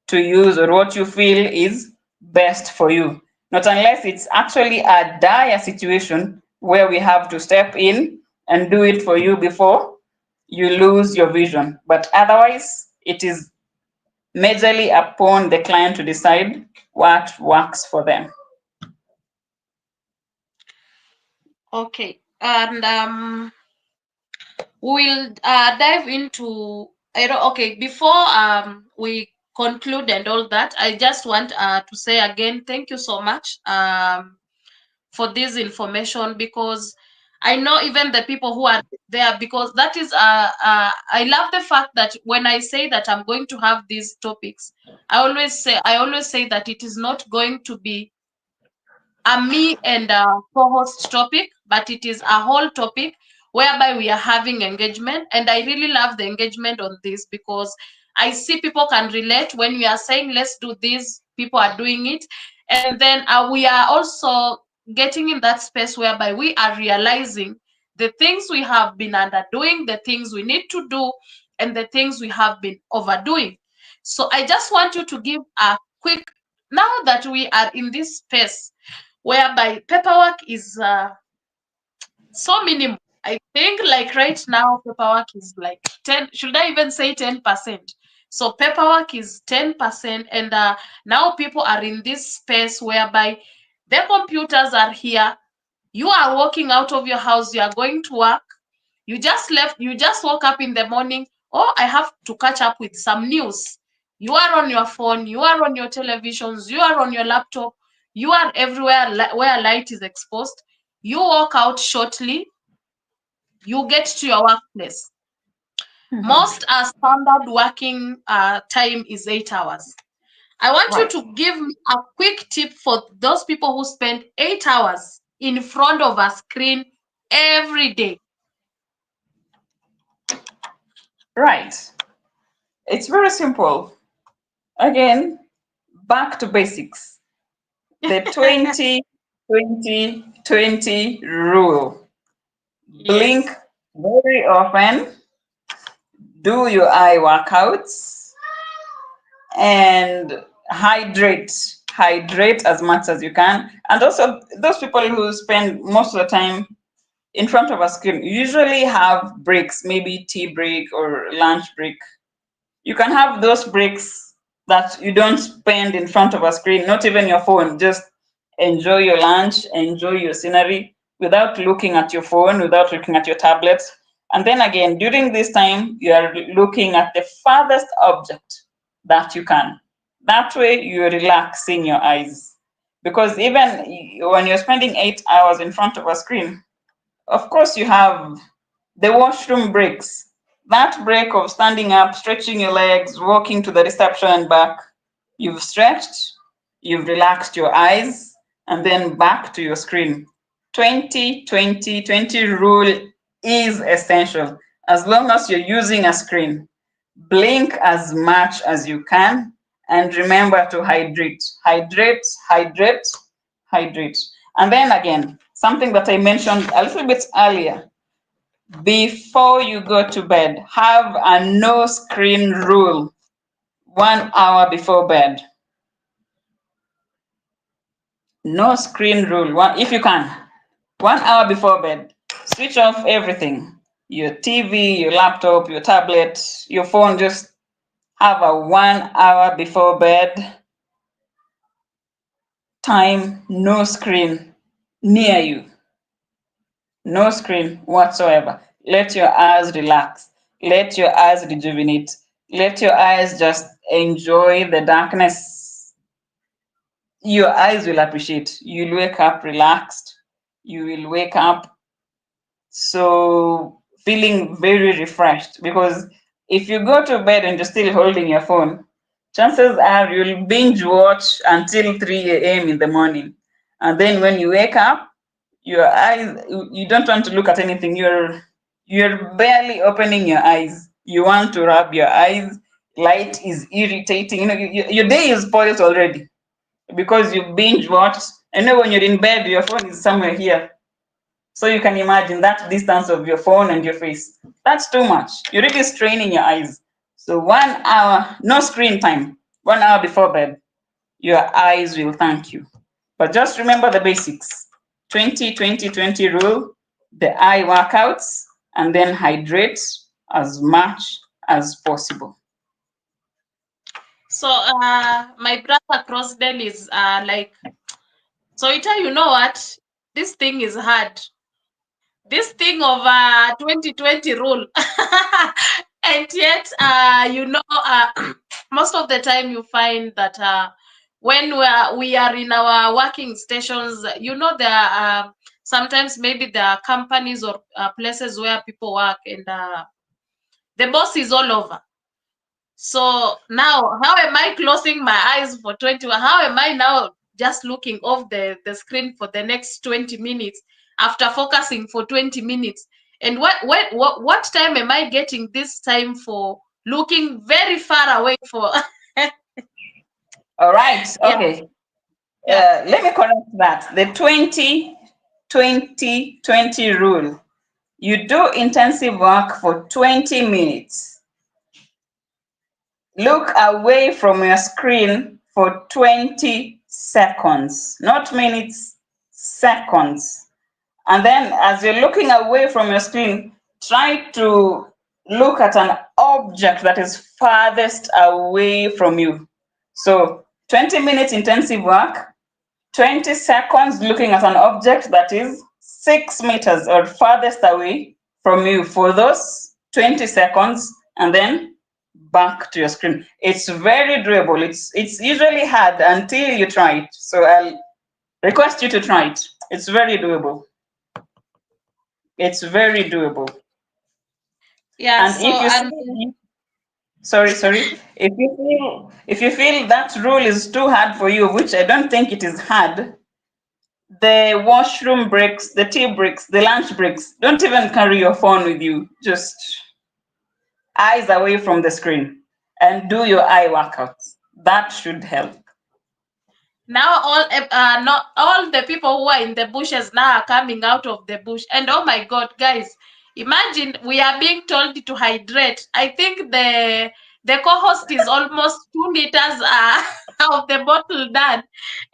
to use or what you feel is best for you. Not unless it's actually a dire situation where we have to step in and do it for you before you lose your vision. But otherwise, it is majorly upon the client to decide what works for them. Okay, and we'll dive into. I don't, okay, before we conclude and all that, I just want to say again, thank you so much for this information, because I know even the people who are there, because that is I love the fact that when I say that I'm going to have these topics, I always say that it is not going to be a me and a co-host topic, but it is a whole topic whereby we are having engagement. And I really love the engagement on this, because I see people can relate when we are saying let's do this, people are doing it. And then we are also getting in that space whereby we are realizing the things we have been underdoing, the things we need to do, and the things we have been overdoing. So I just want you to give a quick, now that we are in this space whereby paperwork is so minimal. I think like right now, paperwork is like 10, should I even say 10%? So paperwork is 10%. And now people are in this space whereby their computers are here. You are walking out of your house, you are going to work. You just left, you just woke up in the morning. Oh, I have to catch up with some news. You are on your phone, you are on your televisions, you are on your laptop, you are everywhere where light is exposed. You walk out shortly, you get to your workplace. Most standard working time is 8 hours. I want you Right. to give me a quick tip for those people who spend 8 hours in front of a screen every day. Right. It's very simple. Again, back to basics. The 20-20-20 rule. Blink Yes. very often, do your eye workouts, and hydrate. Hydrate as much as you can. And also, those people who spend most of the time in front of a screen usually have breaks, maybe tea break or lunch break. You can have those breaks that you don't spend in front of a screen, not even your phone. Just enjoy your lunch, enjoy your scenery without looking at your phone, without looking at your tablet. And then again, during this time, you are looking at the farthest object that you can. That way, you're relaxing your eyes. Because even when you're spending 8 hours in front of a screen, of course, you have the washroom breaks. That break of standing up, stretching your legs, walking to the reception and back. You've stretched, you've relaxed your eyes, and then back to your screen. 20-20-20 rule is essential as long as you're using a screen. Blink as much as you can and remember to hydrate. Hydrate, hydrate, hydrate. And then again, something that I mentioned a little bit earlier, before you go to bed, have a no screen rule 1 hour before bed. No screen rule, if you can. 1 hour before bed, switch off everything, your TV, your laptop, your tablet, your phone. Just have a 1 hour before bed time, no screen near you. No screen whatsoever. Let your eyes relax. Let your eyes rejuvenate. Let your eyes just enjoy the darkness. Your eyes will appreciate. You'll wake up relaxed. You will wake up so feeling very refreshed, because if you go to bed and you're still holding your phone, chances are you'll binge watch until 3 a.m. in the morning. And then when you wake up, your eyes, you don't want to look at anything. You're barely opening your eyes. You want to rub your eyes. Light is irritating. Your day is spoiled already because you binge watch. And then when you're in bed, your phone is somewhere here, so you can imagine that distance of your phone and your face. That's too much. You're really straining your eyes. So 1 hour, no screen time, 1 hour before bed, your eyes will thank you. But just remember the basics: 20-20-20 rule, the eye workouts, and then hydrate as much as possible. So my brother Crossdale is like, so Ita, you know what? This thing is hard. This thing of 2020 rule. And yet most of the time you find that when we are in our working stations, there are sometimes maybe there are companies or places where people work, and the boss is all over. So now, how am I closing my eyes for 20? How am I now just looking off the screen for the next 20 minutes after focusing for 20 minutes? And what time am I getting this time for looking very far away for? All right. Yeah, Okay. yeah. Let me correct that. The 20-20-20 rule. You do intensive work for 20 minutes. Look away from your screen for 20 seconds, not minutes, seconds. And then as you're looking away from your screen, try to look at an object that is farthest away from you. So 20 minutes intensive work, 20 seconds looking at an object that is 6 meters or farthest away from you for those 20 seconds, and then back to your screen. It's very doable. It's usually hard until you try it. So I'll request you to try it. It's very doable. It's very doable. Yeah, And so if you and see, sorry, if you feel that rule is too hard for you, which I don't think it is hard, the washroom breaks, the tea breaks, the lunch breaks, don't even carry your phone with you. Just eyes away from the screen and do your eye workouts. That should help. now not all the people who are in the bushes now are coming out of the bush. And oh my God, guys, imagine we are being told to hydrate. I think the co-host is almost 2 liters of the bottle done,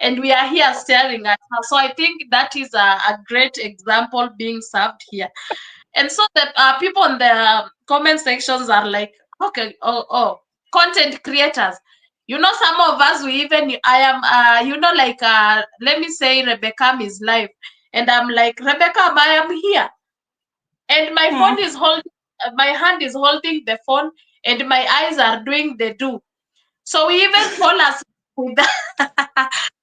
and we are here staring at her. So I think that is a great example being served here. And so the people in the comment sections are like, okay, content creators. Some of us, I am, like, let me say Rebecca is live. And I'm like, Rebecca, I am here. And my phone Hmm. is holding, my hand is holding the phone, and my eyes are doing the do. So we even fall asleep with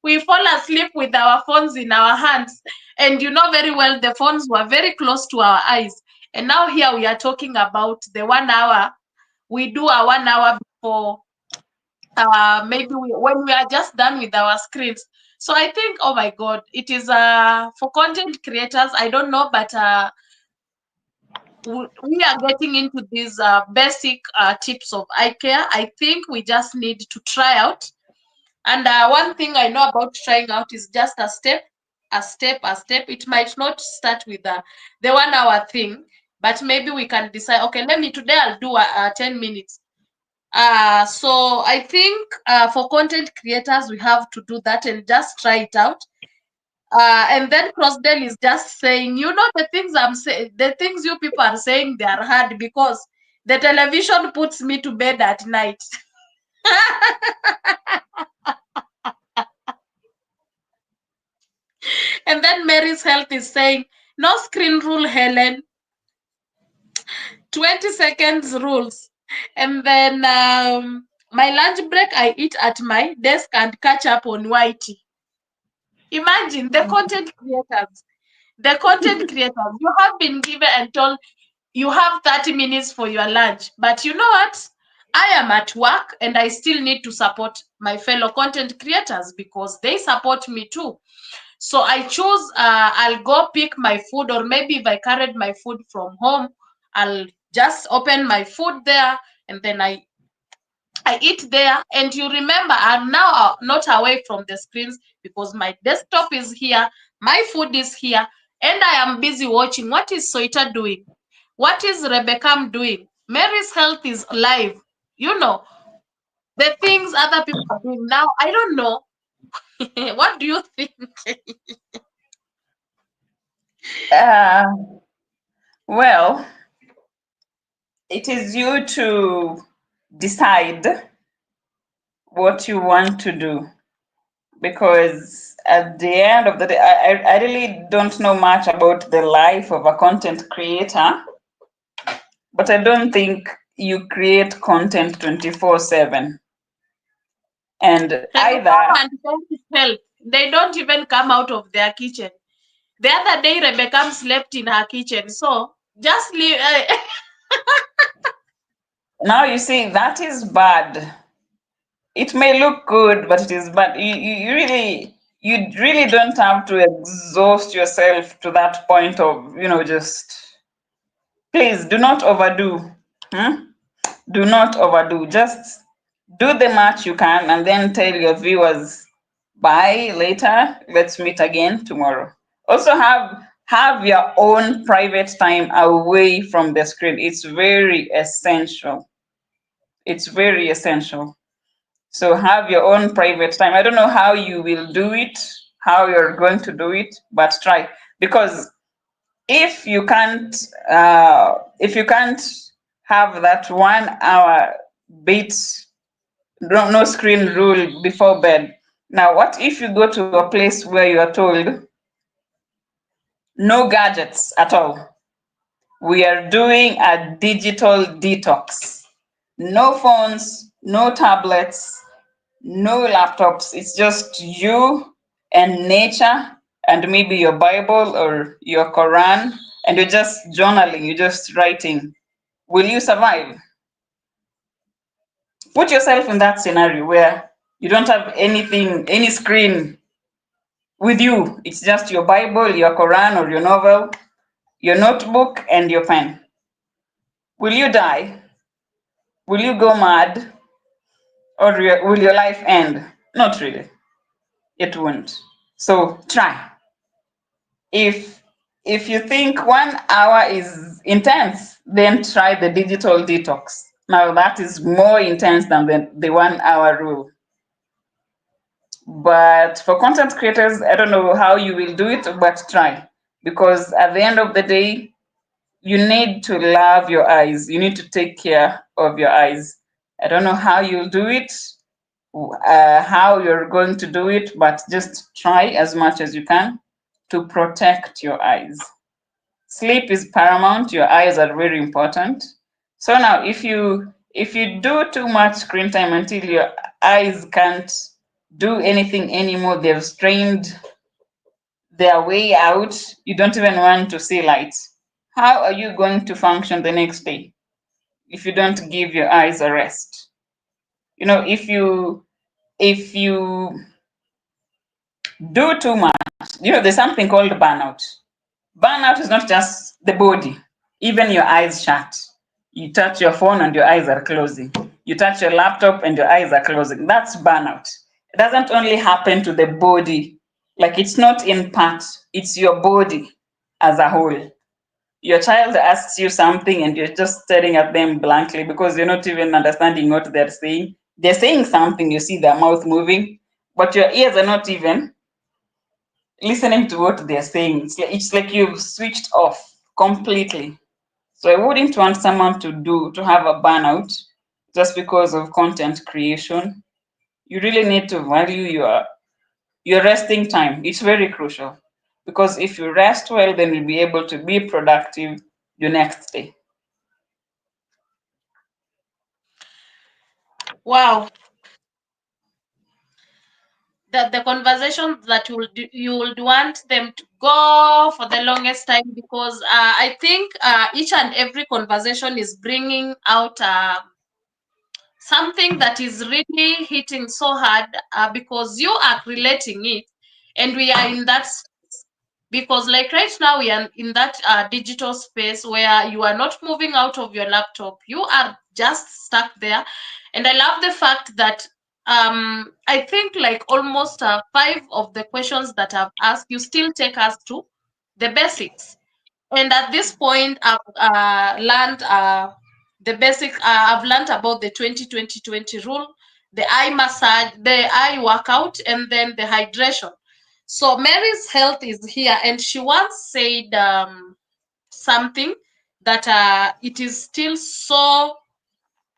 we fall asleep with our phones in our hands. And you know very well the phones were very close to our eyes. And now here we are talking about the 1 hour. We do a 1 hour before maybe when we are just done with our screens. So I think, oh my God, it is for content creators. I don't know, but we are getting into these basic tips of eye care. I think we just need to try out. And one thing I know about trying out is just a step, a step, a step. It might not start with the 1 hour thing, but maybe we can decide, okay, today I'll do 10 minutes. So I think for content creators, we have to do that and just try it out. And then Crossdale is just saying, the things I'm saying, the things you people are saying, they are hard because the television puts me to bed at night. And then Mary's Health is saying, No screen rule, Helen. 20 seconds rules. And then my lunch break, I eat at my desk and catch up on YT. Imagine the content creators. The content creators, you have been given and told you have 30 minutes for your lunch. But you know what? I am at work and I still need to support my fellow content creators because they support me too. So I choose, I'll go pick my food, or maybe if I carried my food from home, I'll just open my food there and then I eat there. And you remember, I'm now not away from the screens because my desktop is here, my food is here, and I am busy watching. What is Soita doing? What is Rebecca doing? Mary's health is live. You know, the things other people are doing now. I don't know. What do you think? Uh, well, it is you to decide what you want to do, because at the end of the day, I really don't know much about the life of a content creator, but I don't think you create content 24/7. And Rebecca either, and Mary's health. They don't even come out of their kitchen. The other day, Rebecca slept in her kitchen. So just leave. now you see, that is bad. It may look good, but it is bad. You really don't have to exhaust yourself to that point of, just please do not overdo. Hmm? Do not overdo. Just do the much you can and then tell your viewers, bye later. Let's meet again tomorrow. Also have your own private time away from the screen. It's very essential. It's very essential. So have your own private time. I don't know how you will do it, how you're going to do it, but try. Because if you can't have that 1 hour bit, no screen rule before bed. Now, what if you go to a place where you are told no gadgets at all? We are doing a digital detox. No phones, no tablets, no laptops. It's just you and nature and maybe your Bible or your Quran, and you're just journaling, you're just writing. Will you survive? Put yourself in that scenario where you don't have anything, any screen with you. It's just your Bible, your Quran, or your novel, your notebook, and your pen. Will you die? Will you go mad? Or will your life end? Not really. It won't. So try. If you think 1 hour is intense, then try the digital detox. Now that is more intense than the 1 hour rule. But for content creators, I don't know how you will do it, but try. Because at the end of the day, you need to love your eyes. You need to take care of your eyes. I don't know how you'll do it, how you're going to do it, but just try as much as you can to protect your eyes. Sleep is paramount. Your eyes are very important. So now, if you do too much screen time until your eyes can't do anything anymore, they've strained their way out, you don't even want to see light. How are you going to function the next day if you don't give your eyes a rest? If you do too much, there's something called burnout. Burnout is not just the body, even your eyes shut. You touch your phone and your eyes are closing. You touch your laptop and your eyes are closing. That's burnout. It doesn't only happen to the body, like it's not in part, it's your body as a whole. Your child asks you something and you're just staring at them blankly because you're not even understanding what they're saying. They're saying something, you see their mouth moving, but your ears are not even listening to what they're saying. It's like you've switched off completely. So I wouldn't want someone to have a burnout just because of content creation. You really need to value your resting time. It's very crucial because if you rest well, then you'll be able to be productive your next day. Wow. The conversations that you would want them to go for the longest time, because I think each and every conversation is bringing out something that is really hitting so hard, because you are relating it, and we are in that space. Because like right now we are in that digital space where you are not moving out of your laptop, you are just stuck there. And I love the fact that I think like almost 5 of the questions that I've asked, you still take us to the basics. And at this point, I've learned the basic. I've learned about the 20-20-20 rule, the eye massage, the eye workout, and then the hydration. So Mary's health is here, and she once said something that it is still so.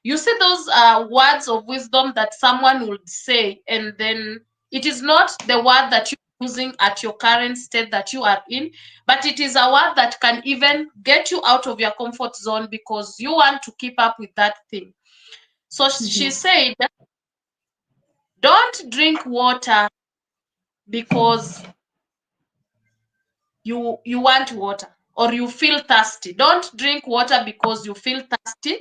You see those words of wisdom that someone would say, and then it is not the word that you're using at your current state that you are in, but it is a word that can even get you out of your comfort zone because you want to keep up with that thing. So she said, don't drink water because you want water or you feel thirsty. Don't drink water because you feel thirsty.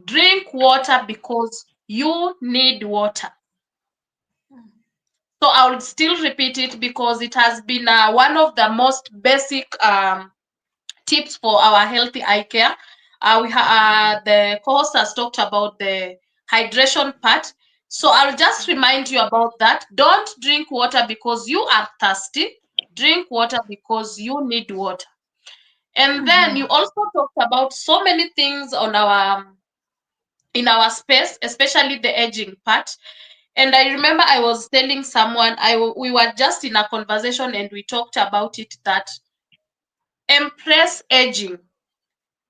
Drink water because you need water. So I will still repeat it because it has been one of the most basic tips for our healthy eye care. The co-host has talked about the hydration part. So I'll just remind you about that. Don't drink water because you are thirsty. Drink water because you need water. And then you also talked about so many things on our in our space, especially the aging part. And I remember I was telling someone, we were just in a conversation and we talked about it, that embrace aging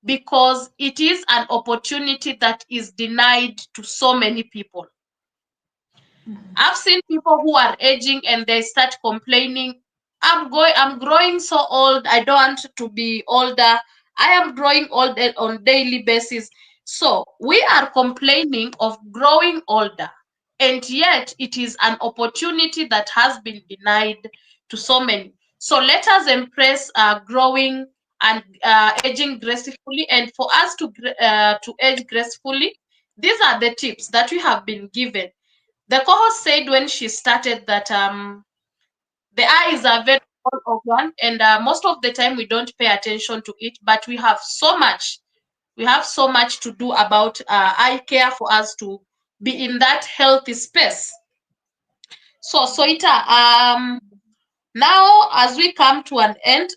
because it is an opportunity that is denied to so many people. I've seen people who are aging and they start complaining, I'm growing so old, I don't want to be older. I am growing old on daily basis. So we are complaining of growing older, and yet it is an opportunity that has been denied to so many. So let us embrace growing and aging gracefully. And for us to age gracefully, these are the tips that we have been given. The co-host said when she started that the eye is a very small organ, and most of the time we don't pay attention to it, but we have so much. We have so much to do about eye care for us to be in that healthy space. So, Soita, now as we come to an end,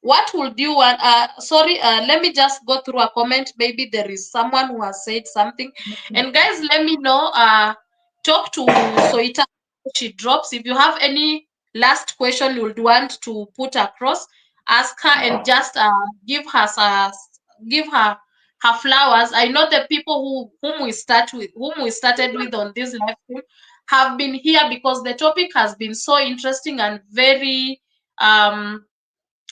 what would you want? Sorry, let me just go through a comment. Maybe there is someone who has said something. And guys, let me know. Talk to Soita if she drops. If you have any last question you would want to put across, ask her and just give her her flowers. I know the people whom we started with on this live stream have been here because the topic has been so interesting and very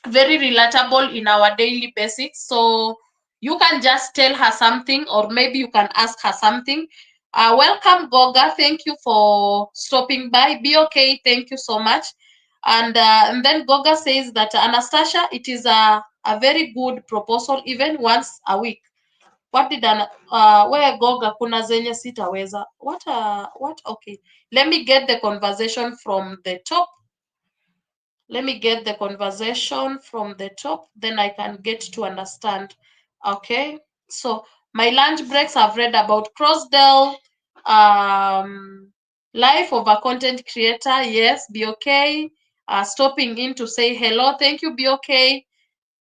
relatable in our daily basics. So you can just tell her something, or maybe you can ask her something. Welcome, Goga. Thank you for stopping by. Be okay. Thank you so much. And then Goga says that Anastasia, it is a very good proposal, even once a week. What did where Goga kuna zenye sitaweza? What? Okay. Let me get the conversation from the top. Let me get the conversation from the top, then I can get to understand. Okay. So my lunch breaks, I've read about Crossdale, life of a content creator. Yes, be okay. Stopping in to say hello. Thank you, be okay.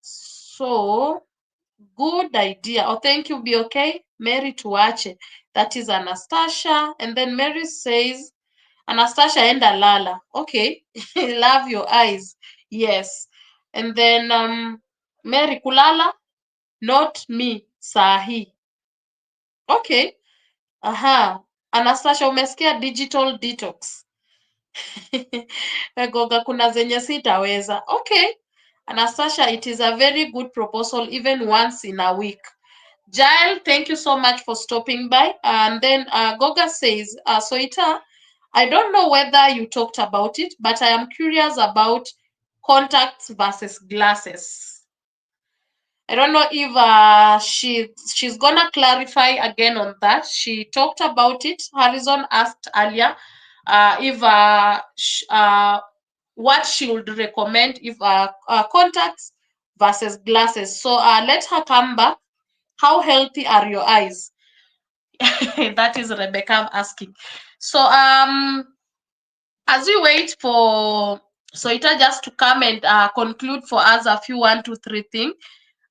So good idea. Oh, thank you, be okay. Mary Tuache. That is Anastasia. And then Mary says, Anastasia enda lala. Okay. Love your eyes. Yes. And then Mary kulala, not me, sahi. Okay. Aha. Anastasia, umesikia digital detox. Goga, kuna zenye sitaweza. Okay. Anastasia, it is a very good proposal even once in a week. Jael, thank you so much for stopping by. And then Goga says, Soita, I don't know whether you talked about it, but I am curious about contacts versus glasses. I don't know if she's gonna clarify again on that. She talked about it. Harrison asked earlier if what she would recommend if contacts versus glasses. So let her come back. How healthy are your eyes? That is Rebecca asking. So as we wait for Soita just to come and conclude for us a few 1, 2, 3 things.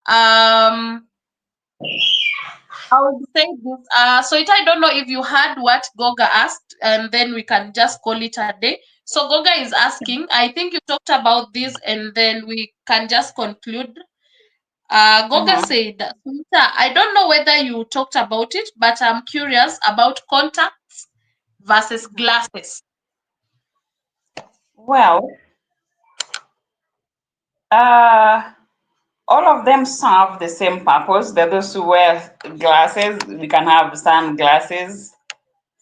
I would say this. Soita, I don't know if you heard what Goga asked, and then we can just call it a day. So Goga is asking, I think you talked about this, and then we can just conclude. Goga said, Soita, I don't know whether you talked about it, but I'm curious about contacts versus glasses. Well, all of them serve the same purpose. There are those who wear glasses. We can have sunglasses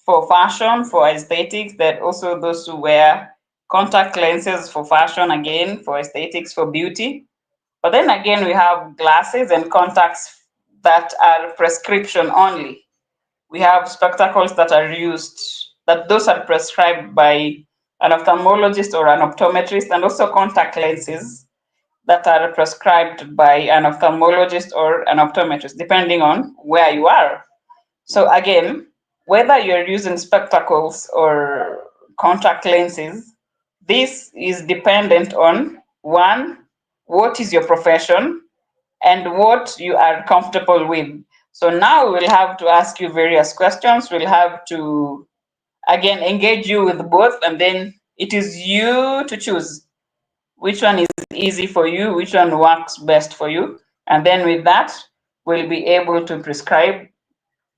for fashion, for aesthetics. There are also those who wear contact lenses for fashion, again, for aesthetics, for beauty. But then again, we have glasses and contacts that are prescription only. We have spectacles that are used, that those are prescribed by an ophthalmologist or an optometrist, and also contact lenses that are prescribed by an ophthalmologist or an optometrist, depending on where you are. So again, whether you're using spectacles or contact lenses, this is dependent on one, what is your profession and what you are comfortable with. So now we'll have to ask you various questions. We'll have to, again, engage you with both, and then it is you to choose which one is easy for you, which one works best for you. And then with that, we'll be able to prescribe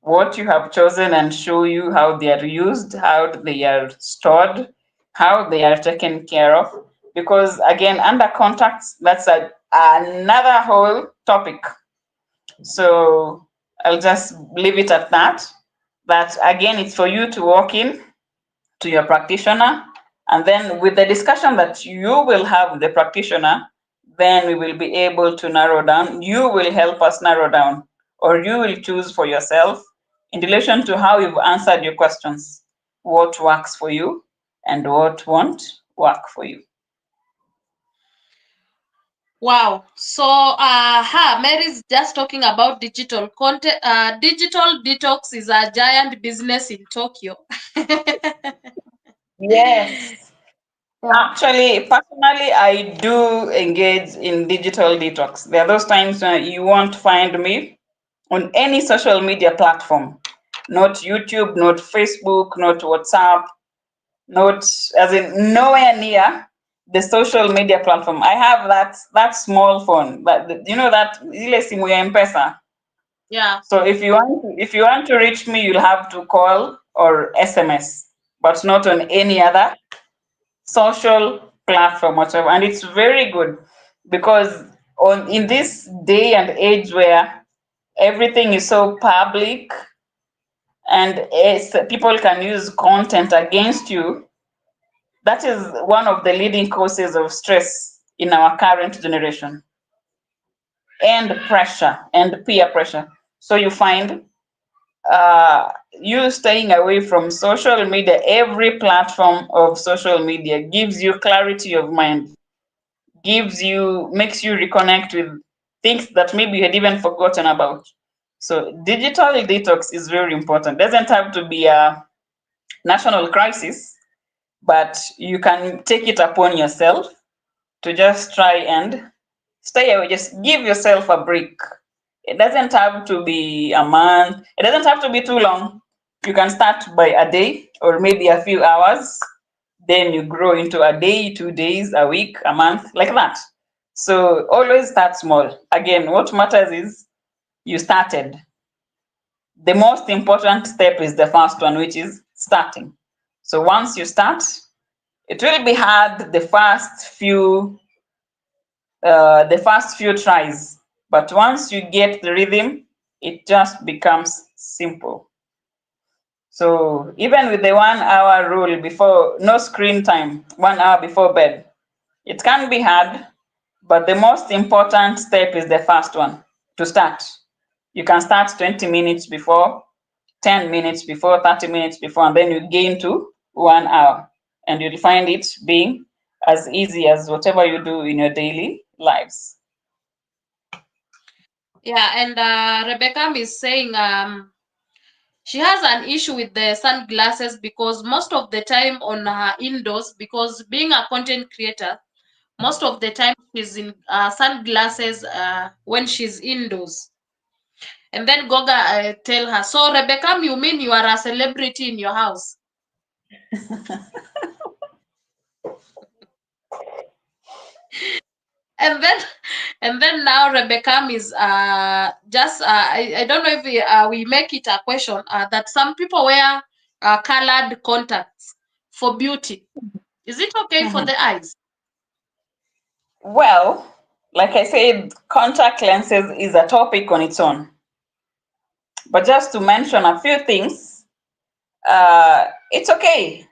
what you have chosen and show you how they are used, how they are stored, how they are taken care of. Because again, under contacts, that's another whole topic. So I'll just leave it at that. But again, it's for you to walk in to your practitioner, and then with the discussion that you will have with the practitioner, then we will be able to narrow down. You will help us narrow down, or you will choose for yourself in relation to how you've answered your questions, what works for you and what won't work for you. Wow. So, Mary's just talking about digital content. Digital detox is a giant business in Tokyo. Yes. Yeah. Actually, personally, I do engage in digital detox. There are those times when you won't find me on any social media platform, not YouTube, not Facebook, not WhatsApp, not as in nowhere near the social media platform. I have that small phone, but you know that ile simu ya M-Pesa. Yeah. So if you want to reach me, you'll have to call or SMS, but not on any other social platform whatsoever. And it's very good because on in this day and age where everything is so public and people can use content against you, that is one of the leading causes of stress in our current generation, and pressure and peer pressure. So you find you staying away from social media, every platform of social media gives you clarity of mind, makes you reconnect with things that maybe you had even forgotten about. So digital detox is very important. Doesn't have to be a national crisis, but you can take it upon yourself to just try and stay away. Just give yourself a break. It doesn't have to be a month. It doesn't have to be too long. You can start by a day or maybe a few hours. Then you grow into a day, 2 days, a week, a month, like that. So always start small. Again, what matters is you started. The most important step is the first one, which is starting. So once you start, It will be hard the first few tries, but once you get the rhythm, it just becomes simple. So even with the 1 hour rule before, no screen time, 1 hour before bed, it can be hard, but the most important step is the first one to start. You can start 20 minutes before, 10 minutes before, 30 minutes before, and then you gain to 1 hour. And you'll find it being as easy as whatever you do in your daily lives. Yeah, and Rebecca is saying she has an issue with the sunglasses because most of the time on her indoors, because being a content creator, most of the time she's in sunglasses when she's indoors. And then Goga tell her, so Rebecca, you mean you are a celebrity in your house? and then and then now Rebecca is just I don't know if we make it a question that some people wear colored contacts for beauty. Is it okay for Mhm. the eyes? Well, like I said, contact lenses is a topic on its own. But just to mention a few things, it's okay.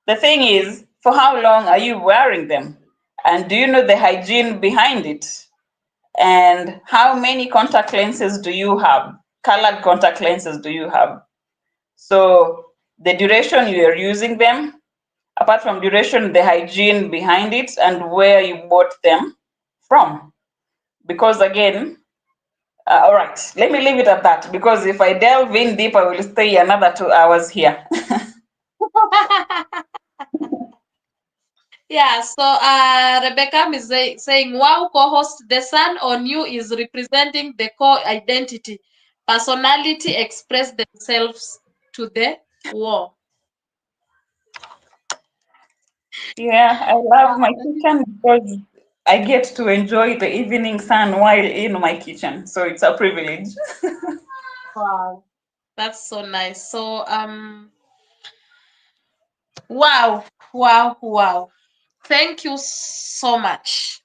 The thing is, for how long are you wearing them? And do you know the hygiene behind it? And how many contact lenses do you have? Colored contact lenses do you have? So the duration you are using them, apart from duration, the hygiene behind it, and where you bought them from. Because again, all right, let me leave it at that because if I delve in deep, I will stay another 2 hours here. Yeah, so Rebecca is saying, wow, co-host, the sun on you is representing the core identity. Personality express themselves to the world. Yeah, I love my kitchen because I get to enjoy the evening sun while in my kitchen. So it's a privilege. Wow, that's so nice. So wow, wow, wow. Thank you so much.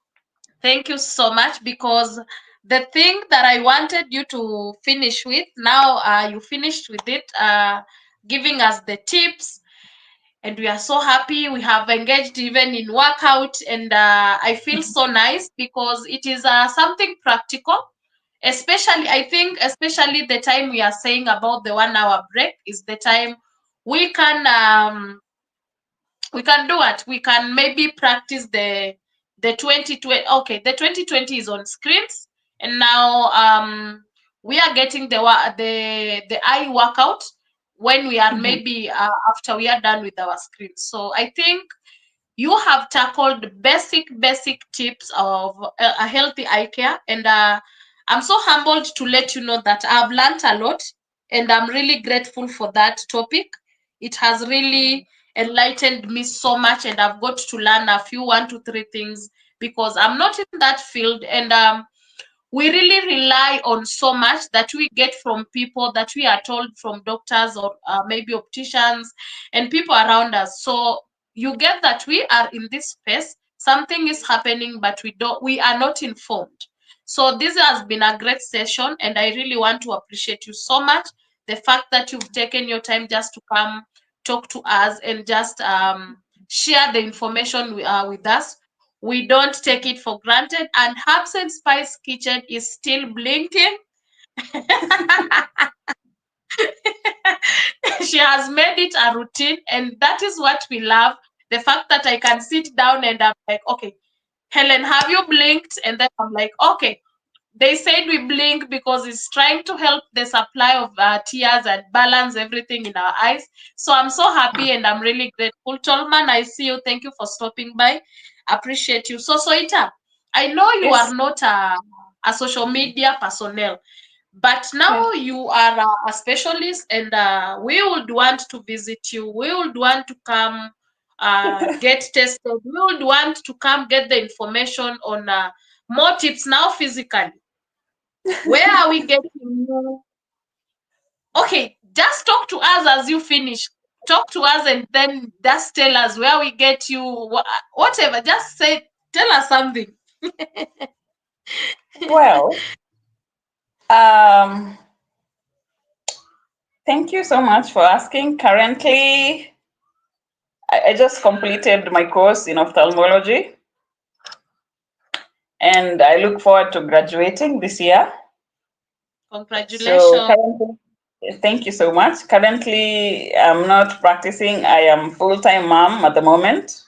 Thank you so much because the thing that I wanted you to finish with, now you finished with it, giving us the tips, and we are so happy. We have engaged even in workout, and I feel so nice because it is something practical. Especially, I think, especially the time we are saying about the 1 hour break is the time we can do it. We can maybe practice the 2020. Okay, the 2020 is on screens, and now we are getting the eye workout when we are Mhm. maybe after we are done with our screens. So I think you have tackled basic tips of a healthy eye care, and I'm so humbled to let you know that I've learned a lot, and I'm really grateful for that topic. It has really enlightened me so much, and I've got to learn a few 1 to 3 things because I'm not in that field, and we really rely on so much that we get from people, that we are told from doctors or maybe opticians and people around us. So you get that we are in this space, something is happening, but we are not informed. So this has been a great session, and I really want to appreciate you so much, the fact that you've taken your time just to come talk to us and just share the information with us. We don't take it for granted, and Herbs and Spice Kitchen is still blinking. She has made it a routine, and that is what we love. The fact that I can sit down and I'm like, okay, Helen, have you blinked? And then I'm like, okay. They said we blink because it's trying to help the supply of tears and balance everything in our eyes. So I'm so happy and I'm really grateful. Tolman, I see you. Thank you for stopping by. Appreciate you. So, Soita, I know you are Yes. not a social media personnel, but Yeah. now you are a specialist, and we would want to visit you. We would want to come get tested. We would want to come get the information on more tips now physically. Where are we getting you? Okay, just talk to us as you finish. talk to us and then just tell us where we get you, whatever. Just say, tell us something. Well, um, thank you so much for asking. Currently, I just completed my course in ophthalmology, and I look forward to graduating this year. So Congratulations. currently, thank you so much. Currently, I'm not practicing. I am full-time mom at the moment.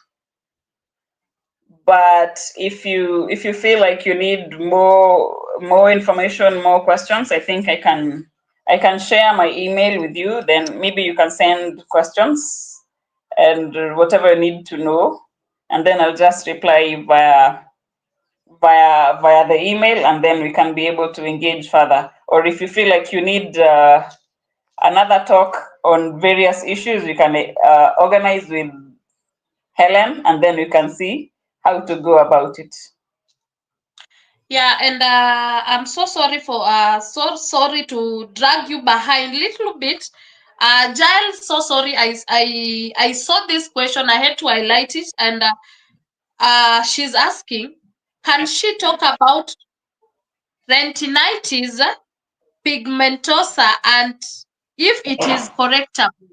But if you feel like you need more information, more questions, I think I can share my email with you. Then maybe you can send questions and whatever you need to know, and then I'll just reply via the email, and then we can be able to engage further. Or if you feel like you need another talk on various issues, you can organize with Helen, and then we can see how to go about it. Yeah, and I'm so sorry for so sorry to drag you behind a little bit. Giles, so sorry. I saw this question. I had to highlight it, and she's asking, can she talk about retinitis pigmentosa and if it is correctable?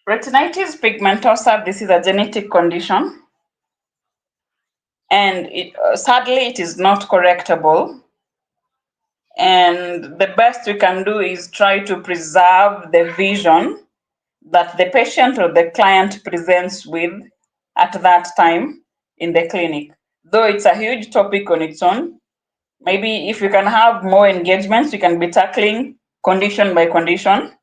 Retinitis pigmentosa, this is a genetic condition, and sadly, it is not correctable. And the best we can do is try to preserve the vision that the patient or the client presents with at that time in the clinic. Though it's a huge topic on its own, maybe if we can have more engagements, we can be tackling condition by condition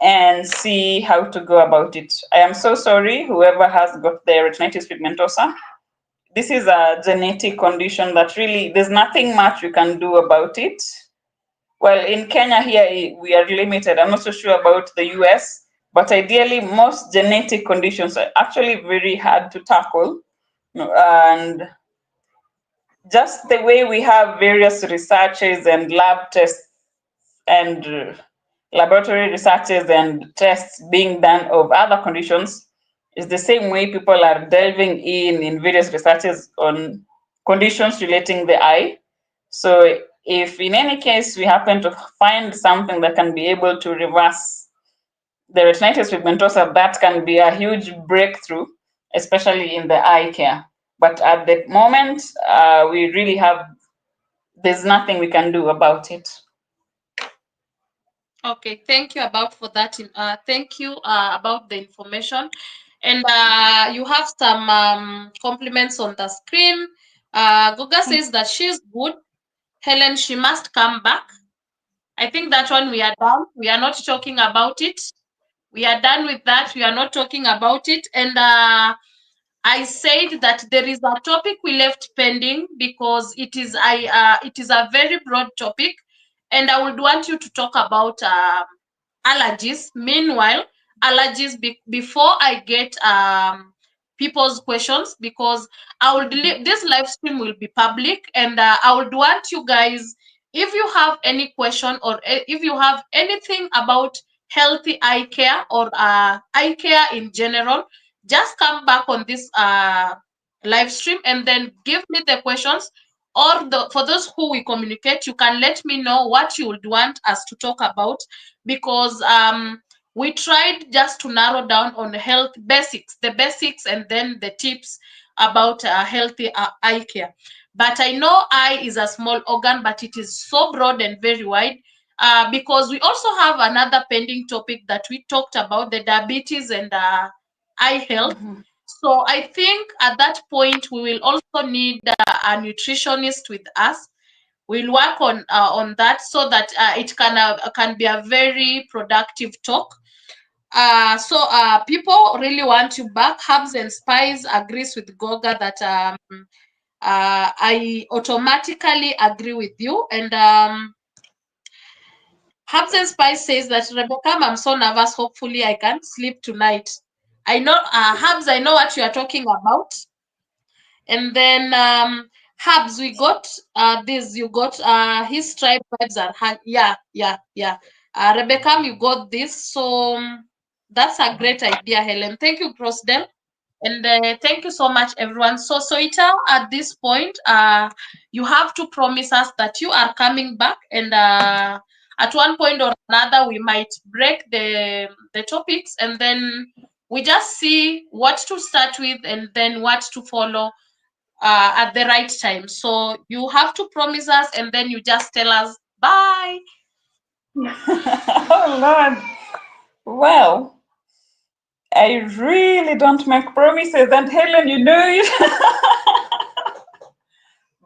and see how to go about it. I am so sorry, whoever has got the retinitis pigmentosa. This is a genetic condition that really, there's nothing much we can do about it. Well, in Kenya here, we are limited. I'm not so sure about the US, but ideally, most genetic conditions are actually very hard to tackle. And just the way we have various researches and lab tests and laboratory researches and tests being done of other conditions is the same way people are delving in various researches on conditions relating the eye. So if in any case we happen to find something that can be able to reverse the retinitis pigmentosa, that can be a huge breakthrough, especially in the eye care. But at the moment, we really there's nothing we can do about it. Okay, thank you about for that. Thank you about the information, and you have some compliments on the screen. Goga says that she's good. Helen, she must come back. I think that one we are done. We are not talking about it. We are done with that. We are not talking about it. And I said that there is a topic we left pending because it is a very broad topic, and I would want you to talk about allergies. Meanwhile, allergies before I get people's questions, because I would this live stream will be public, and I would want you guys, if you have any question or if you have anything about healthy eye care or eye care in general, just come back on this live stream and then give me the questions, or for those who we communicate, you can let me know what you would want us to talk about, because we tried just to narrow down on health basics, the basics, and then the tips about healthy eye care. But I know eye is a small organ, but it is so broad and very wide, because we also have another pending topic that we talked about, the diabetes and eye health. So I think at that point we will also need a nutritionist with us. We'll work on that so that it can be a very productive talk. So people really want you back. Herbs and Spice agrees with Goga that I automatically agree with you. And Herbs and Spice says that, Rebecca, I'm so nervous. Hopefully I can sleep tonight. I know, Herbs, I know what you are talking about. And then Habs, we got this. You got his tribe vibes are yeah. Rebecca, you got this. So that's a great idea, Helen. Thank you, Crossdale. And thank you so much, everyone. So, Soita, at this point, you have to promise us that you are coming back, and at one point or another, we might break the topics, and then we just see what to start with, and then what to follow at the right time. So you have to promise us, and then you just tell us bye. Oh Lord. Well, I really don't make promises, and Helen, you know it.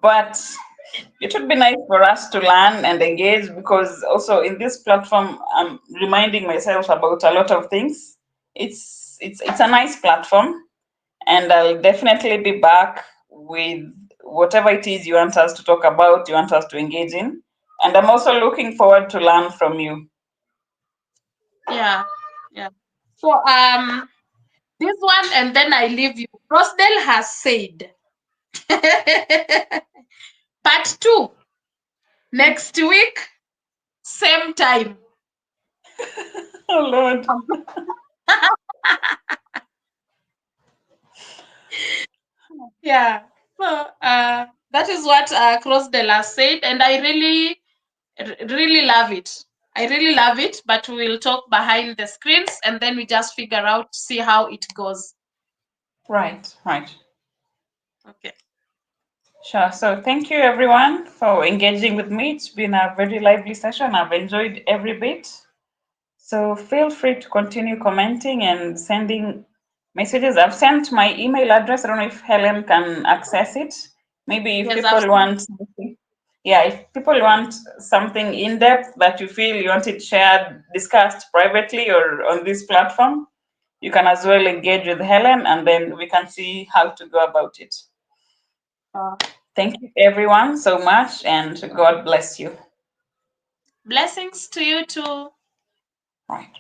But it would be nice for us to learn and engage, because also in this platform I'm reminding myself about a lot of things. It's a nice platform, and I'll definitely be back with whatever it is you want us to talk about, you want us to engage in. And I'm also looking forward to learn from you. Yeah, yeah. So this one, and then I leave you. Rosdell has said part 2 next week, same time. Oh Lord. Yeah. So that is what Crossdale has said, and I really love it. I really love it, but we'll talk behind the screens, and then we just figure out, see how it goes. Right, right. Okay. Sure. So thank you everyone for engaging with me. It's been a very lively session. I've enjoyed every bit. So feel free to continue commenting and sending messages. I've sent my email address. I don't know if Helen can access it. Maybe if Yes, people want something, yeah, if people want something in depth that you feel you want it shared, discussed privately or on this platform, you can as well engage with Helen, and then we can see how to go about it. Thank you everyone so much, and God bless you. blessings to you too. Right.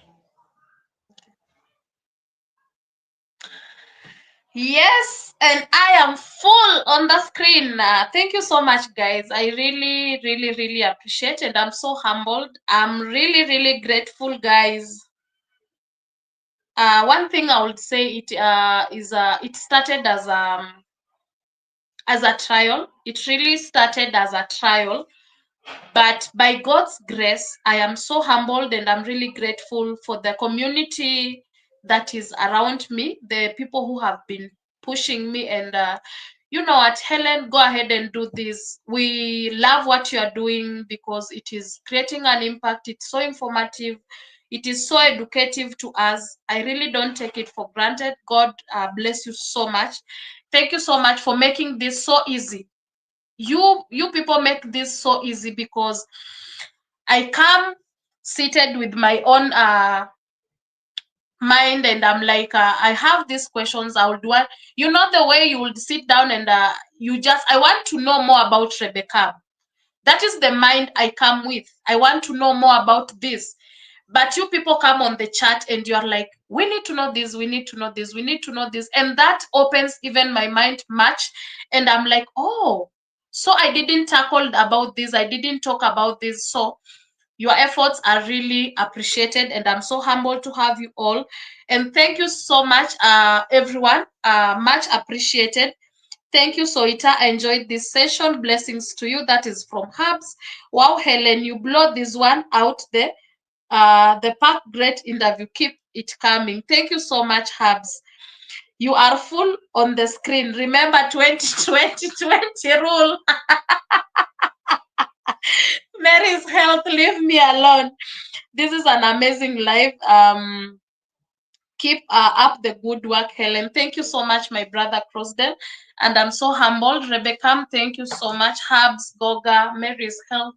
Yes, and I am full on the screen. Thank you so much, guys. I really appreciate it. I'm so humbled. I'm really grateful, guys. One thing I would say it started as a trial. It really started as a trial, but by God's grace, I am so humbled, and I'm really grateful for the community that is around me, the people who have been pushing me. And you know what, Helen, go ahead and do this. We love what you are doing because it is creating an impact. It's so informative. It is so educative to us. I really don't take it for granted. God bless you so much. Thank you so much for making this so easy. You people make this so easy, because I come seated with my own mind, and I'm like, I have these questions. I would want, you know, the way you would sit down and you just, I want to know more about Rebecca. That is the mind I come with. I want to know more about this. But you people come on the chat and you are like, we need to know this, we need to know this, we need to know this. And that opens even my mind much. And I'm like, oh, so I didn't tackle about this, I didn't talk about this. So your efforts are really appreciated, and I'm so humbled to have you all. And thank you so much, everyone. Much appreciated. Thank you, Soita. I enjoyed this session. Blessings to you. That is from Hubs. Wow, Helen, you blow this one out there. The Park Great interview. Keep it coming. Thank you so much, Hubs. You are full on the screen. Remember 2020 rule. Mary's health, leave me alone. This is an amazing life. Keep up the good work, Helen. Thank you so much, my brother Crossdale. And I'm so humbled. Rebecca, thank you so much. Habs, Goga, Mary's health,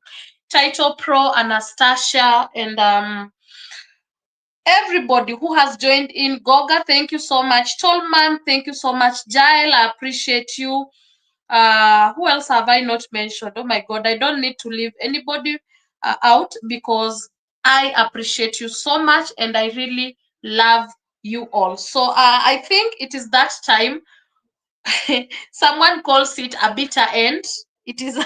Title Pro, Anastasia, and everybody who has joined in. Goga, thank you so much. Tolman, thank you so much. Jael, I appreciate you. Who else have I not mentioned? Oh my God, I don't need to leave anybody out, because I appreciate you so much, and I really love you all. So I think it is that time. Someone calls it a bitter end. It is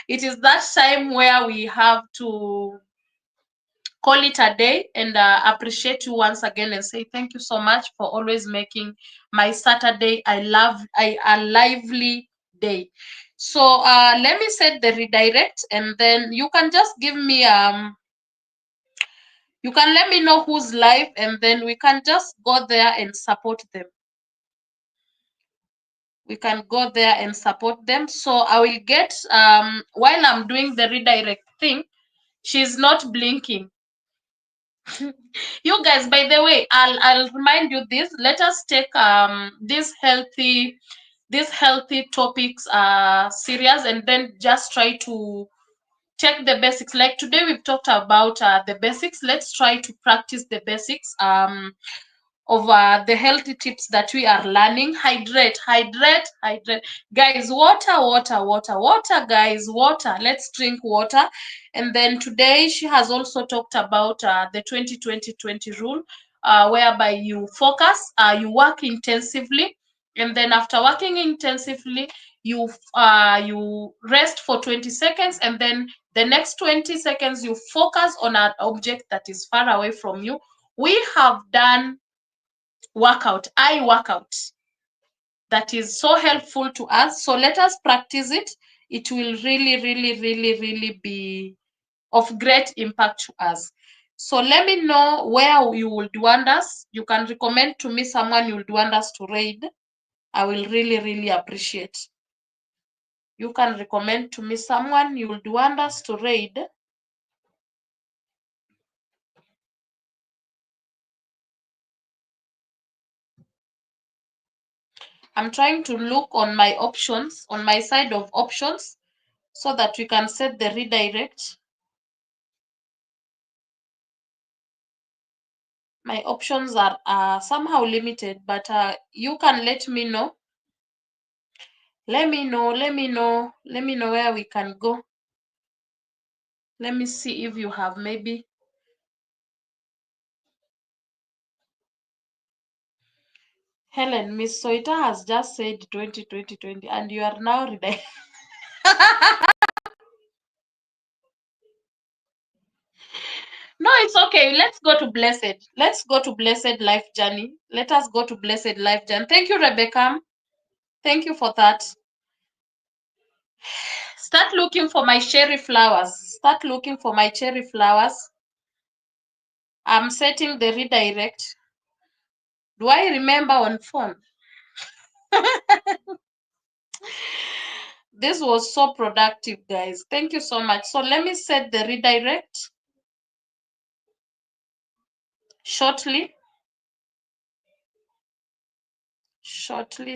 it is that time where we have to call it a day and appreciate you once again and say thank you so much for always making my Saturday a lively day. So let me set the redirect, and then you can just give me you can let me know who's live, and then we can just go there and support them. We can go there and support them. So I will get while I'm doing the redirect thing, she's not blinking. You guys, by the way, I'll remind you this. Let us take these healthy topics serious, and then just try to check the basics. Like today we've talked about the basics. Let's try to practice the basics of the healthy tips that we are learning. Hydrate, hydrate, hydrate. Guys, water, water, water, water, guys, water. Let's drink water. And then today she has also talked about the 20-20-20 rule, whereby you focus, you work intensively, and then after working intensively, you rest for 20 seconds, and then the next 20 seconds you focus on an object that is far away from you. We have done eye workout, that is so helpful to us. So let us practice it. It will really be of great impact to us. So let me know where you would want us. You can recommend to me someone you would want us to raid. I will really appreciate. You can recommend to me someone you would want us to raid. I'm trying to look on my options, on my side of options, so that we can set the redirect. My options are somehow limited, but you can let me know. Let me know where we can go. Let me see if you have maybe. Helen, Miss Soita has just said 20-20-20, and you are now ready. No, it's okay. Let's go to Blessed. Let's go to Blessed Life Journey. Let us go to Blessed Life Journey. Thank you, Rebecca. Thank you for that. Start looking for my cherry flowers. Start looking for my cherry flowers. I'm setting the redirect. Do I remember on phone? This was so productive, guys. Thank you so much. So let me set the redirect shortly. Shortly.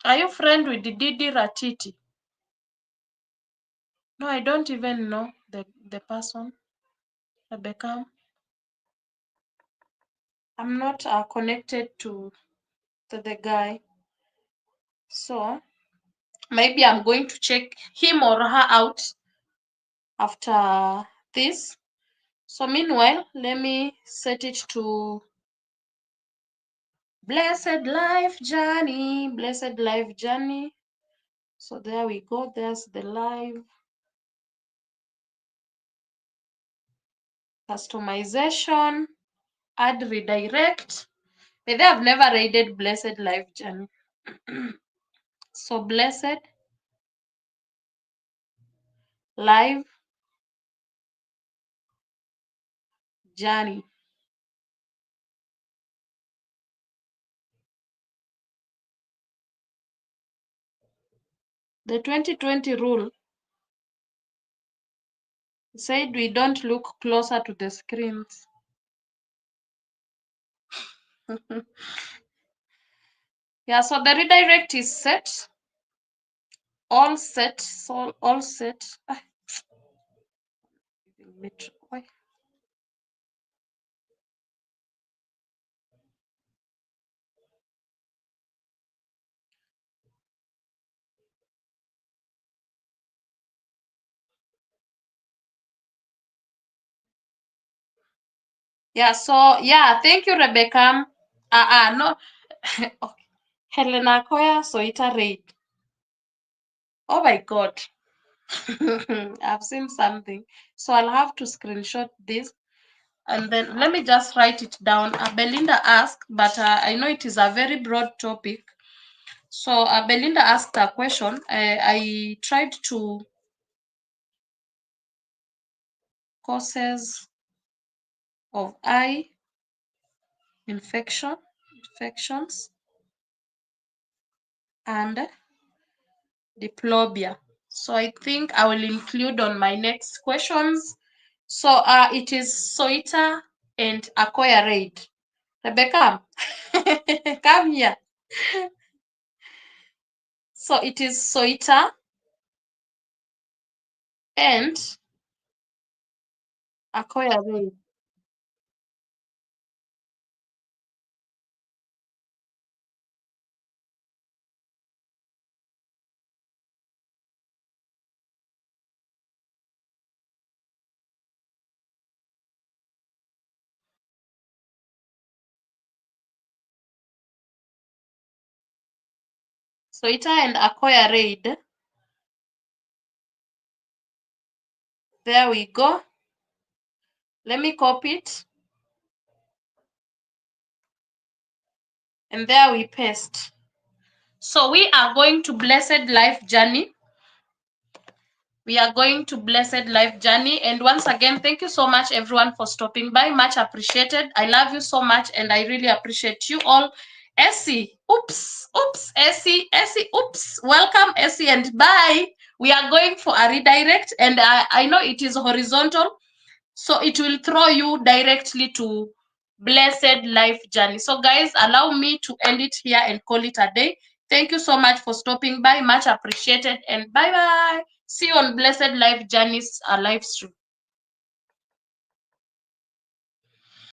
Are you friend with Didi Ratiti? No, I don't even know the person. Rebecca. I'm not connected to the guy. So maybe I'm going to check him or her out after this. So meanwhile, let me set it to Blessed Life Journey. Blessed Life Journey. So there we go. There's the live customization, add redirect. Maybe I've never raided Blessed Life Journey. So Blessed Live Journey. The 20-20 rule said we don't look closer to the screens. Yeah, so the redirect is set. All set. So all set. Yeah, so yeah, thank you, Rebecca. No. Okay. Helena Koya Soita Raid. Oh my God. I've seen something. So I'll have to screenshot this. And then let me just write it down. Belinda asked, but I know it is a very broad topic. So Belinda asked a question. I tried to causes of eye infections and diplopia. So I think I will include on my next questions. So it is Soita and Akoya Raid. Rebecca, come here. So it is Soita and Akoya Raid. Soita and Akoya Raid. There we go. Let me copy it. And there we paste. So we are going to Blessed Life Journey. We are going to Blessed Life Journey. And once again, thank you so much, everyone, for stopping by. Much appreciated. I love you so much, and I really appreciate you all. Essie, Essie, welcome, Essie, and bye. We are going for a redirect, and I know it is horizontal, so it will throw you directly to Blessed Life Journey. So guys, allow me to end it here and call it a day. Thank you so much for stopping by. Much appreciated, and bye bye. See you on Blessed Life Journeys live stream.